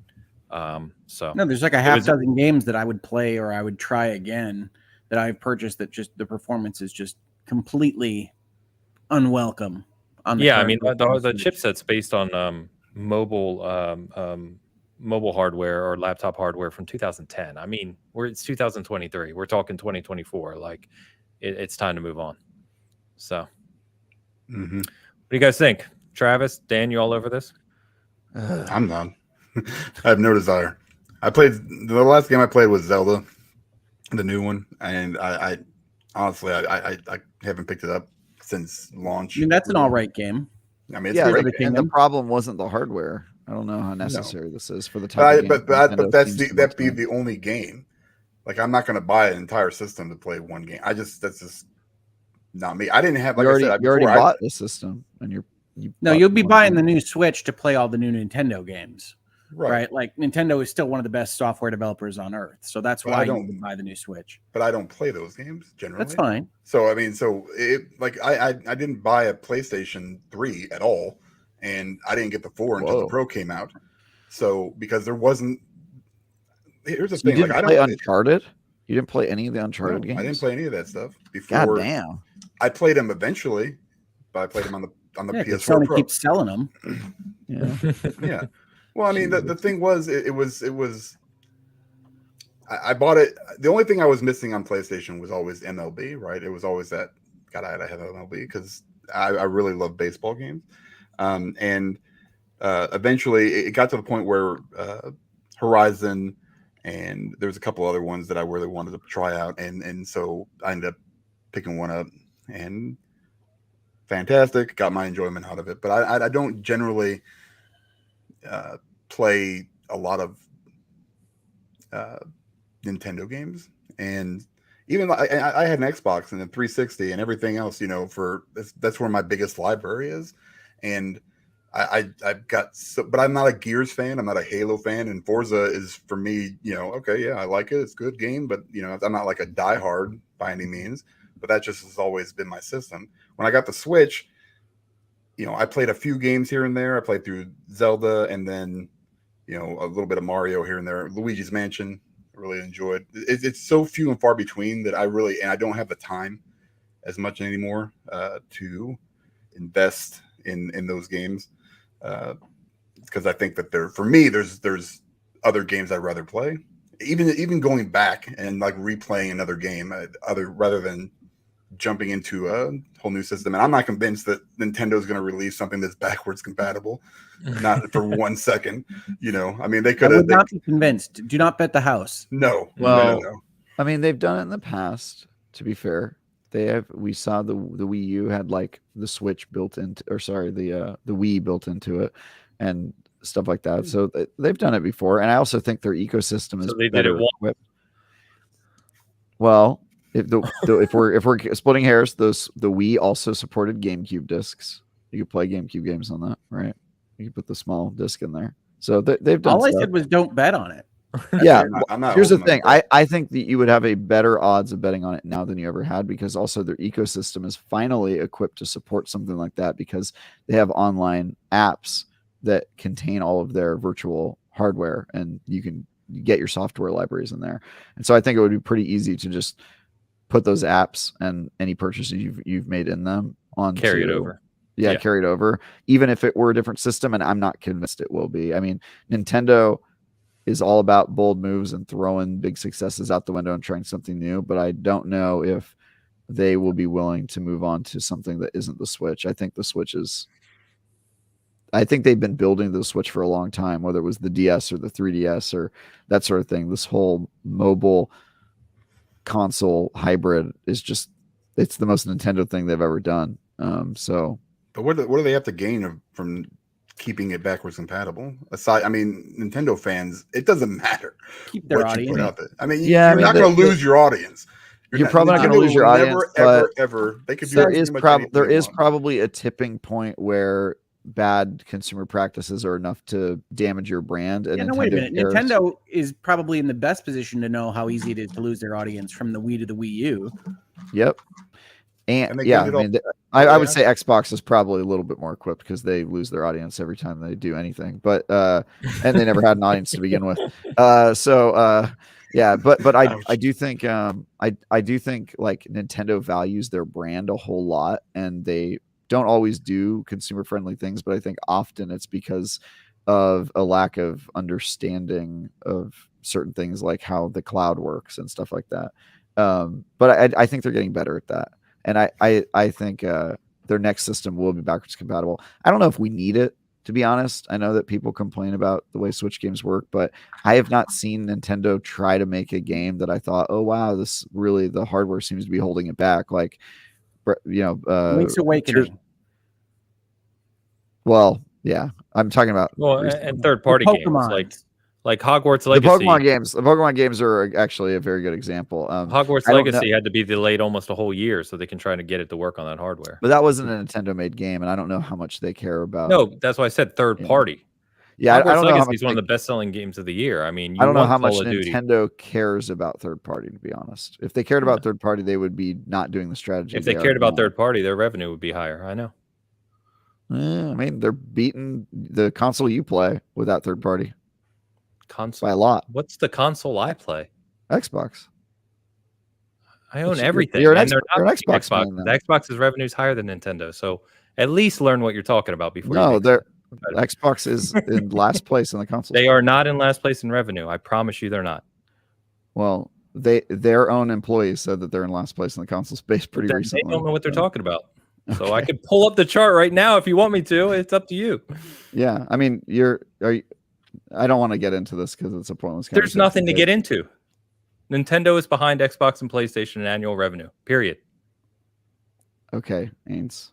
There's like a half dozen games that I would play or I would try again that I've purchased that just the performance is just completely unwelcome. On the Yeah, I mean current the chipset's based on mobile mobile hardware or laptop hardware from 2010. I mean, it's 2023. We're talking 2024. Like, it's time to move on. So, Mm-hmm. what do you guys think, Travis? Dan, you all over this? I'm not. I have no desire. I played the last game I played was Zelda, the new one, and I honestly I haven't picked it up since launch. I mean, that's an all right game. I mean, it's Yeah, great. and the problem wasn't the hardware. I don't know how necessary this is for the type of game. But that'd be the only game. Like, I'm not going to buy an entire system to play one game. That's just not me. I didn't have, like you I said, you already bought the system, and you'll be buying the new Switch to play all the new Nintendo games, right? Right? Like, Nintendo is still one of the best software developers on earth, so that's why you would buy the new Switch. But I don't play those games generally. That's fine. So I mean, I didn't buy a PlayStation 3 at all, and I didn't get the 4 until the Pro came out. So because there wasn't. Here's the thing: you didn't play Uncharted. You didn't play any of the Uncharted games. I didn't play any of that stuff before. God damn! I played them eventually, but I played them on the PS4 Sony Pro. keeps selling them. Yeah. Well, I mean, the thing was, it was. I bought it. The only thing I was missing on PlayStation was always MLB, right? It was always that. God, I had to have MLB because I really love baseball games, and eventually it got to the point where Horizon. And there was a couple other ones that I really wanted to try out, and so I ended up picking one up, and fantastic, got my enjoyment out of it. But I don't generally play a lot of Nintendo games, and even I had an Xbox and a 360 and everything else. That's where my biggest library is, and I've got but I'm not a Gears fan. I'm not a Halo fan, and Forza is for me. Okay, yeah, I like it. It's a good game, but I'm not like a diehard by any means. But that just has always been my system. When I got the Switch, I played a few games here and there. I played through Zelda, and then a little bit of Mario here and there. Luigi's Mansion, I really enjoyed. It's so few and far between that I don't have the time as much anymore to invest in those games. Because I think that for me, there's other games I'd rather play, even going back and like replaying another game, rather than jumping into a whole new system. And I'm not convinced that Nintendo's going to release something that's backwards compatible, not for 1 second. I mean, they could. I would not be convinced. Do not bet the house. No. Well, no. I mean, they've done it in the past. To be fair. We saw the Wii U had like the Switch built into, or sorry, the Wii built into it and stuff like that. So they've done it before. And I also think their ecosystem is better equipped. Well, if we're splitting hairs, the Wii also supported GameCube discs. You could play GameCube games on that, right? You could put the small disc in there. So they've done. All I said was don't bet on it. Yeah, here's the thing. I think that you would have a better odds of betting on it now than you ever had, because also their ecosystem is finally equipped to support something like that, because they have online apps that contain all of their virtual hardware, and you can get your software libraries in there. And so I think it would be pretty easy to just put those apps and any purchases you've made in them on, carry it over. Yeah, carry it over, even if it were a different system. And I'm not convinced it will be. I mean, Nintendo is all about bold moves and throwing big successes out the window and trying something new. But I don't know if they will be willing to move on to something that isn't the Switch. I think they've been building the Switch for a long time, whether it was the DS or the 3DS or that sort of thing. This whole mobile console hybrid is it's the most Nintendo thing they've ever done. But what do they have to gain from keeping it backwards compatible? Aside, I mean, Nintendo fans, it doesn't matter. Keep their audience. I mean, you're not going to lose your audience. You're probably not going to lose your audience. Ever. They could do there is probably a tipping point where bad consumer practices are enough to damage your brand. And wait a minute. Nintendo is probably in the best position to know how easy it is to lose their audience from the Wii to the Wii U. Yep. And yeah, I would say Xbox is probably a little bit more equipped because they lose their audience every time they do anything. But and they never had an audience to begin with. Yeah, but I do think I do think like Nintendo values their brand a whole lot, and they don't always do consumer friendly things, but I think often it's because of a lack of understanding of certain things like how the cloud works and stuff like that. But I think they're getting better at that. And I think their next system will be backwards compatible. I don't know if we need it, to be honest. I know that people complain about the way Switch games work, but I have not seen Nintendo try to make a game that I thought, oh wow, this really, the hardware seems to be holding it back. Like, Link's Awakening. Well, yeah, I'm talking about and third-party games like Hogwarts Legacy. The Pokemon games are actually a very good example. Hogwarts Legacy had to be delayed almost a whole year so they can try to get it to work on that hardware. But that wasn't a Nintendo-made game, and I don't know how much they care about. No, that's why I said third-party. Yeah, I don't know. Legacy is one of the best-selling games of the year. I mean, I don't know how much Nintendo cares about third-party. To be honest, if they cared about third-party, they would be not doing the strategy. If they cared about third-party, their revenue would be higher. I know. I mean, they're beating the console you play without third-party. Console by a lot. What's the console I play? Xbox. I own everything. You're an Xbox. The Xbox's revenue is higher than Nintendo, so at least learn what you're talking about before. No, Xbox is in last place in the console. They are not in last place in revenue. I promise you, they're not. Well, their own employees said that they're in last place in the console space pretty recently. They don't know what they're talking about. So I could pull up the chart right now if you want me to. It's up to you. Yeah, I mean, I don't want to get into this because it's a pointless conversation. There's nothing to get into. Nintendo is behind Xbox and PlayStation in annual revenue. Period. Okay, Ains.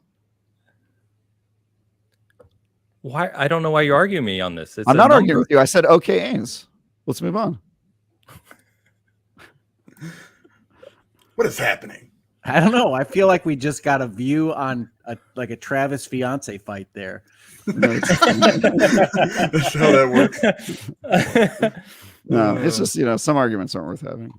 Why? I don't know why you're arguing me on this. I'm not arguing with you. I said, okay, Ains. Let's move on. What is happening? I don't know. I feel like we just got a view on a Travis fiance fight there. That's how that works. No, it's just, some arguments aren't worth having.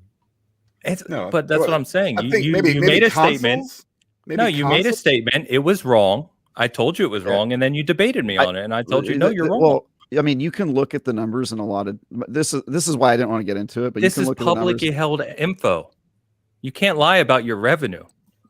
But that's what I'm saying. You made a statement. No, you made a statement. It was wrong. I told you it was wrong, and then you debated me on it, and I told you, no, you're wrong. Well, I mean, you can look at the numbers and a lot of this is why I didn't want to get into it. But this you can is publicly held info. You can't lie about your revenue.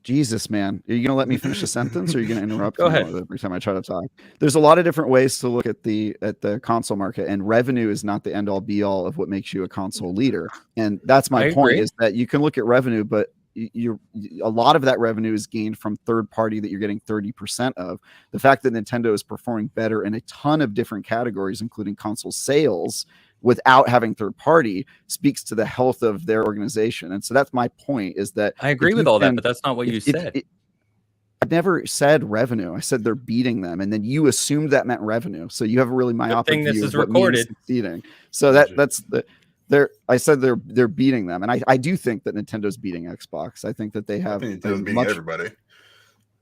Jesus, man. Are you going to let me finish a sentence, or are you going to interrupt Go ahead. every time I try to talk? There's a lot of different ways to look at the console market, and revenue is not the end all be all of what makes you a console leader. And that's my point, is that you can look at revenue, but a lot of that revenue is gained from third party that you're getting 30% of. The fact that Nintendo is performing better in a ton of different categories, including console sales, without having third party, speaks to the health of their organization. And so that's my point, is that I agree with all that, but that's not what you said. I never said revenue. I said they're beating them, and then you assumed that meant revenue. So you have a really myopic view of what means succeeding. So that's the I said they're beating them, and I do think that Nintendo's beating Xbox. I think that they have Nintendo's beating everybody.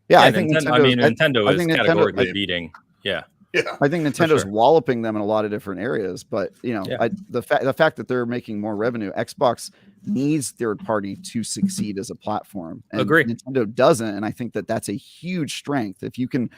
Yeah, I think Nintendo is categorically beating. Yeah. Yeah, I think Nintendo's walloping them in a lot of different areas, but the fact that they're making more revenue, Xbox needs third party to succeed as a platform. And agree. Nintendo doesn't, and I think that that's a huge strength. If you can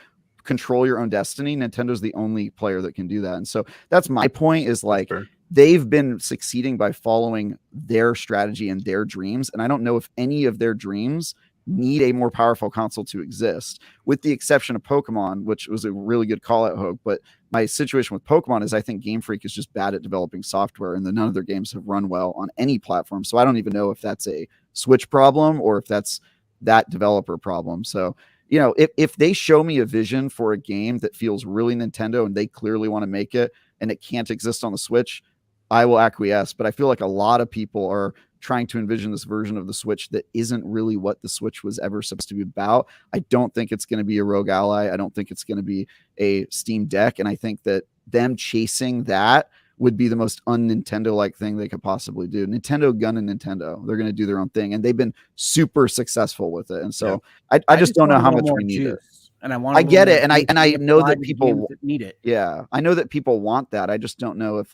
control your own destiny, Nintendo's the only player that can do that. And so that's my point, is like, they've been succeeding by following their strategy and their dreams, and I don't know if any of their dreams need a more powerful console to exist, with the exception of Pokemon, which was a really good call out, Hoeg. But my situation with Pokemon is I think Game Freak is just bad at developing software, and none of their games have run well on any platform. So I don't even know if that's a Switch problem or if that's that developer problem. So, if they show me a vision for a game that feels really Nintendo and they clearly want to make it and it can't exist on the Switch, I will acquiesce. But I feel like a lot of people are trying to envision this version of the Switch that isn't really what the Switch was ever supposed to be about. I don't think it's going to be a Rogue Ally. I don't think it's going to be a Steam Deck. And I think that them chasing that would be the most un-Nintendo-like thing they could possibly do. Nintendo gunning Nintendo. They're going to do their own thing, and they've been super successful with it. And so I just don't know how much we need it. And I get it, and I know that people need it. Yeah, I know that people want that. I just don't know if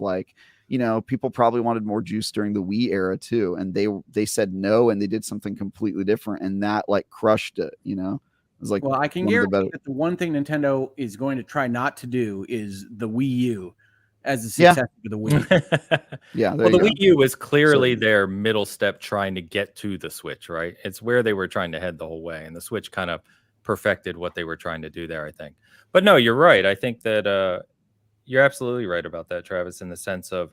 people probably wanted more juice during the Wii era too, and they said no, and they did something completely different, and that crushed it. It was like, well, I can guarantee that the one thing Nintendo is going to try not to do is the Wii U as a successor to the Wii. Yeah, well, the Wii U was clearly their middle step trying to get to the Switch, right? It's where they were trying to head the whole way, and the Switch kind of perfected what they were trying to do there, I think. But no, you're right. I think that you're absolutely right about that, Travis, in the sense of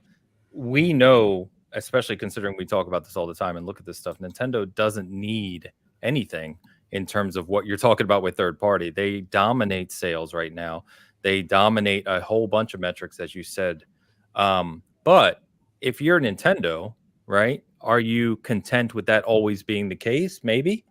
we know, especially considering we talk about this all the time and look at this stuff, Nintendo doesn't need anything in terms of what you're talking about with third party. They dominate sales right now. They dominate a whole bunch of metrics, as you said. But if you're Nintendo, right, are you content with that always being the case? Maybe.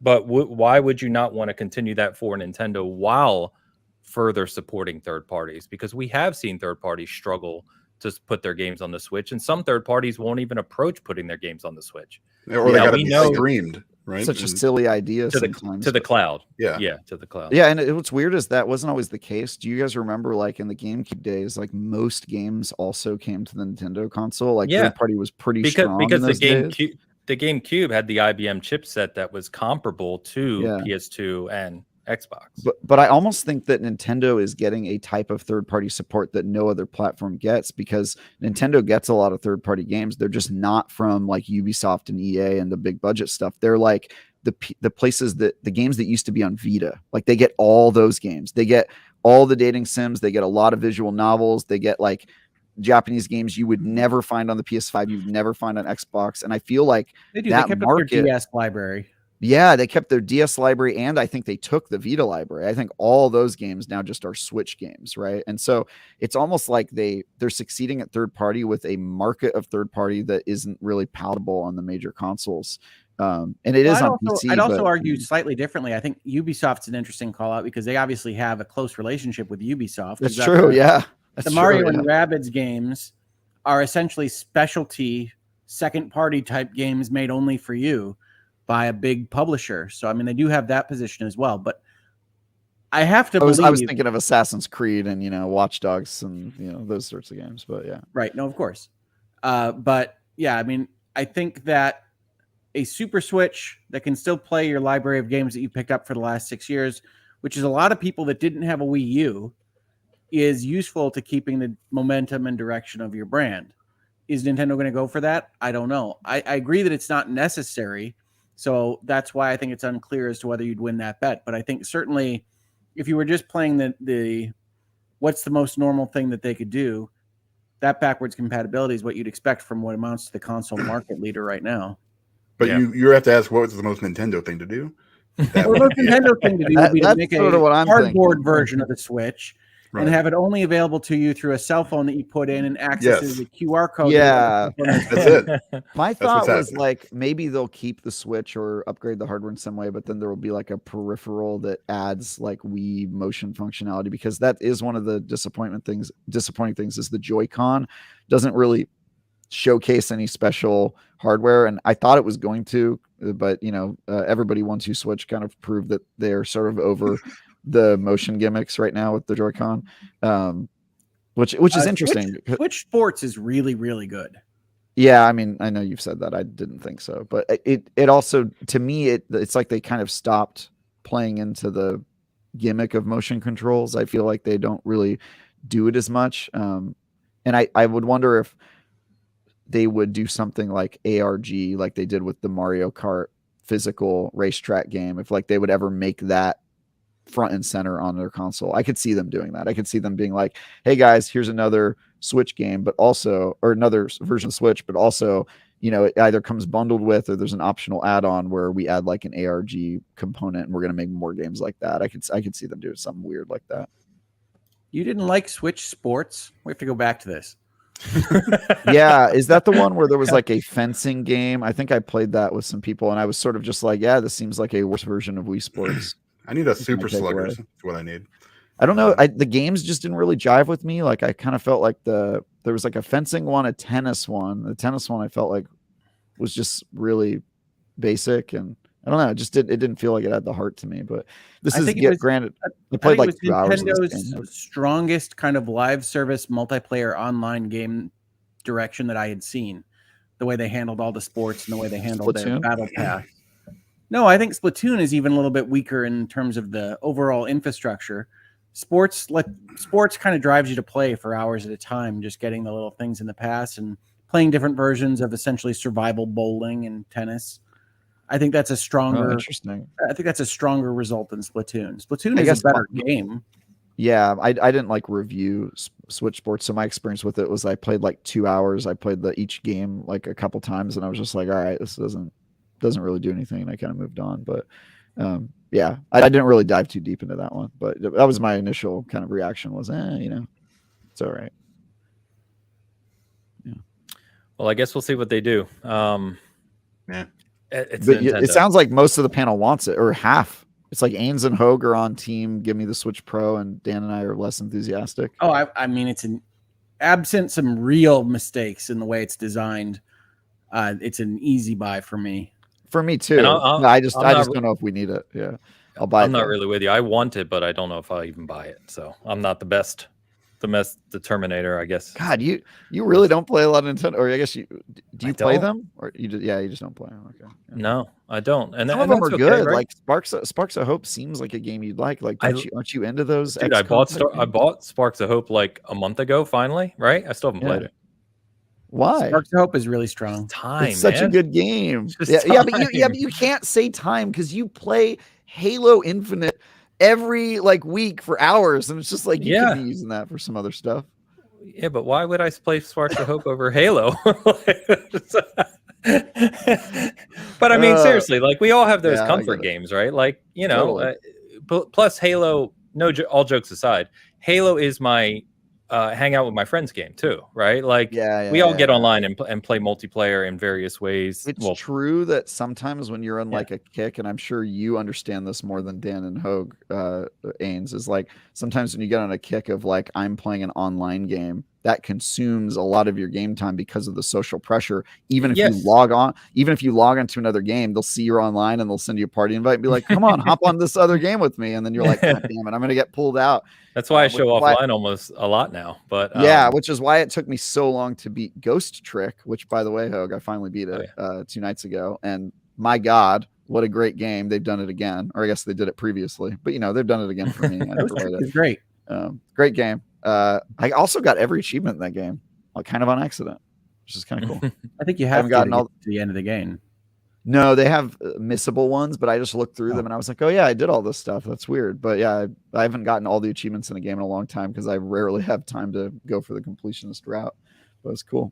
But why would you not want to continue that for Nintendo while further supporting third parties? Because we have seen third parties struggle to put their games on the Switch, and some third parties won't even approach putting their games on the Switch. Or they got to be streamed, right? Such a silly idea sometimes. To the cloud. Yeah, to the cloud. Yeah, and what's weird is that wasn't always the case. Do you guys remember, like in the GameCube days, like most games also came to the Nintendo console? Like third party was pretty strong because in those days. The GameCube had the IBM chipset that was comparable to PS2 and Xbox. But I almost think that Nintendo is getting a type of third-party support that no other platform gets, because Nintendo gets a lot of third-party games. They're just not from like Ubisoft and EA and the big budget stuff. They're like the places that the games that used to be on Vita. Like they get all those games. They get all the dating sims. They get a lot of visual novels. They get like Japanese games you would never find on the PS5, you'd never find on Xbox. And I feel like they kept up their DS library. Yeah, they kept their DS library, and I think they took the Vita library. I think all those games now just are Switch games, right? And so it's almost like they're succeeding at third party with a market of third party that isn't really palatable on the major consoles. And it is on PC. I'd also argue slightly differently. I think Ubisoft's an interesting call out because they obviously have a close relationship with Ubisoft. That's true, yeah. The Mario and Rabbids games are essentially specialty second-party type games made only for you by a big publisher. So, I mean, they do have that position as well. But I have to believe... I was thinking of Assassin's Creed and, Watch Dogs and, those sorts of games. But, yeah. Right. No, of course. But, yeah, I mean, I think that a Super Switch that can still play your library of games that you picked up for the last 6 years, which is a lot of people that didn't have a Wii U, is useful to keeping the momentum and direction of your brand. Is Nintendo going to go for that? I don't know. I agree that it's not necessary, so that's why I think it's unclear as to whether you'd win that bet. But I think certainly if you were just playing the what's the most normal thing that they could do, that backwards compatibility is what you'd expect from what amounts to the console market leader right now. But you have to ask, what was the most Nintendo thing to do? The most Nintendo thing to do would be to make a cardboard version of the Switch. Right. And have it only available to you through a cell phone that you put in and accesses the QR code. Yeah, that's it. My thought was like maybe they'll keep the Switch or upgrade the hardware in some way, but then there will be like a peripheral that adds like Wii motion functionality, because that is one of the disappointing things is the Joy-Con doesn't really showcase any special hardware, and I thought it was going to, but everybody wants to Switch kind of proved that they're sort of over the motion gimmicks right now with the Joy-Con, which is interesting. Switch Sports is really, really good. Yeah, I mean, I know you've said that. I didn't think so, but it also, to me, it's like they kind of stopped playing into the gimmick of motion controls. I feel like they don't really do it as much, and I would wonder if they would do something like ARG, like they did with the Mario Kart physical racetrack game. If like they would ever make that front and center on their console, I could see them doing that. I could see them being like, hey guys, here's another Switch game, but also, or another version of Switch, but also, it either comes bundled with, or there's an optional add-on where we add like an ARG component and we're going to make more games like that. I could see them doing something weird like that. You didn't like Switch Sports? We have to go back to this. Yeah, is that the one where there was like a fencing game? I think I played that with some people and I was sort of just like, yeah, this seems like a worse version of Wii Sports. I need a Super Sluggers. That's what I need. I don't know. The games just didn't really jive with me. Like I kind of felt like there was like a fencing one, a tennis one. The tennis one I felt like was just really basic, and I don't know. It didn't feel like it had the heart to me. But granted, I played like 2 hours. Nintendo's strongest kind of live service multiplayer online game direction that I had seen. The way they handled all the sports and the way they handled their battle pass. No, I think Splatoon is even a little bit weaker in terms of the overall infrastructure. Sports kind of drives you to play for hours at a time, just getting the little things in the pass and playing different versions of essentially survival bowling and tennis. I think that's a stronger. Interesting. I think that's a stronger result than Splatoon. Splatoon I is guess a better game. Yeah, I didn't like review Switch Sports, so my experience with it was I played like 2 hours. I played each game like a couple times, and I was just like, all right, this doesn't really do anything, and I kind of moved on. But yeah, I didn't really dive too deep into that one. But that was my initial kind of reaction was, it's all right. Yeah. Well, I guess we'll see what they do. Yeah. It sounds like most of the panel wants it, or half. It's like Ains and Hoeg are on team. Give me the Switch Pro, and Dan and I are less enthusiastic. Oh, I mean, it's absent some real mistakes in the way it's designed. It's an easy buy for me. For me too. I just don't know if we need it. Yeah, I'll buy it. I'm not really with you. I want it, but I don't know if I'll even buy it. So I'm not the best determinator, I guess. God, you really don't play a lot of Nintendo, or I guess do you play them, or you just don't play them? Okay. Yeah. No, I don't. And some of them are good. Right? Like Sparks of Hope seems like a game you'd like. Like, aren't you into those? Dude, I bought Sparks of Hope like a month ago. Finally, right? I still haven't played it. Why? Sparks of Hope is really strong. It's such a good game. But you can't say time because you play Halo Infinite every week for hours, and it's just like you could be using that for some other stuff. Yeah, but why would I play Sparks of Hope over Halo? But I mean, seriously, we all have those comfort games, right? Totally. Plus Halo. All jokes aside, Halo is my hang out with my friends game too, right? We all get online and play multiplayer in various ways. It's true that sometimes when you're on a kick, and I'm sure you understand this more than Dan and Hoeg, Ains, is sometimes when you get on a kick of I'm playing an online game, that consumes a lot of your game time because of the social pressure. Even if you log on to another game, they'll see you're online and they'll send you a party invite and be like, come on, hop on this other game with me. And then you're like, God damn it, I'm going to get pulled out. That's why I show offline almost a lot now. But which is why it took me so long to beat Ghost Trick, which, by the way, Hoeg, I finally beat it 2 nights ago. And my God, what a great game. They've done it again. Or I guess they did it previously. But, they've done it again for me. It's great. Great game. I also got every achievement in that game, kind of on accident, which is kind of cool. I think you haven't gotten to the end of the game. No, they have missable ones, but I just looked through them and I was like, oh yeah, I did all this stuff. That's weird. But yeah, I haven't gotten all the achievements in a game in a long time because I rarely have time to go for the completionist route. But it's cool.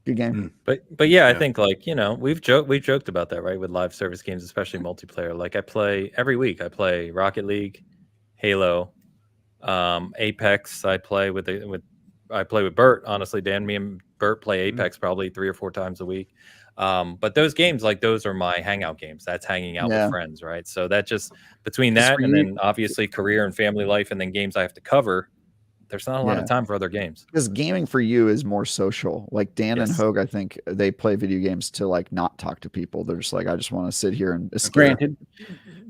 Good game. But yeah, I think we've joked about that, right? With live service games, especially multiplayer. I play every week. I play Rocket League, Halo, Apex. I play with Bert. Honestly, Dan, me and Bert play Apex probably 3 or 4 times a week. But those games, those are my hangout games. That's hanging out with friends, right? So that just between that and then obviously career and family life and then games I have to cover, there's not a lot of time for other games. Because gaming for you is more social. Like Dan and Hoeg, I think they play video games to not talk to people. They're just I just want to sit here and escape. Granted.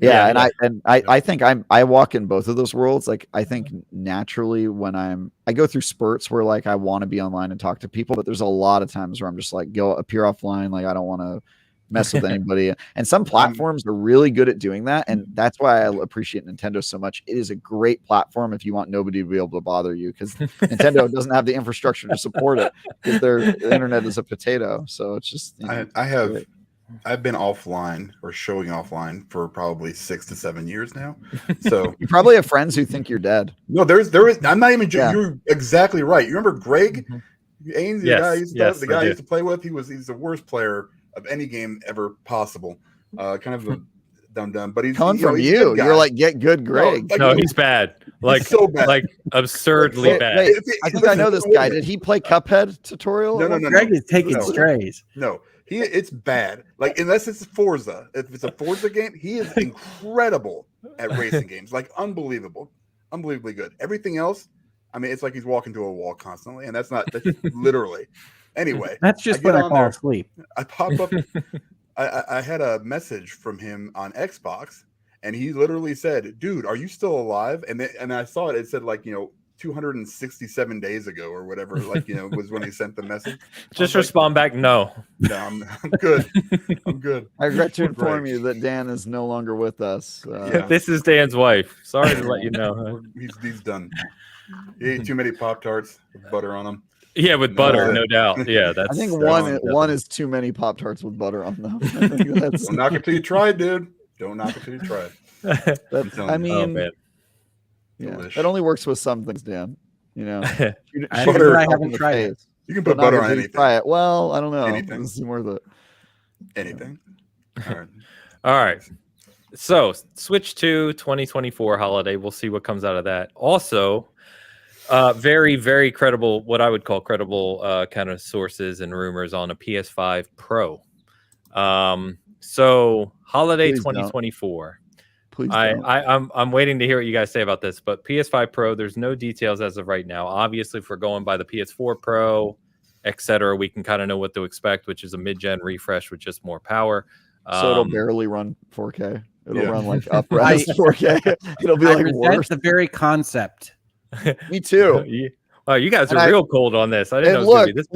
Yeah, I think I walk in both of those worlds. I think naturally when I go through spurts where I want to be online and talk to people, but there's a lot of times where I'm just go appear offline. I don't want to mess with anybody. And some platforms are really good at doing that. And that's why I appreciate Nintendo so much. It is a great platform if you want nobody to be able to bother you, because Nintendo doesn't have the infrastructure to support it because their internet is a potato. So it's just, I've been offline or showing offline for probably 6 to 7 years now. So you probably have friends who think you're dead. No, there is. I'm not even. You're exactly right. You remember Greg Ains, the guy I used to play with? He's the worst player of any game ever possible. Kind of a dumb, but he's coming from you. You're get good, Greg. No, he's bad. So bad. Absurdly bad. Wait, I think I know this guy. Did he play Cuphead tutorial? No. Greg is taking strays. No. It's bad. Unless it's Forza. If it's a Forza game, he is incredible at racing games. Unbelievably good. Everything else, it's like he's walking to a wall constantly, and that's literally. Anyway, that's just when I fall asleep. I pop up. I had a message from him on Xbox, and he literally said, "Dude, are you still alive?" And I saw it. It said 267 days ago or whatever, was when he sent the message. Just respond back, no. No, I'm good. I'm good. I regret to inform you that Dan is no longer with us. This is Dan's wife. Sorry to let you know. He's done. He ate too many Pop-Tarts with butter on them. Yeah, with butter, no doubt. Yeah, I think that's one is too many Pop-Tarts with butter on them. I think that's, Don't knock it till you try, dude. Don't knock it till you try. that's telling I you. mean, man. yeah, Delish. that only works with some things, Dan. You know, Butter. I haven't tried it. You can But put not butter on until you anything. try it. Well, I don't know. Anything. This is worth it. Anything. All right. All right. So Switch 2 2024 holiday. We'll see what comes out of that. Also, very, very credible, what I would call credible kind of sources and rumors on a PS5 Pro. So holiday Please 2024. Please don't. I'm waiting to hear what you guys say about this, but PS5 Pro, there's no details as of right now. Obviously, if we're going by the PS4 Pro, etc., we can kind of know what to expect, which is a mid-gen refresh with just more power. So it'll barely run 4K. It'll Yeah. run like up-res 4K. It'll be I like resent worse. the very concept. Me too. Oh, you guys And are real cold on this. I didn't know And it was gonna be this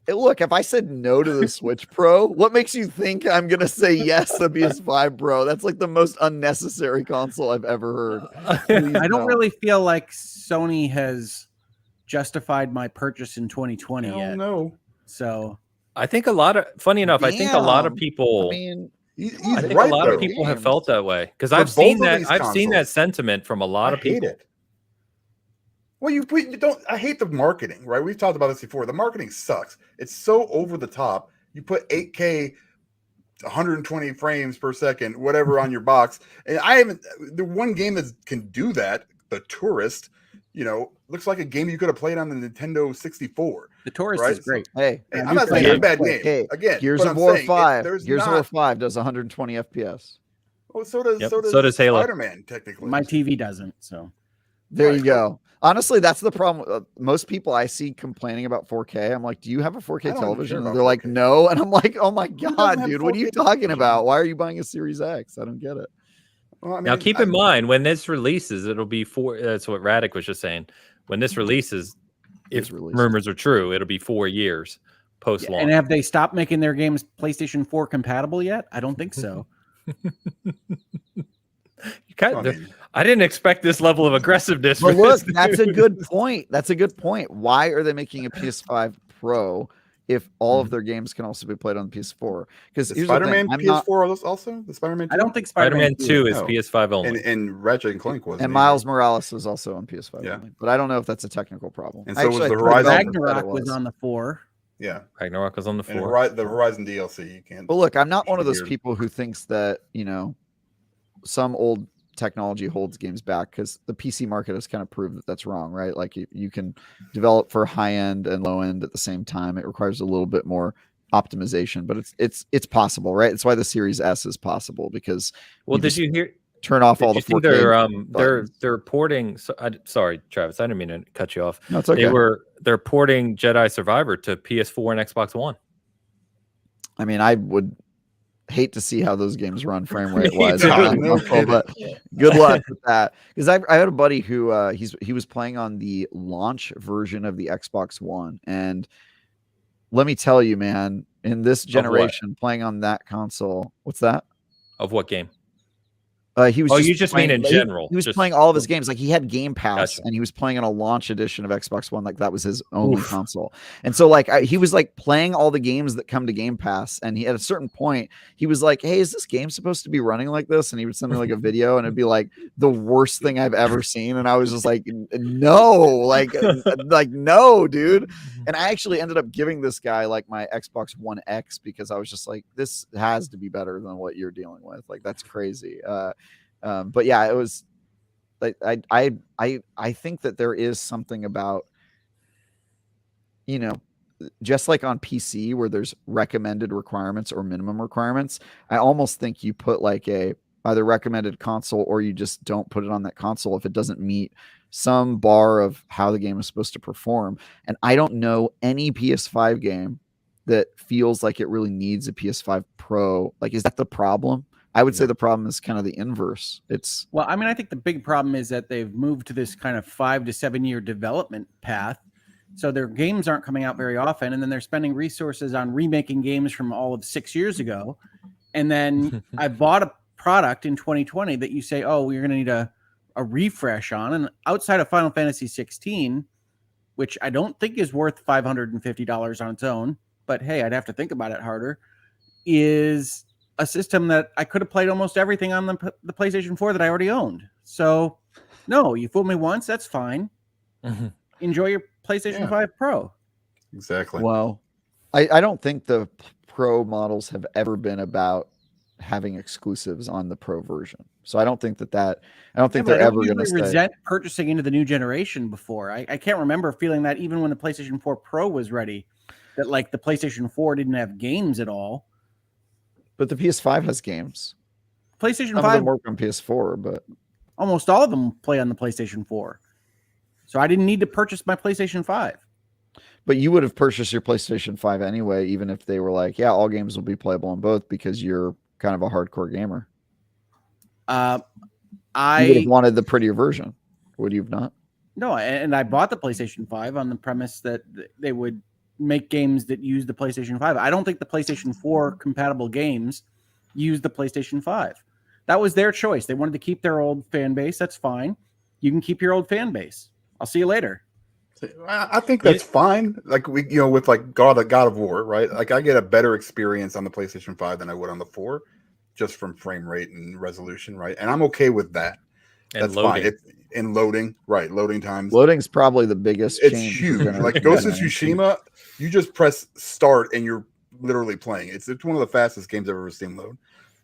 bad. if I said no to the Switch Pro, what makes you think I'm gonna say yes to PS5 Pro? That's like the most unnecessary console I've ever heard. Please I don't really feel like Sony has justified my purchase in 2020 Hell yet. no. So I think funny enough, I think a lot of Damn. people. I mean, He's I think right, a lot though. of people have Games. felt that way because For I've seen both of that. these I've seen that consoles. sentiment from a lot of I hate people. it. Well, you don't. I hate the marketing, right? We've talked about this before. The marketing sucks. It's so over the top. You put 8K, 120 frames per second, whatever, on your box, and I haven't. The one game that can do that, The Tourist, looks like a game you could have played on the Nintendo 64. the Taurus Right? is great. hey, Hey, I I'm do not saying play it's a bad Wait, game. hey, Again, Gears but of I'm War saying 5. there's Gears of not. War 5 does 120 FPS. Oh, so does Yep, so does, so does Halo. Spider-Man technically. My TV doesn't. So There Right. you go. Honestly, that's the problem. Most people I see complaining about 4K. I'm like, do you have a 4K I don't even television? care And about they're like, 4K. no. And I'm like, oh my doesn't God, have dude, what are you 4K talking television? about? Why are you buying a Series X? I don't get it. Well, I Now, mean, keep in mind when this releases, it'll be that's what Radic was just saying. When this releases, if rumors are true, it'll be 4 years post launch. and have they stopped making their games PlayStation 4 compatible yet? I don't think so. I didn't expect this level of aggressiveness. But for look, this, that's a dude. good point. That's a good point. Why are they making a PS5 Pro if all of their games can also be played on the PS4? Because the Spider-Man PS4 also? The Spider-Man 2? I don't think Spider-Man 2 is No. PS5 only. And Ratchet and Clank was. And Miles Morales is also on PS5 Yeah. only. But I don't know if that's a technical problem. And so was the I think Horizon. developers said Ragnarok it was on the 4. Yeah. Ragnarok was on the And 4. the Horizon DLC, you can't. But look, I'm not one of those Weird. people who thinks that, some old technology holds games back, because the PC market has kind of proved that that's wrong, right? Like you can develop for high end and low end at the same time. It requires a little bit more optimization, but it's possible, right? That's why the Series S is possible, because Did you hear? turn off all the Did you 4K. see they're porting. Sorry, Travis, I didn't mean to cut you off. No, it's okay. They're porting Jedi Survivor to PS4 and Xbox One. I mean, I would hate to see how those games run frame rate wise, No but good luck with that. Because I had a buddy who he was playing on the launch version of the Xbox One, and let me tell you, man, in this generation, playing on that console, what's that? Of what game? He was. Oh, just you just playing, mean in general? He was playing all of his games. Like, he had Game Pass, Gotcha. and he was playing on a launch edition of Xbox One. Like, that was his only console. And so, like, he was like playing all the games that come to Game Pass. And he, at a certain point, he was like, "Hey, is this game supposed to be running like this?" And he would send me like a video, and it'd be like the worst thing I've ever seen. And I was just like, "No, like no, dude." And I actually ended up giving this guy like my Xbox One X, because I was just like, this has to be better than what you're dealing with. Like, that's crazy. But yeah, it was like, I think that there is something about, just like on PC where there's recommended requirements or minimum requirements. I almost think you put like a either recommended console, or you just don't put it on that console if it doesn't meet some bar of how the game is supposed to perform. And I don't know any PS5 game that feels like it really needs a PS5 Pro. Like, is that the problem? I would say the problem is kind of the inverse. Well, I mean, I think the big problem is that they've moved to this kind of 5 to 7 year development path. So their games aren't coming out very often. And then they're spending resources on remaking games from all of 6 years ago. And then I bought a product in 2020 that you say, oh, we're going to need a refresh on. And outside of Final Fantasy 16, which I don't think is worth $550 on its own, but hey, I'd have to think about it harder, is a system that I could have played almost everything on the PlayStation 4 that I already owned. So, no, you fooled me once. That's fine. Enjoy your PlayStation 5 Pro. Exactly. Well, I don't think the Pro models have ever been about having exclusives on the Pro version. So I don't think I don't think they're ever going to resent purchasing into the new generation before. I can't remember feeling that even when the PlayStation 4 Pro was ready, that like the PlayStation 4 didn't have games at all. But the PS5 has games. PlayStation 5 Some of them work on PS4, but almost all of them play on the PlayStation 4. So I didn't need to purchase my PlayStation 5. But you would have purchased your PlayStation 5 anyway, even if they were like, yeah, all games will be playable on both, because you're kind of a hardcore gamer. You would have wanted the prettier version, would you have not? No, and I bought the PlayStation 5 on the premise that they would make games that use the PlayStation 5. I don't think the PlayStation 4 compatible games use the PlayStation 5. That was their choice. They wanted to keep their old fan base. That's fine. You can keep your old fan base. I'll see you later. I think that's fine. Like with like God of War, right? Like I get a better experience on the PlayStation 5 than I would on the 4, just from frame rate and resolution, right? And I'm okay with that. That's fine. And loading, right? Loading times. Loading's probably the biggest. It's huge. Like Ghost of Tsushima, you just press start and you're literally playing. It's one of the fastest games I've ever seen load.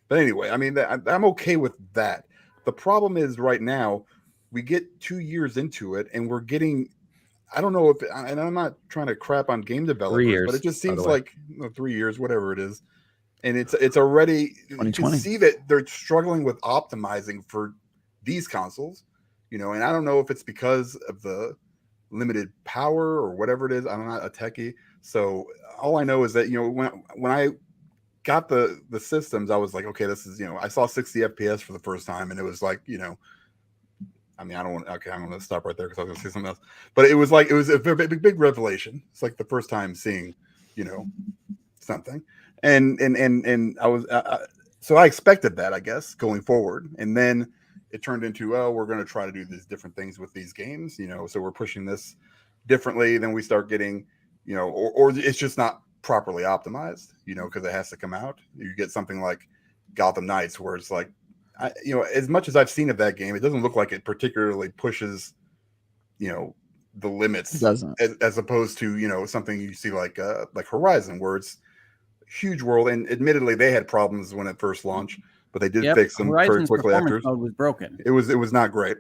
But anyway, I mean, I'm okay with that. The problem is right now we get 2 years into it and we're getting. I don't know and I'm not trying to crap on game developers, but it just seems like 3 years, whatever it is. And it's already, you can see that they're struggling with optimizing for these consoles, and I don't know if it's because of the limited power or whatever it is. I'm not a techie. So all I know is that, when I got the systems, I was like, okay, this is, I saw 60 FPS for the first time and it was like, I mean, I'm going to stop right there because I was going to say something else. But it was a very big revelation. It's like the first time seeing, something. And I was, so I expected that, I guess, going forward. And then it turned into, we're going to try to do these different things with these games, so we're pushing this differently. Then we start getting, or it's just not properly optimized, because it has to come out. You get something like Gotham Knights where it's like, as much as I've seen of that game, it doesn't look like it particularly pushes, the limits. It doesn't. As opposed to, something you see like Horizon, where it's huge world. And admittedly, they had problems when it first launched, but they did fix them very quickly after. Mode was broken. It was not great.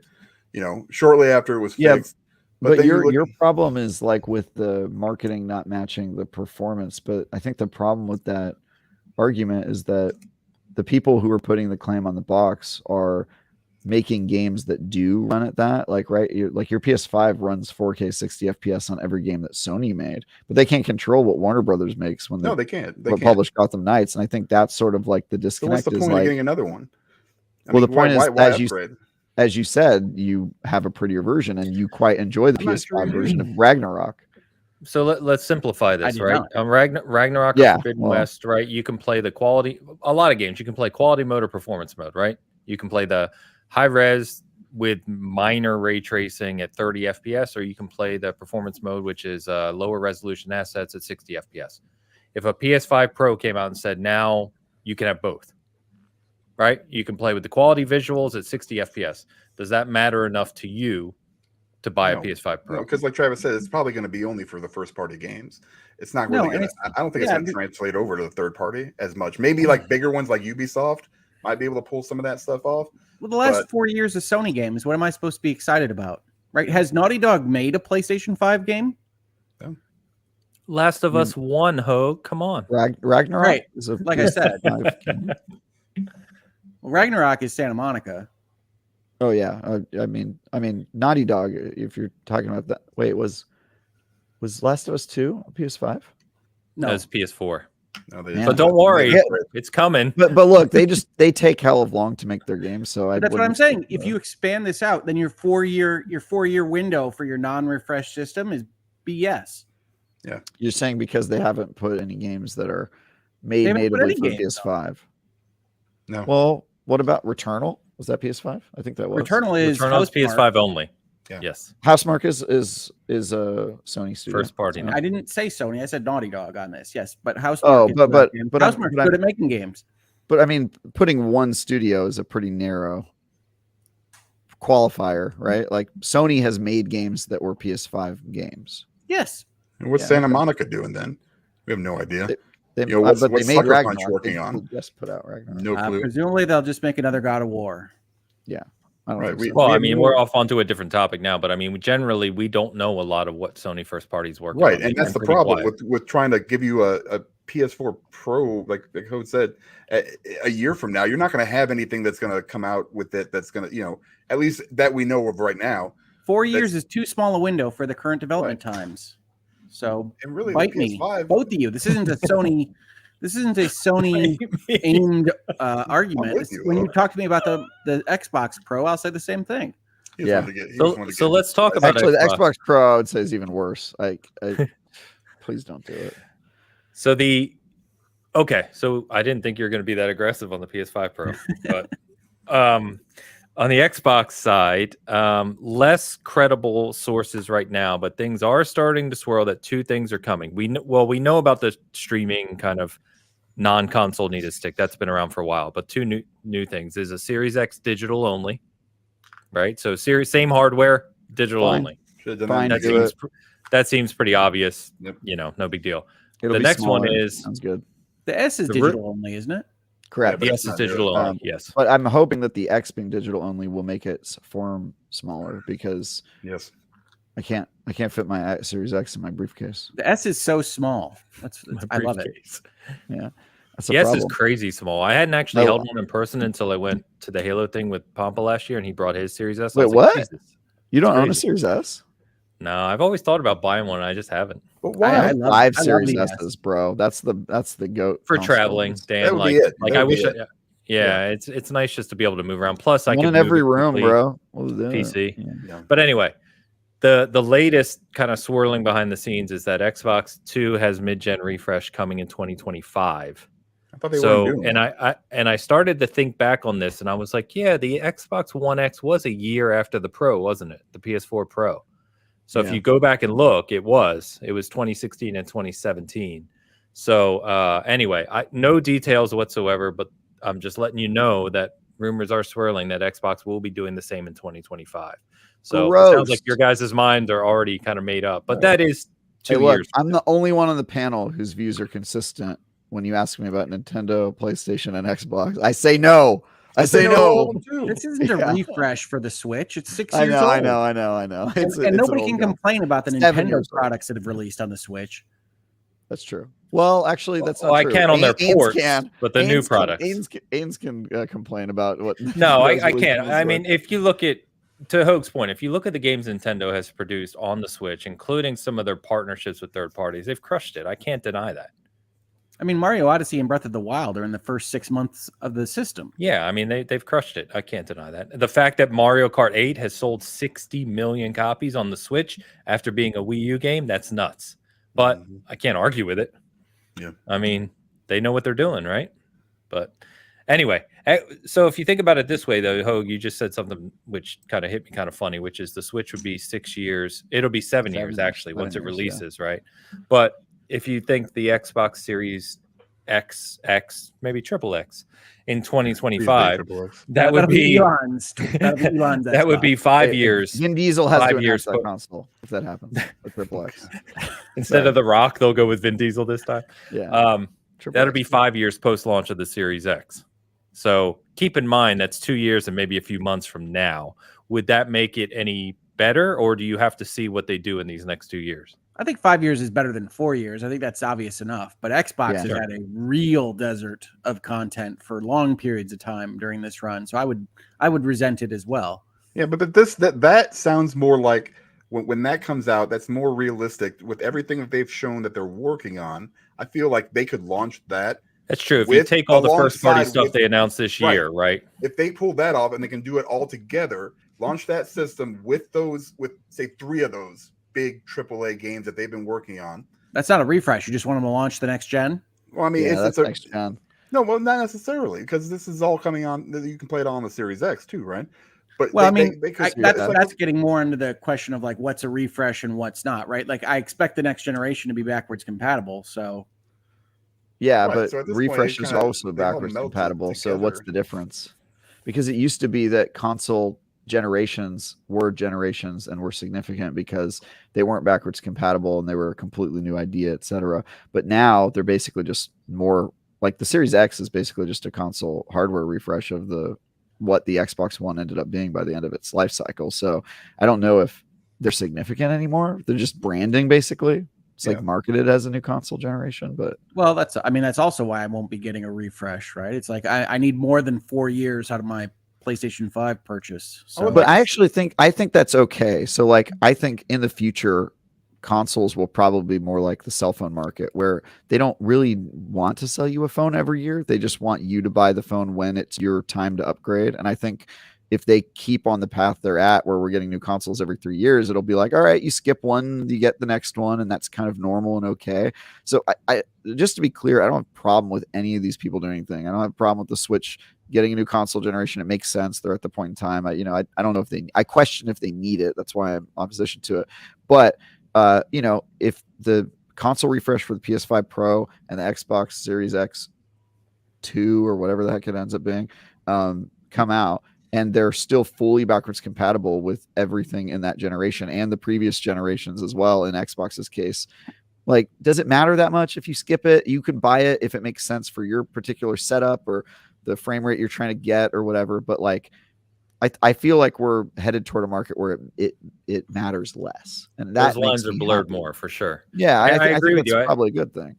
Shortly after it was fixed. But your problem is like with the marketing not matching the performance. But I think the problem with that argument is that the people who are putting the claim on the box are making games that do run at that. Like, right, your PS5 runs 4K 60 FPS on every game that Sony made, but they can't control what Warner Brothers makes when they can't. They publish Gotham Knights. And I think that's sort of like the disconnect. So what's the point of getting another one? The point is, as you said, you have a prettier version and you quite enjoy the PS5 version of Ragnarok. So let's simplify this, right? Ragnarok or Forbidden West, right? You can play the quality, a lot of games. You can play quality mode or performance mode, right? You can play the high res with minor ray tracing at 30 FPS, or you can play the performance mode, which is lower resolution assets at 60 FPS. If a PS5 Pro came out and said, now you can have both, right? You can play with the quality visuals at 60 FPS. Does that matter enough to you to buy a PS5 Pro? No, because like Travis said, it's probably going to be only for the first party games. It's not really going to, I don't think it's going to translate over to the third party as much. Maybe like bigger ones like Ubisoft might be able to pull some of that stuff off. Well, the last 4 years of Sony games, what am I supposed to be excited about? Right? Has Naughty Dog made a PlayStation 5 game? No. Last of Us 1, Hoeg. Come on. Ragnarok? Right. Like I said. Ragnarok is Santa Monica. Oh yeah, I mean, Naughty Dog. If you're talking about that, wait, was Last of Us 2 a PS5? No, it's PS4. No, but don't worry, it's coming. But look, they take hell of long to make their games. So that's what I'm saying. If you expand this out, then your 4 year window for your non-refresh system is BS. Yeah, you're saying because they haven't put any games that are made natively for PS5. No. Well, what about Returnal? Was that PS5? I think that was. Returnal is PS5 only. Yeah. Yes. Housemarque is a Sony studio. First party. I didn't say Sony. I said Naughty Dog on this. Yes, but Housemarque. Oh, is but Housemarque's good at making games. But I mean, putting one studio is a pretty narrow qualifier, right? Like Sony has made games that were PS5 games. Yes. And what's Santa Monica doing then? We have no idea. They what's made Sucker Punch Ragnarok working they on? just put out Ragnarok. No clue. Presumably, they'll just make another God of War. Yeah. I don't Right, think we- so. Well, we I have mean, no- we're off onto a different topic now, but I mean, generally, we don't know a lot of what Sony first parties working Right, on. and They've that's been the pretty problem quiet. with trying to give you a PS4 Pro, like Hope said, a year from now, you're not going to have anything that's going to come out with it that's going to, at least that we know of right now. 4 years is too small a window for the current development times. So And really, bite the me, PS5, both of you. This isn't a Sony. This isn't a Sony aimed argument. with you, When though. you talk to me about the Xbox Pro, I'll say the same thing. he just Yeah. wanted to get- he just wanted to So get- let's talk about Actually, the Xbox. Xbox Pro I would say is even worse. Like, please don't do it. So so I didn't think you were going to be that aggressive on the PS5 Pro, but on the Xbox side, less credible sources right now, but things are starting to swirl that two things are coming. We know about the streaming kind of non-console needed stick that's been around for a while, but two new things is a Series X digital only, right? So same hardware, digital Fine. only. Should've done Fine, that. That that seems pretty obvious. Yep. No big deal. It'll The be next one smaller. is Sounds good. The S is The digital only, isn't it? Correct. but the it's S is not digital new. only. Yes. But I'm hoping that the X being digital only will make its form smaller because Yes. I can't fit my Series X in my briefcase. The S is so small. I love it. Briefcase. Yeah. That's a Yes, is problem. crazy small. I hadn't actually No. held one in person until I went to the Halo thing with Pompa last year, and he brought his Series S. I Wait, was like, what? Jesus. You don't It's own a crazy. Series S? No, I've always thought about buying one. I just haven't. But I why? have love- 5 I love Series the S. S's, bro. That's the GOAT For console. traveling, Dan. That would Like, be it. like That I would be wish. it. Yeah, it's nice just to be able to move around. Plus, I One can in move every it room, quickly. bro. Let's do it. PC. Yeah. Yeah. But anyway, the latest kind of swirling behind the scenes is that Xbox 2 has mid-gen refresh coming in 2025. I thought they So, weren't doing and I started to think back on this, and I was like, yeah, the Xbox One X was a year after the Pro, wasn't it? The PS4 Pro. So if Yeah. you go back and look, it was 2016 and 2017. So anyway, no details whatsoever, but I'm just letting you know that rumors are swirling that Xbox will be doing the same in 2025. So it sounds like Gross. your guys' minds are already kind of made up, but that is Hey, 2 look, years. I'm the only one on the panel whose views are consistent when you ask me about Nintendo, PlayStation, and Xbox. I say no. I say no. This isn't Yeah. a refresh for the Switch. It's 6 I years know, old. I know. And, It's and an nobody old can gun. complain about the 7 Nintendo years old. products that have released on the Switch. That's true. Well, actually, that's not Well, I true. can on their Ains ports, can. but the new Ains can- products. Ains can complain about what. No, I Nintendo's releasing can't. on the I Switch. mean, if you look at, to Hoag's point, if you look at the games Nintendo has produced on the Switch, including some of their partnerships with third parties, they've crushed it. I can't deny that. I mean, Mario Odyssey and Breath of the Wild are in the first 6 months of the system. Yeah, I mean, they've crushed it. I can't deny that. The fact that Mario Kart 8 has sold 60 million copies on the Switch after being a Wii U game, that's nuts. But I can't argue with it. Yeah. I mean, they know what they're doing, right? But anyway, so if you think about it this way, though, Hoag, you just said something which kind of hit me kind of funny, which is the Switch would be 6 years. It'll be 7 years, actually, once it 7 years, releases, right? But if you think the Xbox Series X, maybe triple X in 2025, that would be Elon's. That'll be Elon's that would be Xbox. 5 years. Vin Diesel has 5 to years announce that po- console if that happens. With Triple X. Instead of The Rock, they'll go with Vin Diesel this time. Yeah. Triple That'll X. be 5 years post-launch of the Series X. So keep in mind that's 2 years and maybe a few months from now. Would that make it any better, or do you have to see what they do in these next 2 years? I think 5 years is better than 4 years. I think that's obvious enough. But Xbox has had a real desert of content for long periods of time during this run. So I would resent it as well. Yeah, but that sounds more like when that comes out, that's more realistic with everything that they've shown that they're working on. I feel like they could launch that. That's true. If you take all the first-party stuff they announced this year, right? If they pull that off and they can do it all together, launch that system with say 3 of those big AAA games that they've been working on. That's not a refresh. You just want them to launch the next gen? Well, I mean, that's it's next gen. No, well, not necessarily, because this is all coming on. You can play it all on the Series X too, right? But Well, that's that's getting more into the question of like what's a refresh and what's not, right? Like I expect the next generation to be backwards compatible. So yeah, right, but so at this refresh point, is also they all backwards melted compatible. So what's together. the difference? Because it used to be that console generations were generations and were significant because they weren't backwards compatible and they were a completely new idea, etc. But now they're basically just more like the Series X is basically just a console hardware refresh of what the Xbox One ended up being by the end of its life cycle. So I don't know if they're significant anymore. They're just branding basically. It's like marketed as a new console generation, but well, that's also why I won't be getting a refresh, right? It's like I need more than 4 years out of my PlayStation 5 purchase. So. But I think that's okay. So like I think in the future consoles will probably be more like the cell phone market where they don't really want to sell you a phone every year. They just want you to buy the phone when it's your time to upgrade. And I think if they keep on the path they're at where we're getting new consoles every 3 years, it'll be like, all right, you skip one, you get the next one, and that's kind of normal and okay. So I just to be clear, I don't have a problem with any of these people doing anything. I don't have a problem with the Switch getting a new console generation. It makes sense. They're at the point in time. I don't know if I question if they need it. That's why I'm opposition to it. But if the console refresh for the PS5 Pro and the Xbox Series X 2 or whatever the heck it ends up being come out, and they're still fully backwards compatible with everything in that generation and the previous generations as well in Xbox's case. Like, does it matter that much if you skip it? You can buy it if it makes sense for your particular setup or the frame rate you're trying to get or whatever. But like, I feel like we're headed toward a market where it matters less, and that those lines are blurred happy. more for sure. Yeah, I agree with that's you. Probably a good thing.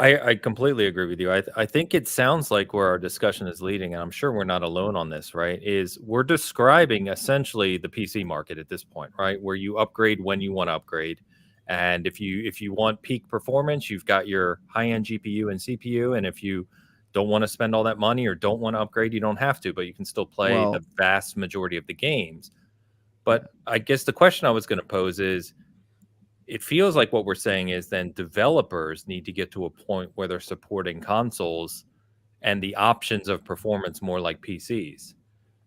I completely agree with you. I think it sounds like where our discussion is leading, and I'm sure we're not alone on this, right? Is we're describing essentially the PC market at this point, right? Where you upgrade when you want to upgrade. And if you want peak performance, you've got your high-end GPU and CPU. And if you don't want to spend all that money or don't want to upgrade, you don't have to, but you can still play the vast majority of the games. But I guess the question I was going to pose is, it feels like what we're saying is then developers need to get to a point where they're supporting consoles and the options of performance more like PCs.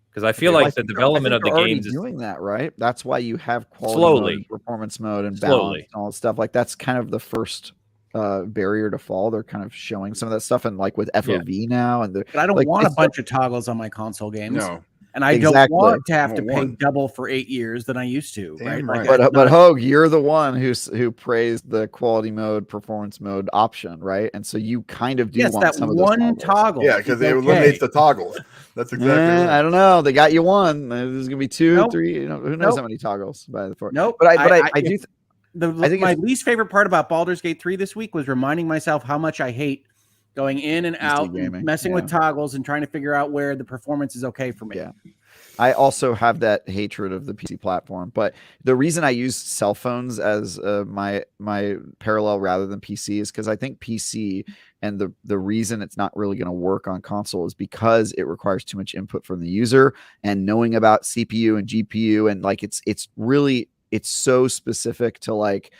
Because I feel like the development of the games is doing that, right? That's why you have quality slowly mode, performance mode, and balance and all that stuff. Like that's kind of the first barrier to fall. They're kind of showing some of that stuff, and like with FOV now, and but I don't want a bunch of toggles on my console games. No. And I don't want to have to pay double for 8 years than I used to. Damn right? right. But Hoeg, you're the one who praised the quality mode, performance mode option, right? And so you kind of do want that some one of those toggle. Yeah, because it eliminates the toggles. That's exactly right. I don't know. They got you one. There's gonna be 2, 3. Who knows how many toggles by the 4. Nope. But I do. I think my least favorite part about Baldur's Gate 3 this week was reminding myself how much I hate going in and out, gaming, messing with toggles, and trying to figure out where the performance is okay for me. Yeah. I also have that hatred of the PC platform, but the reason I use cell phones as my parallel rather than PC is because I think PC and the reason it's not really going to work on console is because it requires too much input from the user and knowing about CPU and GPU, and like it's so specific to like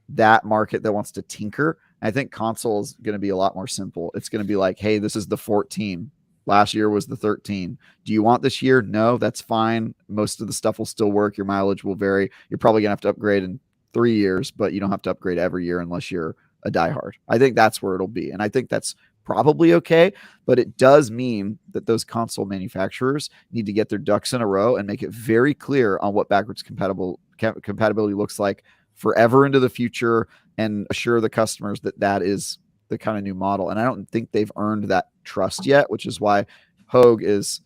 that market that wants to tinker. I think console is going to be a lot more simple. It's going to be like, hey, this is the 14. Last year was the 13. Do you want this year? No, that's fine. Most of the stuff will still work. Your mileage will vary. You're probably going to have to upgrade in 3 years, but you don't have to upgrade every year unless you're a diehard. I think that's where it'll be. And I think that's probably okay, but it does mean that those console manufacturers need to get their ducks in a row and make it very clear on what backwards compatibility looks like forever into the future and assure the customers that that is the kind of new model. And I don't think they've earned that trust yet, which is why Hoeg is,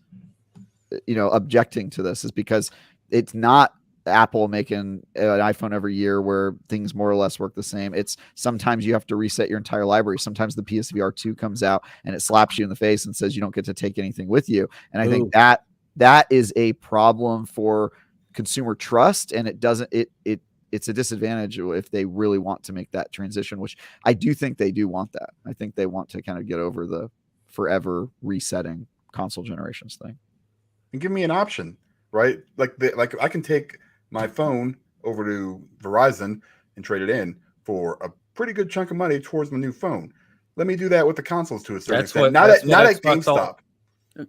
objecting to this, is because it's not Apple making an iPhone every year where things more or less work the same. It's sometimes you have to reset your entire library. Sometimes the PSVR 2 comes out and it slaps you in the face and says you don't get to take anything with you. And I think that is a problem for consumer trust, and it's a disadvantage if they really want to make that transition, which I do think they do want that. I think they want to kind of get over the forever resetting console generations thing. And give me an option, right? Like I can take my phone over to Verizon and trade it in for a pretty good chunk of money towards my new phone. Let me do that with the consoles to a certain extent. Not at GameStop.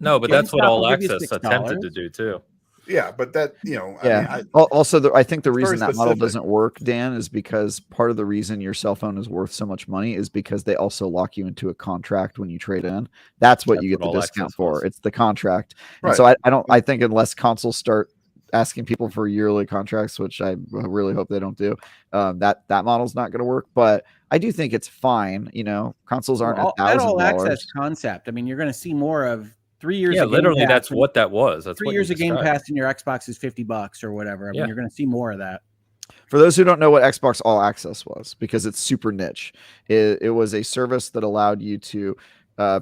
No, but that's what All Access attempted to do too. Yeah, but that, you know, Yeah. I mean, Also, I think the it's very reason that model specific. doesn't work, Dan, is because part of the reason your cell phone is worth so much money is because they also lock you into a contract when you trade in. That's what you get the All discount access for. was. It's the contract. And Right. so I think unless consoles start asking people for yearly contracts, which I really hope they don't do, that model's not going to work. But I do think it's fine. You know, consoles aren't that all access $1,000. concept. I mean, you're going to see more of 3 years. Yeah, of Game literally, Pass that's and what that was. That's 3 what years you're of Game describing. Pass and your Xbox is $50 or whatever. I mean, Yeah. you're going to see more of that. For those who don't know what Xbox All Access was, because it's super niche, it was a service that allowed you to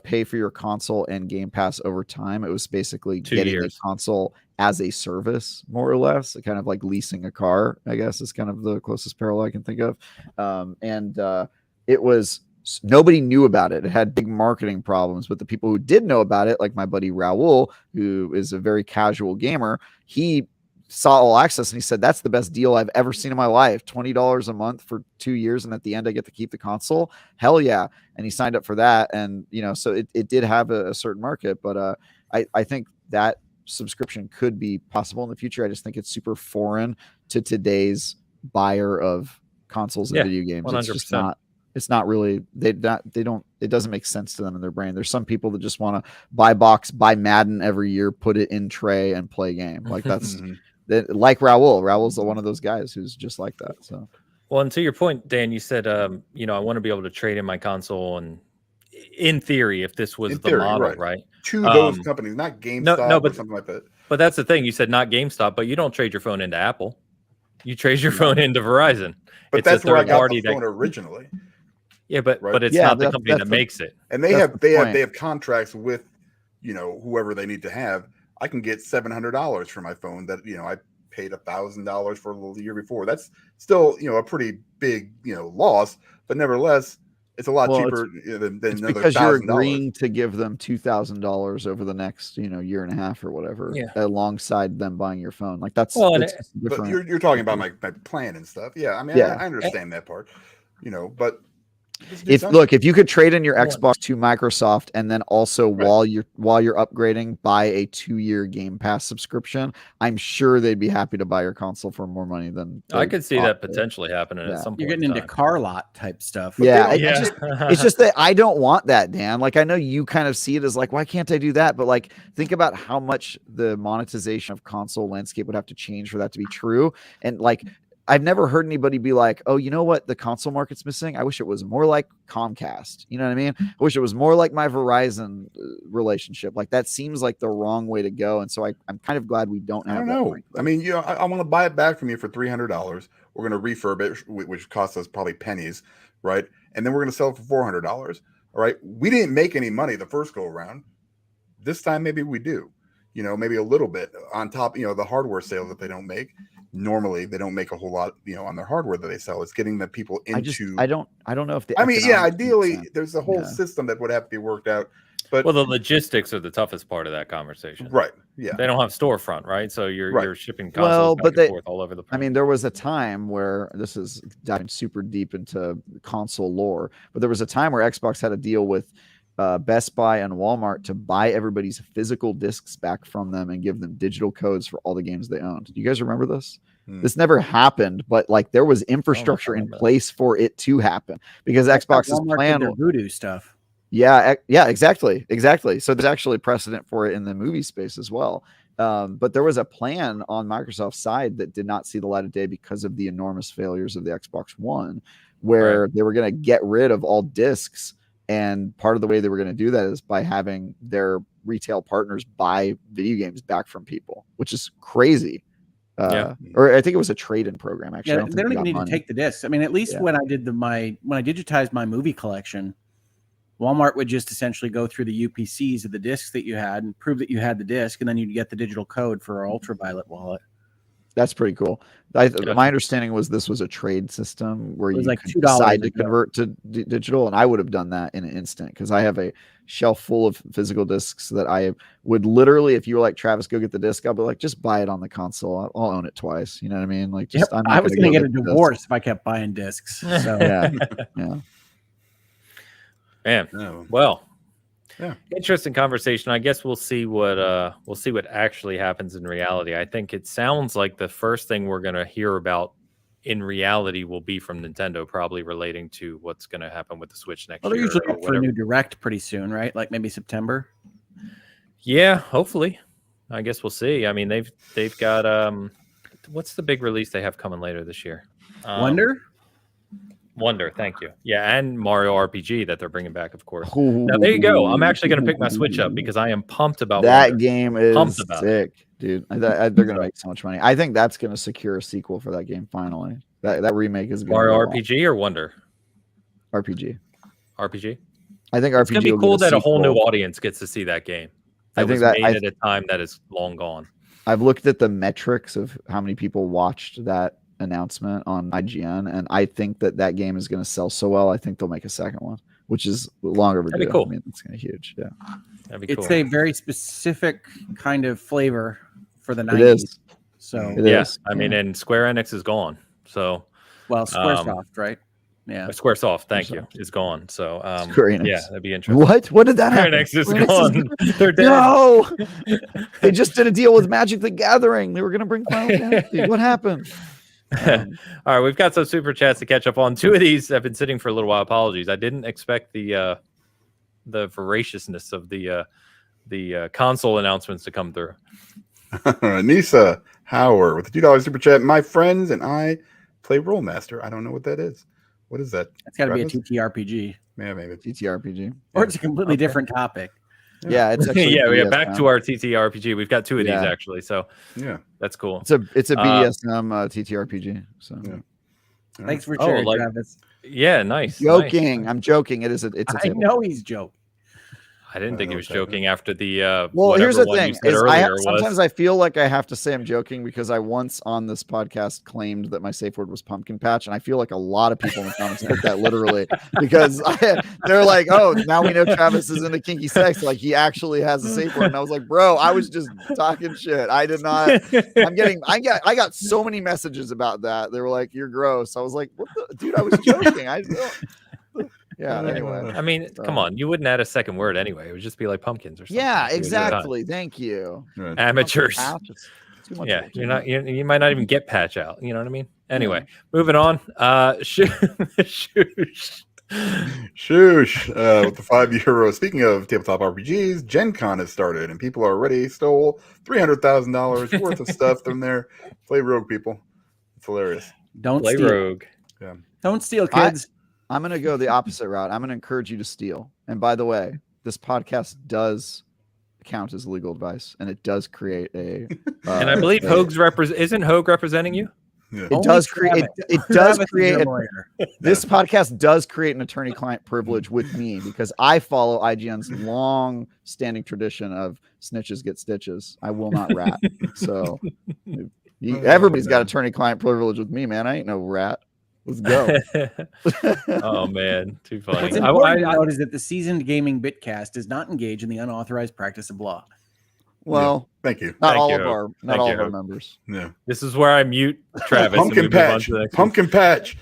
pay for your console and Game Pass over time. It was basically 2 getting years. a console as a service, more or less, kind of like leasing a car, I guess is kind of the closest parallel I can think of. It was, nobody knew about it. It had big marketing problems, but the people who did know about it, like my buddy Raul, who is a very casual gamer, he saw All Access and he said, that's the best deal I've ever seen in my life. $20 a month for 2 years, and at the end I get to keep the console. Hell yeah. And he signed up for that. And you know, so it did have a certain market, but I think that subscription could be possible in the future. I just think it's super foreign to today's buyer of consoles and video games. 100%. It's just not, it's not really, they don't, it doesn't make sense to them in their brain. There's some people that just want to buy Madden every year, put it in tray and play a game. Like that's like Raul's one of those guys who's just like that. So, well, and to your point, Dan, you said, you know, I want to be able to trade in my console, and in theory, if this was the model, right? To those companies, not GameStop or something like that. But that's the thing. You said not GameStop, but you don't trade your phone into Apple. You trade your phone into Verizon. But it's that's a where I third got party the phone originally. Yeah, but right? it's not the company that makes it. And they have contracts with, you know, whoever they need to have. I can get $700 for my phone that, you know, I paid $1,000 for the year before. That's still, you know, a pretty big, you know, loss, but nevertheless, it's a lot cheaper than another because you're $1,000. agreeing to give them $2,000 over the next, you know, year and a half or whatever, alongside them buying your phone. Like that's, but you're talking about my plan and stuff. Yeah, I mean, I understand that part, you know, but if you could trade in your Xbox to Microsoft and then also while you're upgrading, buy a 2-year Game Pass subscription, I'm sure they'd be happy to buy your console for more money than I could see that potentially happening at some point. You're getting into car lot type stuff. It's just that I don't want that, Dan. Like I know you kind of see it as like, why can't I do that? But like, think about how much the monetization of console landscape would have to change for that to be true. And like, I've never heard anybody be like, oh, you know what the console market's missing? I wish it was more like Comcast. You know what I mean? I wish it was more like my Verizon relationship. Like that seems like the wrong way to go. And so I'm kind of glad we don't have I don't know. I mean, you know, I want to buy it back from you for $300. We're going to refurb it, which costs us probably pennies, right? And then we're going to sell it for $400. All right. We didn't make any money the first go around. This time, maybe we do, you know, maybe a little bit on top, you know, the hardware sales that they don't make. Normally they don't make a whole lot, you know, on their hardware that they sell. It's getting the people into. I don't know if ideally there's a whole system that would have to be worked out. But well, the logistics are the toughest part of that conversation, right? Yeah, they don't have storefront, right? So you're shipping consoles back and forth all over the place. I mean, there was a time where this is diving super deep into console lore, but there was a time where Xbox had a deal with Best Buy and Walmart to buy everybody's physical discs back from them and give them digital codes for all the games they owned. Do you guys remember this? This never happened, but like there was infrastructure in place for it to happen because Xbox's plan their voodoo stuff. Yeah, exactly. So there's actually precedent for it in the movie space as well. But there was a plan on Microsoft's side that did not see the light of day because of the enormous failures of the Xbox One, where they were going to get rid of all discs. And part of the way they were going to do that is by having their retail partners buy video games back from people, which is crazy. Or I think it was a trade-in program. Actually, they don't even need to take the discs. I mean, at least when I did when I digitized my movie collection, Walmart would just essentially go through the UPCs of the discs that you had and prove that you had the disc, and then you'd get the digital code for our Ultraviolet wallet. That's pretty cool. My understanding was this was a trade system where you like could decide to convert to digital, and I would have done that in an instant because I have a shelf full of physical discs that I would literally, if you were like, Travis, go get the disc, I'll be like, just buy it on the console. I'll own it twice. You know what I mean? Like, just I was going to get a divorce if I kept buying discs. So yeah. Man, well, Interesting conversation. I guess we'll see what actually happens in reality. I think it sounds like the first thing we're going to hear about in reality will be from Nintendo, probably relating to what's going to happen with the Switch next Well, they're year. usually or up for a whatever. new direct pretty soon, right? Like maybe September. Yeah, hopefully. I guess we'll see. I mean, they've got what's the big release they have coming later this year? Wonder, thank you. Yeah, and Mario RPG that they're bringing back, of course. Now there you go. I'm actually going to pick my Switch up because I am pumped about that Wonder. game. Is Pumped about sick, dude. They're going to make so much money. I think that's going to secure a sequel for that game. Finally, that remake is going Mario RPG or Wonder RPG. RPG. I think It's RPG going to be will cool get a that a whole new sequel. audience gets to see that game. I That think was that made at a time that is long gone. I've looked at the metrics of how many people watched that announcement on IGN, and I think that game is going to sell so well. I think they'll make a second one, which is long overdue. That'd be cool. I mean, it's going to be huge. Yeah, That'd be It's cool. a very specific kind of flavor for the 90s. it is. So, It Yeah, is. I mean, and Square Enix is gone. So well, Squaresoft, right? Yeah. Squaresoft, thank you, is gone. So Square Enix. yeah, that'd be interesting. What did that Square happen? Enix is Square Enix gone. They're dead. No, they just did a deal with Magic the Gathering. They were going to bring Final Fantasy. What happened? All right, we've got some super chats to catch up on. Two of these have been sitting for a little while. Apologies, I didn't expect the voraciousness of the console announcements to come through. Nisa Howard with the $2 super chat. My friends and I play Rollmaster. I don't know what that is. What is that? It's got to be a Travis? TTRPG. Yeah, maybe. TTRPG. Or it's a completely different topic. Yeah, it's actually Yeah, BDSM. back to our TTRPG. We've got two of these Yeah. actually, so Yeah. that's cool. It's a BDSM TTRPG. So Yeah. Thanks for Oh, sharing, like- Travis. Yeah, nice. joking. nice. I'm joking. It's a I table. know he's joking. I didn't think he know was what that is. joking after the Well, here's whatever the one thing: you said is earlier was. sometimes I feel like I have to say I'm joking because I once on this podcast claimed that my safe word was pumpkin patch, and I feel like a lot of people in the comments took that literally because they're like, "Oh, now we know Travis is into kinky sex. Like he actually has a safe word." And I was like, "Bro, I was just talking shit. I did not." I got so many messages about that. They were like, "You're gross." I was like, "What the dude? I was joking." Yeah. Anyway. I mean, come on, you wouldn't add a second word anyway. It would just be like pumpkins or something. Yeah. You would do it on. Exactly. Thank you. Right. Amateurs. Patch, it's too much Yeah, work. you're not. You might not even get patch out. You know what I mean? Anyway, moving on. Shoosh. Shoosh with the €5. Speaking of tabletop RPGs, Gen Con has started and people already stole $300,000 worth of stuff from there. Play Rogue, people. It's hilarious. Don't Play steal. Rogue. Don't steal, kids. I'm going to go the opposite route. I'm going to encourage you to steal. And by the way, this podcast does count as legal advice, and it does create a. And I believe Hoeg's isn't Hoeg representing you? Yeah. It does create. It does create. lawyer. This podcast does create an attorney-client privilege with me because I follow IGN's long-standing tradition of snitches get stitches. I will not rat. So everybody's got attorney-client privilege with me, man. I ain't no rat. Let's go. Oh man, too funny. What's important to note is that the Seasoned Gaming Bitcast does not engage in the unauthorized practice of law. Well, Thank you. not Thank all you, of Hope. our Thank you, Hope. members. Yeah. This is where I mute Travis. and we Pumpkin move on patch. to the next one. Pumpkin patch.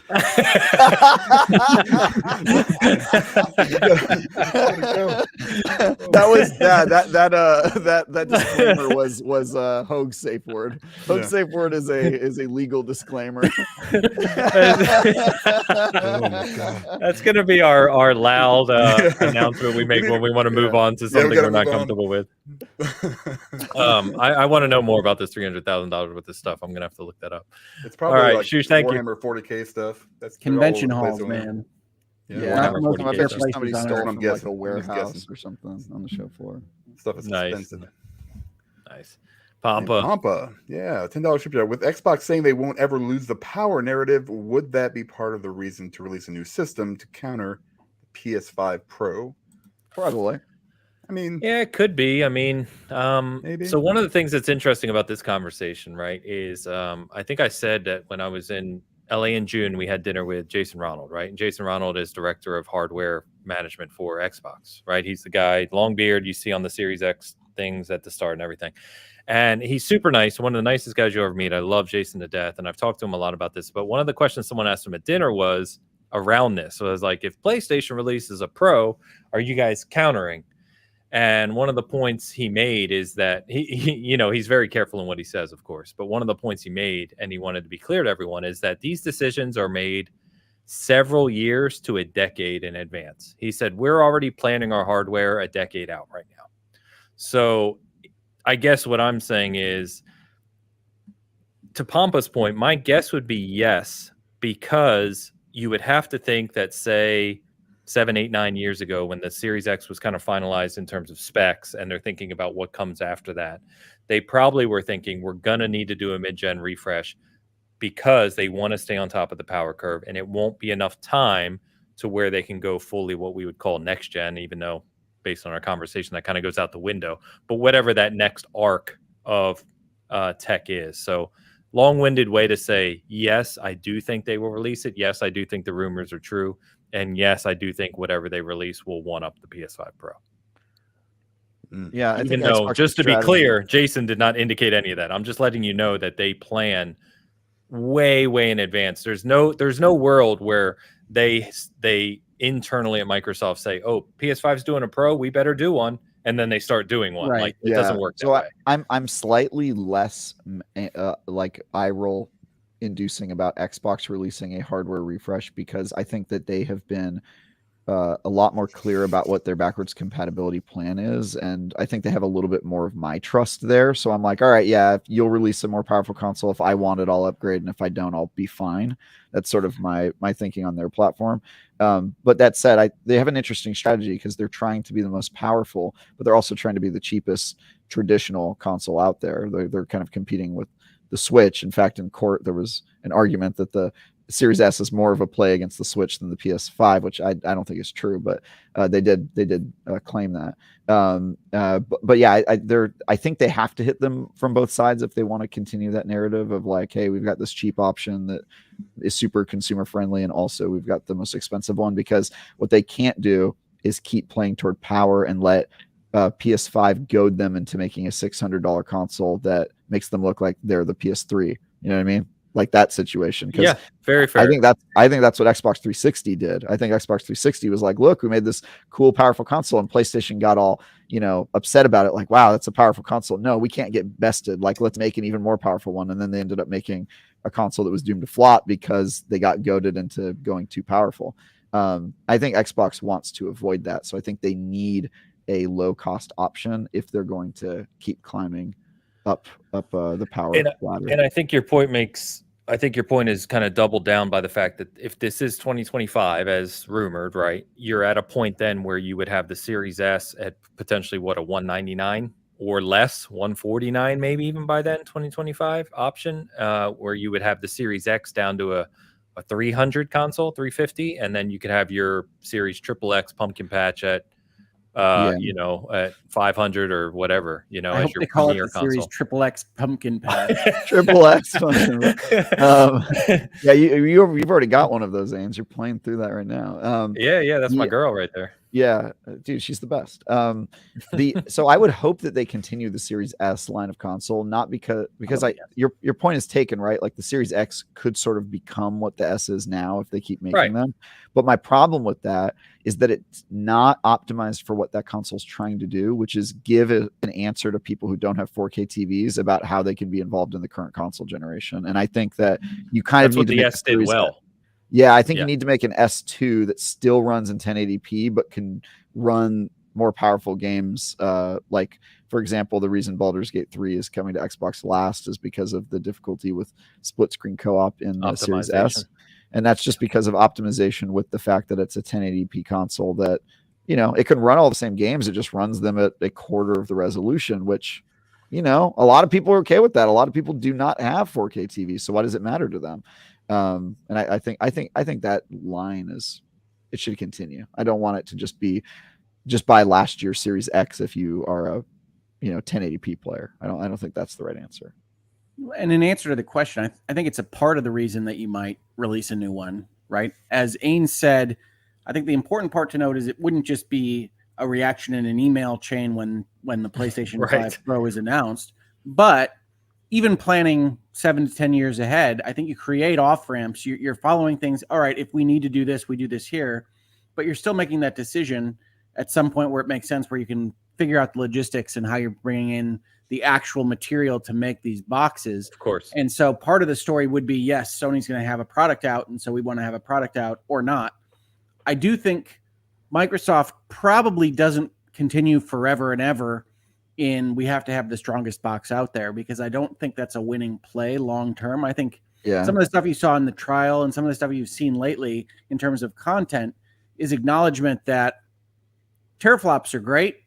That disclaimer was Hoeg's safe word. Hoeg's safe word is a legal disclaimer. Oh my God. That's going to be our loud announcement we make when we want to move on to something gotta we're not move on. comfortable with. I want to know more about this $300,000 with this stuff. I'm going to have to look that up. It's probably All right, like Shoosh, thank you. Warhammer 40K stuff. That's Convention they're all over halls, the place over there. man. Yeah. Yeah, Warhammer I 40K bet stuff. you somebody Places on stole Earth. from I'm like a guessing. I'm just warehouse guessing. or something on the show floor. Stuff is Nice. expensive. Nice. Pampa. Pampa, yeah, $10 ship jar. With Xbox saying they won't ever lose the power narrative, would that be part of the reason to release a new system to counter the PS5 Pro? Probably. I mean, Yeah, it could be. I mean, Maybe. so one of the things that's interesting about this conversation, right, is I think I said that when I was in LA in June, we had dinner with Jason Ronald, right? And Jason Ronald is director of hardware management for Xbox, right? He's the guy, long beard, you see on the Series X things at the start and everything. And he's super nice, one of the nicest guys you'll ever meet. I love Jason to death, and I've talked to him a lot about this. But one of the questions someone asked him at dinner was around this. So I was like, if PlayStation releases a Pro, are you guys countering? And one of the points he made is that he's very careful in what he says, of course. But one of the points he made, and he wanted to be clear to everyone, is that these decisions are made several years to a decade in advance. He said, we're already planning our hardware a decade out right now. So I guess what I'm saying is, to Pompa's point, my guess would be yes, because you would have to think that, say, 7, 8, 9 years ago, when the Series X was kind of finalized in terms of specs, and they're thinking about what comes after that, they probably were thinking we're going to need to do a mid-gen refresh because they want to stay on top of the power curve, and it won't be enough time to where they can go fully what we would call next gen, even though based on our conversation that kind of goes out the window. But whatever that next arc of tech is. So long-winded way to say, yes, I do think they will release it. Yes, I do think the rumors are true. And yes, I do think whatever they release will one-up the PS5 Pro. Yeah, even though, just to be clear, Jason did not indicate any of that. I'm just letting you know that they plan way in advance. There's no world where they internally at Microsoft say, oh, PS5's doing a Pro, we better do one, and then they start doing one. Right. Like, it doesn't work that way. I'm slightly less like eye roll inducing about Xbox releasing a hardware refresh, because I think that they have been a lot more clear about what their backwards compatibility plan is, and I think they have a little bit more of my trust there. So I'm like, all right, yeah, if you'll release a more powerful console, if I want it, I'll upgrade, and if I don't, I'll be fine. That's sort of my thinking on their platform. But that said, they have an interesting strategy, because they're trying to be the most powerful, but they're also trying to be the cheapest traditional console out there. They're kind of competing with the Switch. In fact, in court, there was an argument that the Series S is more of a play against the Switch than the PS5, which I don't think is true, but they did claim that. But yeah, I think they have to hit them from both sides if they want to continue that narrative of like, hey, we've got this cheap option that is super consumer friendly, and also we've got the most expensive one, because what they can't do is keep playing toward power and let PS5 goad them into making a $600 console that makes them look like they're the PS3. You know what I mean? Like that situation. Yeah, very fair. I think that's what Xbox 360 did. I think Xbox 360 was like, look, we made this cool, powerful console, and PlayStation got all, upset about it. Like, wow, that's a powerful console. No, we can't get bested. Like, let's make an even more powerful one. And then they ended up making a console that was doomed to flop because they got goaded into going too powerful. I think Xbox wants to avoid that. So I think they need a low cost option if they're going to keep climbing up the power ladder. And I think your point is kind of doubled down by the fact that if this is 2025 as rumored, right, you're at a point then where you would have the Series S at potentially a 199 or less, 149 maybe even by then, 2025 option, where you would have the Series X down to a 300 console, 350, and then you could have your Series XXX pumpkin patch at at 500 or whatever, I as hope your they call premier it the Series console. XXX pumpkin patch. XXX. Yeah, you've already got one of those, Ames. You're playing through that right now. Yeah, that's my girl right there. Yeah, dude, she's the best. So I would hope that they continue the Series S line of console, not because your point is taken, right? Like the Series X could sort of become what the S is now if they keep making them. But my problem with that is that it's not optimized for what that console is trying to do, which is give an answer to people who don't have 4K TVs about how they can be involved in the current console generation. And I think that you kind of need to make the S did well. Yeah, I think you need to make an S2 that still runs in 1080p, but can run more powerful games. Like, for example, the reason Baldur's Gate 3 is coming to Xbox last is because of the difficulty with split screen co-op in the Series S. And that's just because of optimization with the fact that it's a 1080p console that, it can run all the same games. It just runs them at a quarter of the resolution, which, a lot of people are okay with that. A lot of people do not have 4K TVs. So why does it matter to them? And I think that line it should continue. I don't want it to just be buy last year's Series X if you are a 1080p player. I don't think that's the right answer. And in answer to the question, I think it's a part of the reason that you might release a new one, right? As Ains said, I think the important part to note is it wouldn't just be a reaction in an email chain when the PlayStation 5 Pro is announced, but even planning 7 to 10 years ahead, I think you create off ramps. You're following things. All right, if we need to do this, we do this here, but you're still making that decision at some point where it makes sense, where you can figure out the logistics and how you're bringing in the actual material to make these boxes. Of course. And so part of the story would be, yes, Sony's going to have a product out, and so we want to have a product out or not. I do think Microsoft probably doesn't continue forever and ever we have to have the strongest box out there, because I don't think that's a winning play long term. I think some of the stuff you saw in the trial and some of the stuff you've seen lately in terms of content is acknowledgement that teraflops are great,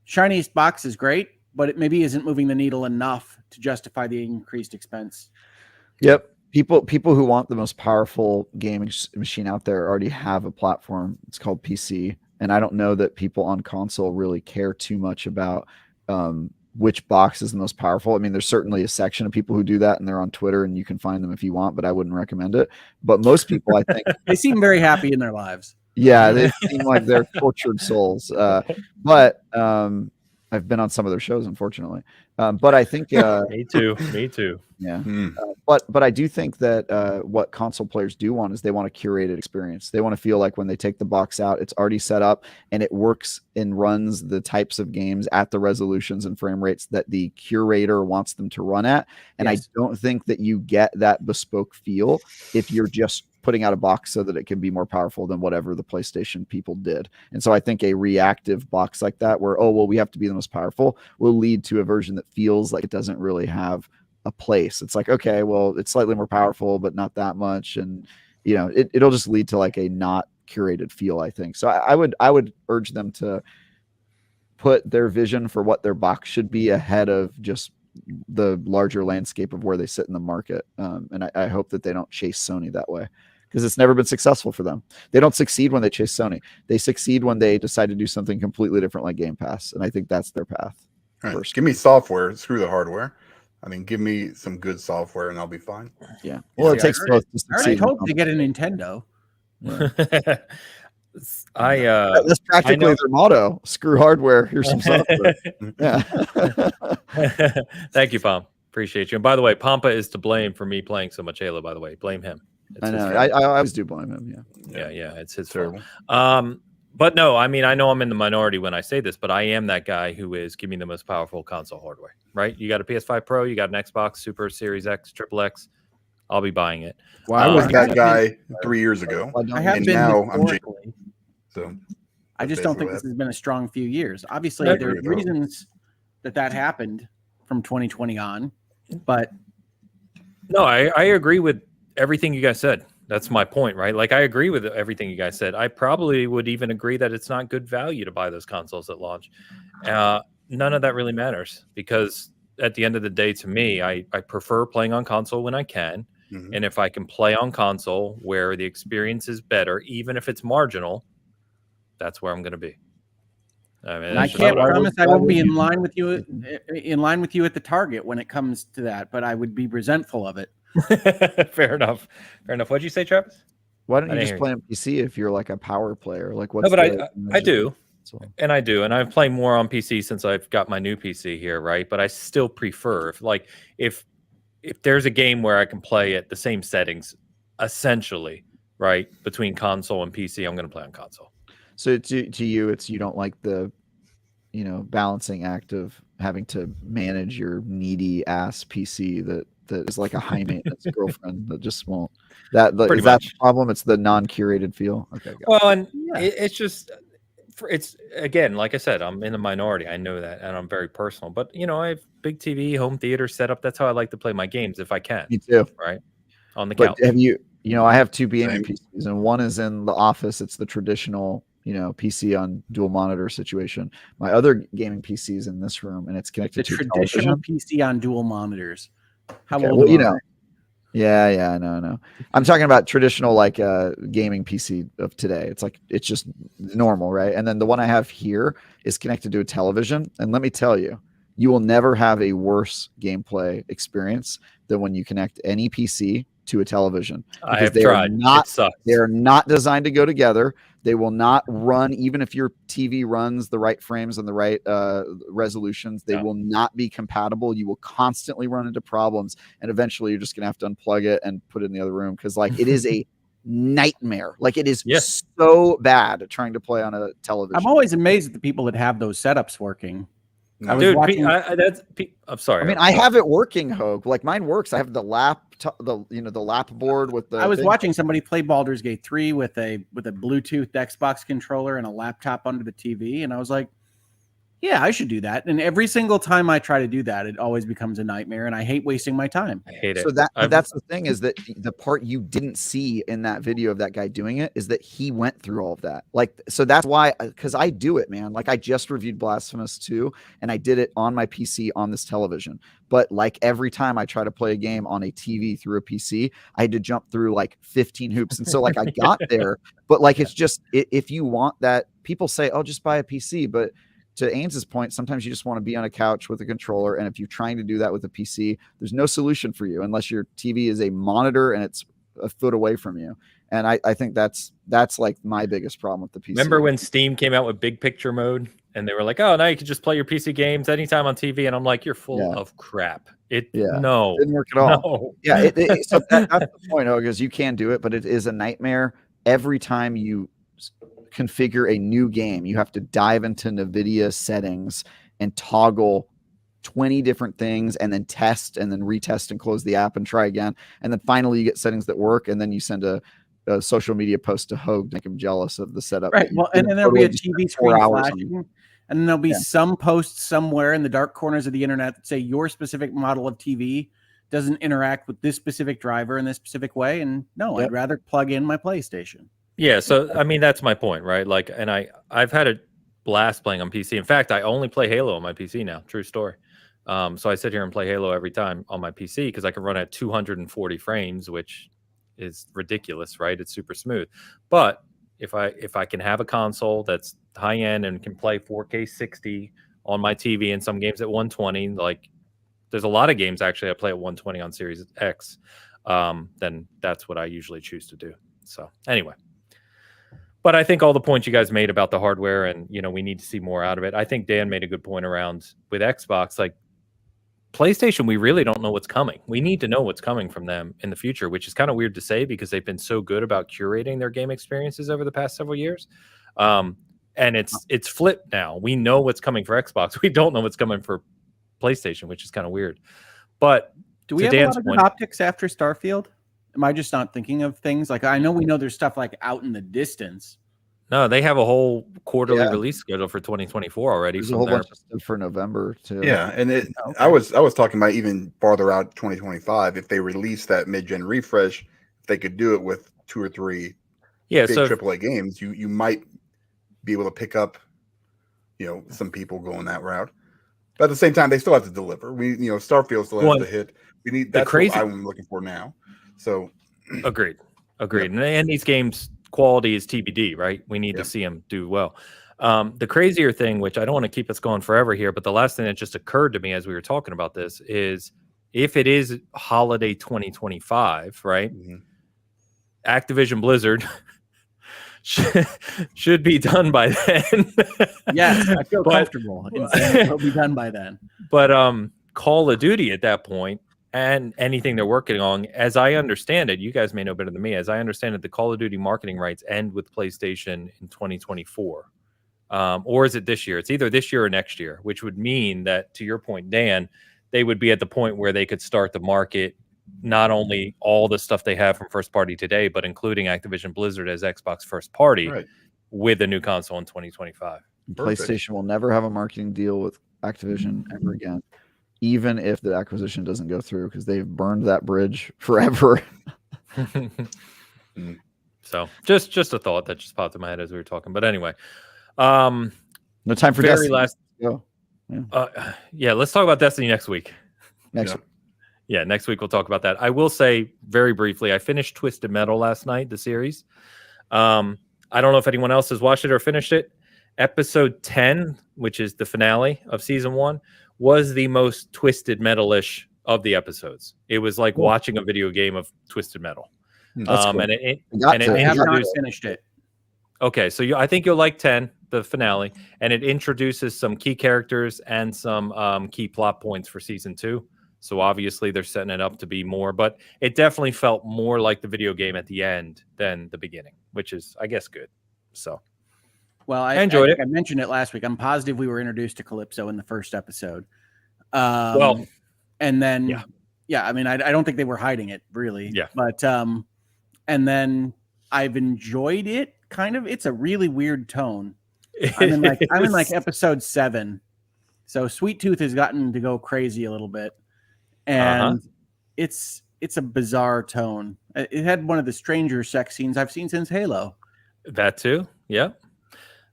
shiniest box is great, but it maybe isn't moving the needle enough to justify the increased expense. Yep. People who want the most powerful gaming machine out there already have a platform. It's called PC. And I don't know that people on console really care too much about which box is the most powerful. I mean, there's certainly a section of people who do that, and they're on Twitter, and you can find them if you want, but I wouldn't recommend it. But most people, I think, they seem very happy in their lives. Yeah, they seem like they're tortured souls. But I've been on some of their shows, unfortunately. But I think me too. Yeah. But I do think that what console players do want is they want a curated experience. They want to feel like when they take the box out, it's already set up and it works and runs the types of games at the resolutions and frame rates that the curator wants them to run at. And I don't think that you get that bespoke feel if you're just putting out a box so that it can be more powerful than whatever the PlayStation people did. And so I think a reactive box like that, where, oh, well, we have to be the most powerful, will lead to a version that feels like it doesn't really have a place. It's like, okay, well, it's slightly more powerful, but not that much. And, you know, it'll just lead to like a not curated feel, I think. So I would urge them to put their vision for what their box should be ahead of just the larger landscape of where they sit in the market. And I hope that they don't chase Sony that way, because it's never been successful for them. They don't succeed when they chase Sony. They succeed when they decide to do something completely different like Game Pass. And I think that's their path. All right, give me software, screw the hardware. I mean, give me some good software and I'll be fine. Yeah. Well, it takes both to succeed. I already told you to get a Nintendo. Yeah. That's practically their motto. Screw hardware. Here's some software. Yeah. Thank you, Pom. Appreciate you. And by the way, Pampa is to blame for me playing so much Halo, by the way. Blame him. I know. I always do blame him. Yeah. It's his fault. But no, I mean, I know I'm in the minority when I say this, but I am that guy who is giving the most powerful console hardware, right? You got a PS5 Pro, you got an Xbox Super Series X, Triple X. I'll be buying it. Well, I was that guy 3 years ago. I have been now historically. So I just don't think this has been a strong few years. Obviously, there's reasons that happened from 2020 on, but no, I agree with everything you guys said. That's my point, right? Like, I agree with everything you guys said. I probably would even agree that it's not good value to buy those consoles at launch. None of that really matters, because at the end of the day, to me, I prefer playing on console when I can. Mm-hmm. And if I can play on console where the experience is better, even if it's marginal, that's where I'm going to be. I mean, I can't promise I won't be in line with you at the Target when it comes to that, but I would be resentful of it. Fair enough. What'd you say, Travis? Why don't you just play on PC if you're like a power player? Like, what's no, but I do. And I'm playing more on PC since I've got my new PC here, right? But I still prefer if there's a game where I can play at the same settings, essentially, right, between console and PC, I'm going to play on console. So to you, you don't like the, balancing act of having to manage your needy ass PC that is like a high maintenance girlfriend that just won't. Is that the problem? It's the non-curated feel. Okay. Well, and it's just. It's again, like I said, I'm in the minority. I know that, and I'm very personal. But I have big TV, home theater set up. That's how I like to play my games if I can. Me too. Right on the couch. Have you? I have two gaming PCs, and one is in the office. It's the traditional, PC on dual monitor situation. My other gaming PC is in this room, and it's connected to traditional PC on dual monitors. How old? Well, Yeah, no. I'm talking about traditional gaming PC of today. It's just normal, right? And then the one I have here is connected to a television. And let me tell you, you will never have a worse gameplay experience than when you connect any PC to a television. I have tried. They're not designed to go together. They will not run, even if your TV runs the right frames and the right resolutions. They will not be compatible. You will constantly run into problems, and eventually you're just going to have to unplug it and put it in the other room, because it is a nightmare. Like it is Yes. so bad trying to play on a television. I'm always amazed at the people that have those setups working. I was Dude, watching. I'm sorry. I mean, I have it working, Hoeg. Like mine works. I have the laptop, the lap board with the. I was watching somebody play Baldur's Gate 3 with a Bluetooth Xbox controller and a laptop under the TV, and I was like, yeah, I should do that. And every single time I try to do that, it always becomes a nightmare, and I hate wasting my time. I hate it. So that's the thing, is that the part you didn't see in that video of that guy doing it is that he went through all of that. Like, so that's why, because I do it, man. Like I just reviewed Blasphemous 2 and I did it on my PC on this television. But like every time I try to play a game on a TV through a PC, I had to jump through like 15 hoops. And so like I got there, but like it's just, if you want that, people say, oh, just buy a PC. But to Ains's point, sometimes you just want to be on a couch with a controller. And if you're trying to do that with a PC, there's no solution for you unless your TV is a monitor and it's a foot away from you. And I think that's like my biggest problem with the PC. Remember when Steam came out with big picture mode and they were like, oh, now you can just play your PC games anytime on TV. And I'm like, you're full of crap. No, it didn't work at all. No. Yeah. So that's the point, Hoeg, is you can do it, but it is a nightmare every time you configure a new game. You have to dive into NVIDIA settings and toggle 20 different things and then test and then retest and close the app and try again. And then finally you get settings that work. And then you send a social media post to Hoeg to make him jealous of the setup. Right. Well, and then there'll be a TV screen flashing. And then there'll be some posts somewhere in the dark corners of the internet that say your specific model of TV doesn't interact with this specific driver in this specific way. And no, I'd rather plug in my PlayStation. Yeah, so I mean that's my point, right? Like, and I've had a blast playing on PC. In fact, I only play Halo on my PC now. True story. So I sit here and play Halo every time on my PC because I can run at 240 frames, which is ridiculous, right? It's super smooth. But if I can have a console that's high end and can play 4K 60 on my TV and some games at 120, like there's a lot of games actually I play at 120 on Series X, then that's what I usually choose to do. So anyway. But I think all the points you guys made about the hardware and, we need to see more out of it. I think Dan made a good point around with Xbox, like PlayStation, we really don't know what's coming. We need to know what's coming from them in the future, which is kind of weird to say because they've been so good about curating their game experiences over the past several years. And it's flipped now. We know what's coming for Xbox. We don't know what's coming for PlayStation, which is kind of weird. But do we have a lot of good optics after Starfield? Am I just not thinking of things? Like, I know we know there's stuff like out in the distance. No, they have a whole quarterly release schedule for 2024 already. There's a whole bunch of stuff for November too. Yeah, and I was talking about even farther out 2025. If they release that mid-gen refresh, if they could do it with 2 or 3 big AAA games, you might be able to pick up, some people going that route. But at the same time, they still have to deliver. Starfield still has to hit. We need that's what I'm looking for now. So agreed. And these games quality is TBD, right? We need to see them do well. The crazier thing, which I don't want to keep us going forever here, but the last thing that just occurred to me as we were talking about this is if it is holiday 2025, right? Mm-hmm. Activision Blizzard should be done by then. Yes, I feel comfortable in saying it'll be done by then. But Call of Duty at that point and anything they're working on, as I understand it, you guys may know better than me, as I understand it, the Call of Duty marketing rights end with PlayStation in 2024. Or is it this year? It's either this year or next year, which would mean that, to your point, Dan, they would be at the point where they could start to market not only all the stuff they have from first party today, but including Activision Blizzard as Xbox first party with a new console in 2025. PlayStation will never have a marketing deal with Activision ever again, even if the acquisition doesn't go through, because they've burned that bridge forever. So just a thought that just popped in my head as we were talking. But anyway, no time for Destiny. Let's talk about Destiny next week. Next week we'll talk about that. I will say very briefly, I finished Twisted Metal last night, the series. I don't know if anyone else has watched it or finished it. Episode 10, which is the finale of season 1, was the most Twisted Metal-ish of the episodes. It was like watching a video game of Twisted Metal. That's cool. I have not finished it. Okay, so I think you'll like 10, the finale, and it introduces some key characters and some key plot points for season 2. So obviously they're setting it up to be more, but it definitely felt more like the video game at the end than the beginning, which is, I guess, good. So, well, I enjoyed it. I mentioned it last week. I'm positive we were introduced to Calypso in the first episode. Well, and then, I mean, I don't think they were hiding it really. Yeah. But, and then I've enjoyed it kind of. It's a really weird tone. I'm in like episode 7. So Sweet Tooth has gotten to go crazy a little bit. And it's a bizarre tone. It had one of the stranger sex scenes I've seen since Halo. That too. Yeah.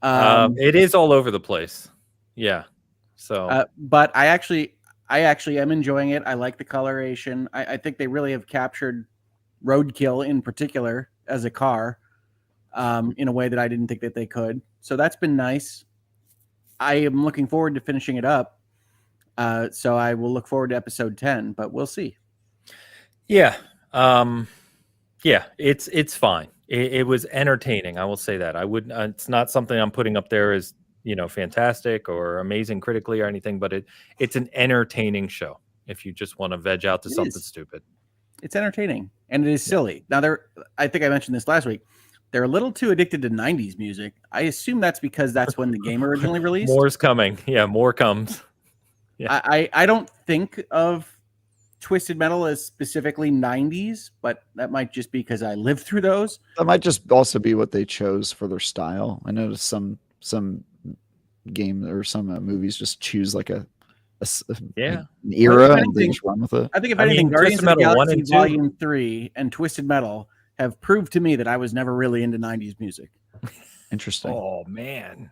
It is all over the place. Yeah. So, but I actually am enjoying it. I like the coloration. I think they really have captured Roadkill in particular as a car in a way that I didn't think that they could. So that's been nice. I am looking forward to finishing it up. So I will look forward to episode 10, but we'll see. Yeah. It's fine. It was entertaining. I will say that. I would. It's not something I'm putting up there as, fantastic or amazing critically or anything, but it's an entertaining show. If you just want to veg out to something stupid, it's entertaining and it is silly. Now I think I mentioned this last week. They're a little too addicted to 90s music. I assume that's because that's when the game originally released. More's coming. Yeah, more comes. Yeah. I don't think of Twisted Metal as specifically 90s, but that might just be because I lived through those. That might just also be what they chose for their style. I noticed some game or some movies just choose like an era and they just run with it. I think if anything, Guardians of the Galaxy Volume 3 and Twisted Metal have proved to me that I was never really into 90s music. Interesting. Oh, man.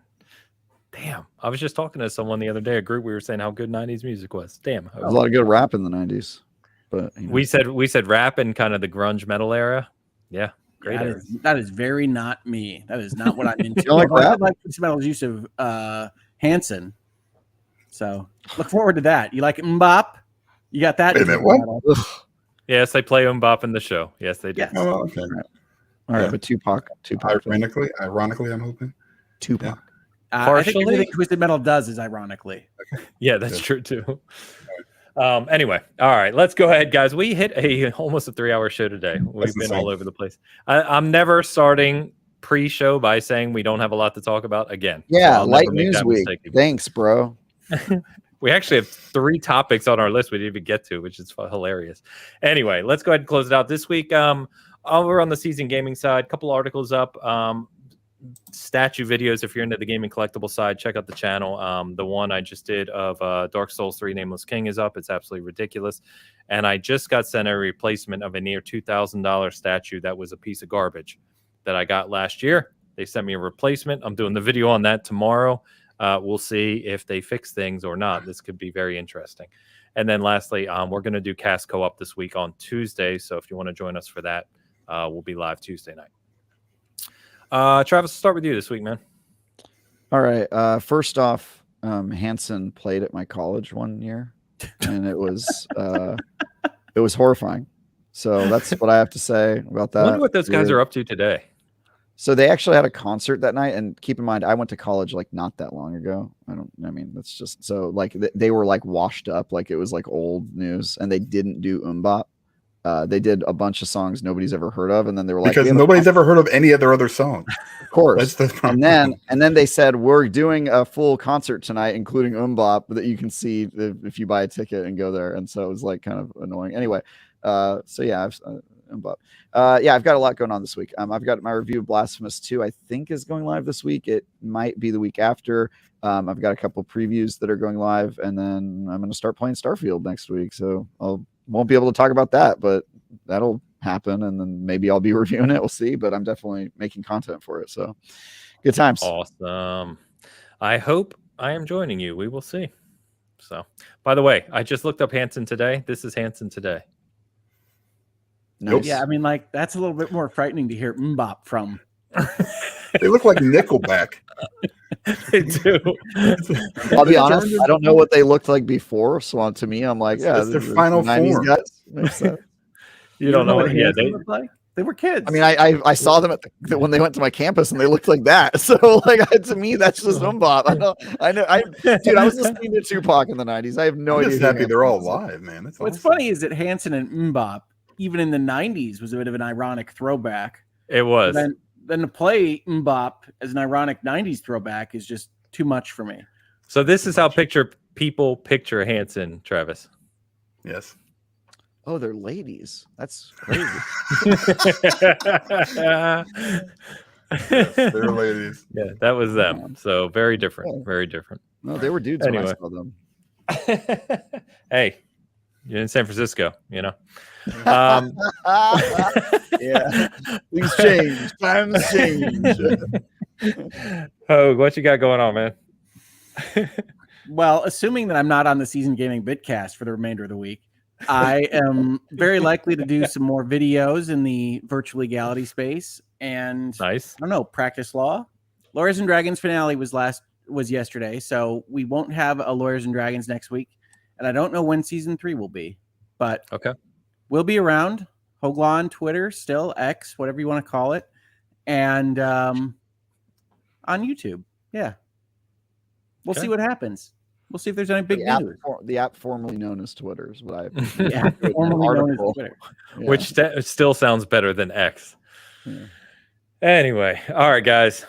Damn. I was just talking to someone the other day, a group, we were saying how good 90s music was. Damn. There's a lot of good rap in the 90s. But we said rap in kind of the grunge metal era. Yeah. Great. That is very not me. That is not what I'm into. You don't like rap? I like Twisted Metal's use of Hanson. So look forward to that. You like Mbop? You got that? Wait a minute, what? Yes, they play Mbop in the show. Yes, they do. Yes. Oh, okay. All right, but Tupac. Ironically, I'm hoping. Tupac. I think everything Twisted Metal does is ironically. Yeah, that's true too. Anyway, all right, let's go ahead, guys. We hit almost a 3-hour show today. We've been all over the place. I'm never starting pre-show by saying we don't have a lot to talk about again. Yeah, so light news week. Thanks, bro. We actually have 3 topics on our list we didn't even get to, which is hilarious. Anyway, let's go ahead and close it out this week. Over on the Seasoned Gaming side, a couple articles up. Statue videos, if you're into the gaming collectible side, check out the channel. The one I just did of Dark Souls 3 Nameless King is up. It's absolutely ridiculous. And I just got sent a replacement of a near $2,000 statue that was a piece of garbage that I got last year. They sent me a replacement. I'm doing the video on that tomorrow. We'll see if they fix things or not. This could be very interesting. And then lastly, we're going to do Cast Co-op this week on Tuesday. So if you want to join us for that, we'll be live Tuesday night. Travis, start with you this week, man. All right. First off, Hanson played at my college one year, and it was horrifying. So that's what I have to say about that. I wonder what those guys are up to today. So they actually had a concert that night, and keep in mind, I went to college like not that long ago. That's just so like they were like washed up, like it was like old news, and they didn't do Mbop. They did a bunch of songs nobody's ever heard of, and then they were like, because nobody's ever heard of any of their other songs. Of course. That's the problem. And then they said, we're doing a full concert tonight, including Mbop, that you can see if you buy a ticket and go there. And so it was like kind of annoying. Anyway, so yeah, Mbop. I've got a lot going on this week. I've got my review of Blasphemous 2, I think is going live this week. It might be the week after. I've got a couple previews that are going live, and then I'm going to start playing Starfield next week. So won't be able to talk about that, but that'll happen, and then maybe I'll be reviewing it. We'll see, but I'm definitely making content for it. So good times. Awesome. I hope I am joining you. We will see. So, by the way, I just looked up Hanson today. This is Hanson today. Nice. Yeah, I mean, like that's a little bit more frightening to hear Mbop from. They look like Nickelback. They do. I'll be honest, I don't know what they looked like before. So to me, I'm like, yeah, it's their final form. Makes sense. You don't know what they look like? They were kids. I mean, I saw them when they went to my campus, and they looked like that. So, like, to me, that's just Mbop. Dude, I was listening to Tupac in the '90s. I have no I'm idea. just happy they're all alive, man. That's What's awesome. funny is that Hanson and Mbop, even in the '90s, was a bit of an ironic throwback. It was. Then to play Mbop as an ironic '90s throwback is just too much for me. So this is how people picture Hanson, Travis. Yes. Oh, they're ladies. That's crazy. Yes, They're ladies. Yeah, that was them. So very different. Very different. No, they were dudes when I saw them. Hey, you're in San Francisco, you know. Yeah, things change. Times change. Oh, what you got going on, man? Well, assuming that I'm not on the Seasoned Gaming Bitcast for the remainder of the week, I am very likely to do some more videos in the virtual legality space and Nice. I don't know, practice law. Lawyers and Dragons finale was yesterday, so we won't have a Lawyers and Dragons next week, and I don't know when season 3 will be, but Okay. we'll be around. HoegLaw on Twitter, still X, whatever you want to call it, and on YouTube. Yeah, we'll see what happens. We'll see if there's any big news. The app formerly known as Twitter is what I. Yeah, formerly known as Twitter. Yeah. Which still sounds better than X. Yeah. Anyway, all right, guys.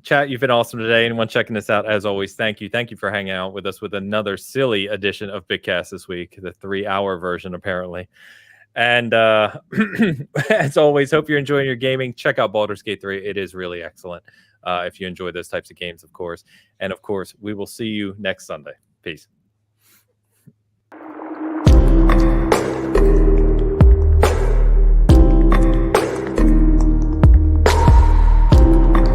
Chat, you've been awesome today. Anyone checking this out, as always, thank you. Thank you for hanging out with us with another silly edition of Bitcast this week, the 3-hour version, apparently. And as always, hope you're enjoying your gaming. Check out Baldur's Gate 3. It is really excellent if you enjoy those types of games, of course. And, of course, we will see you next Sunday. Peace.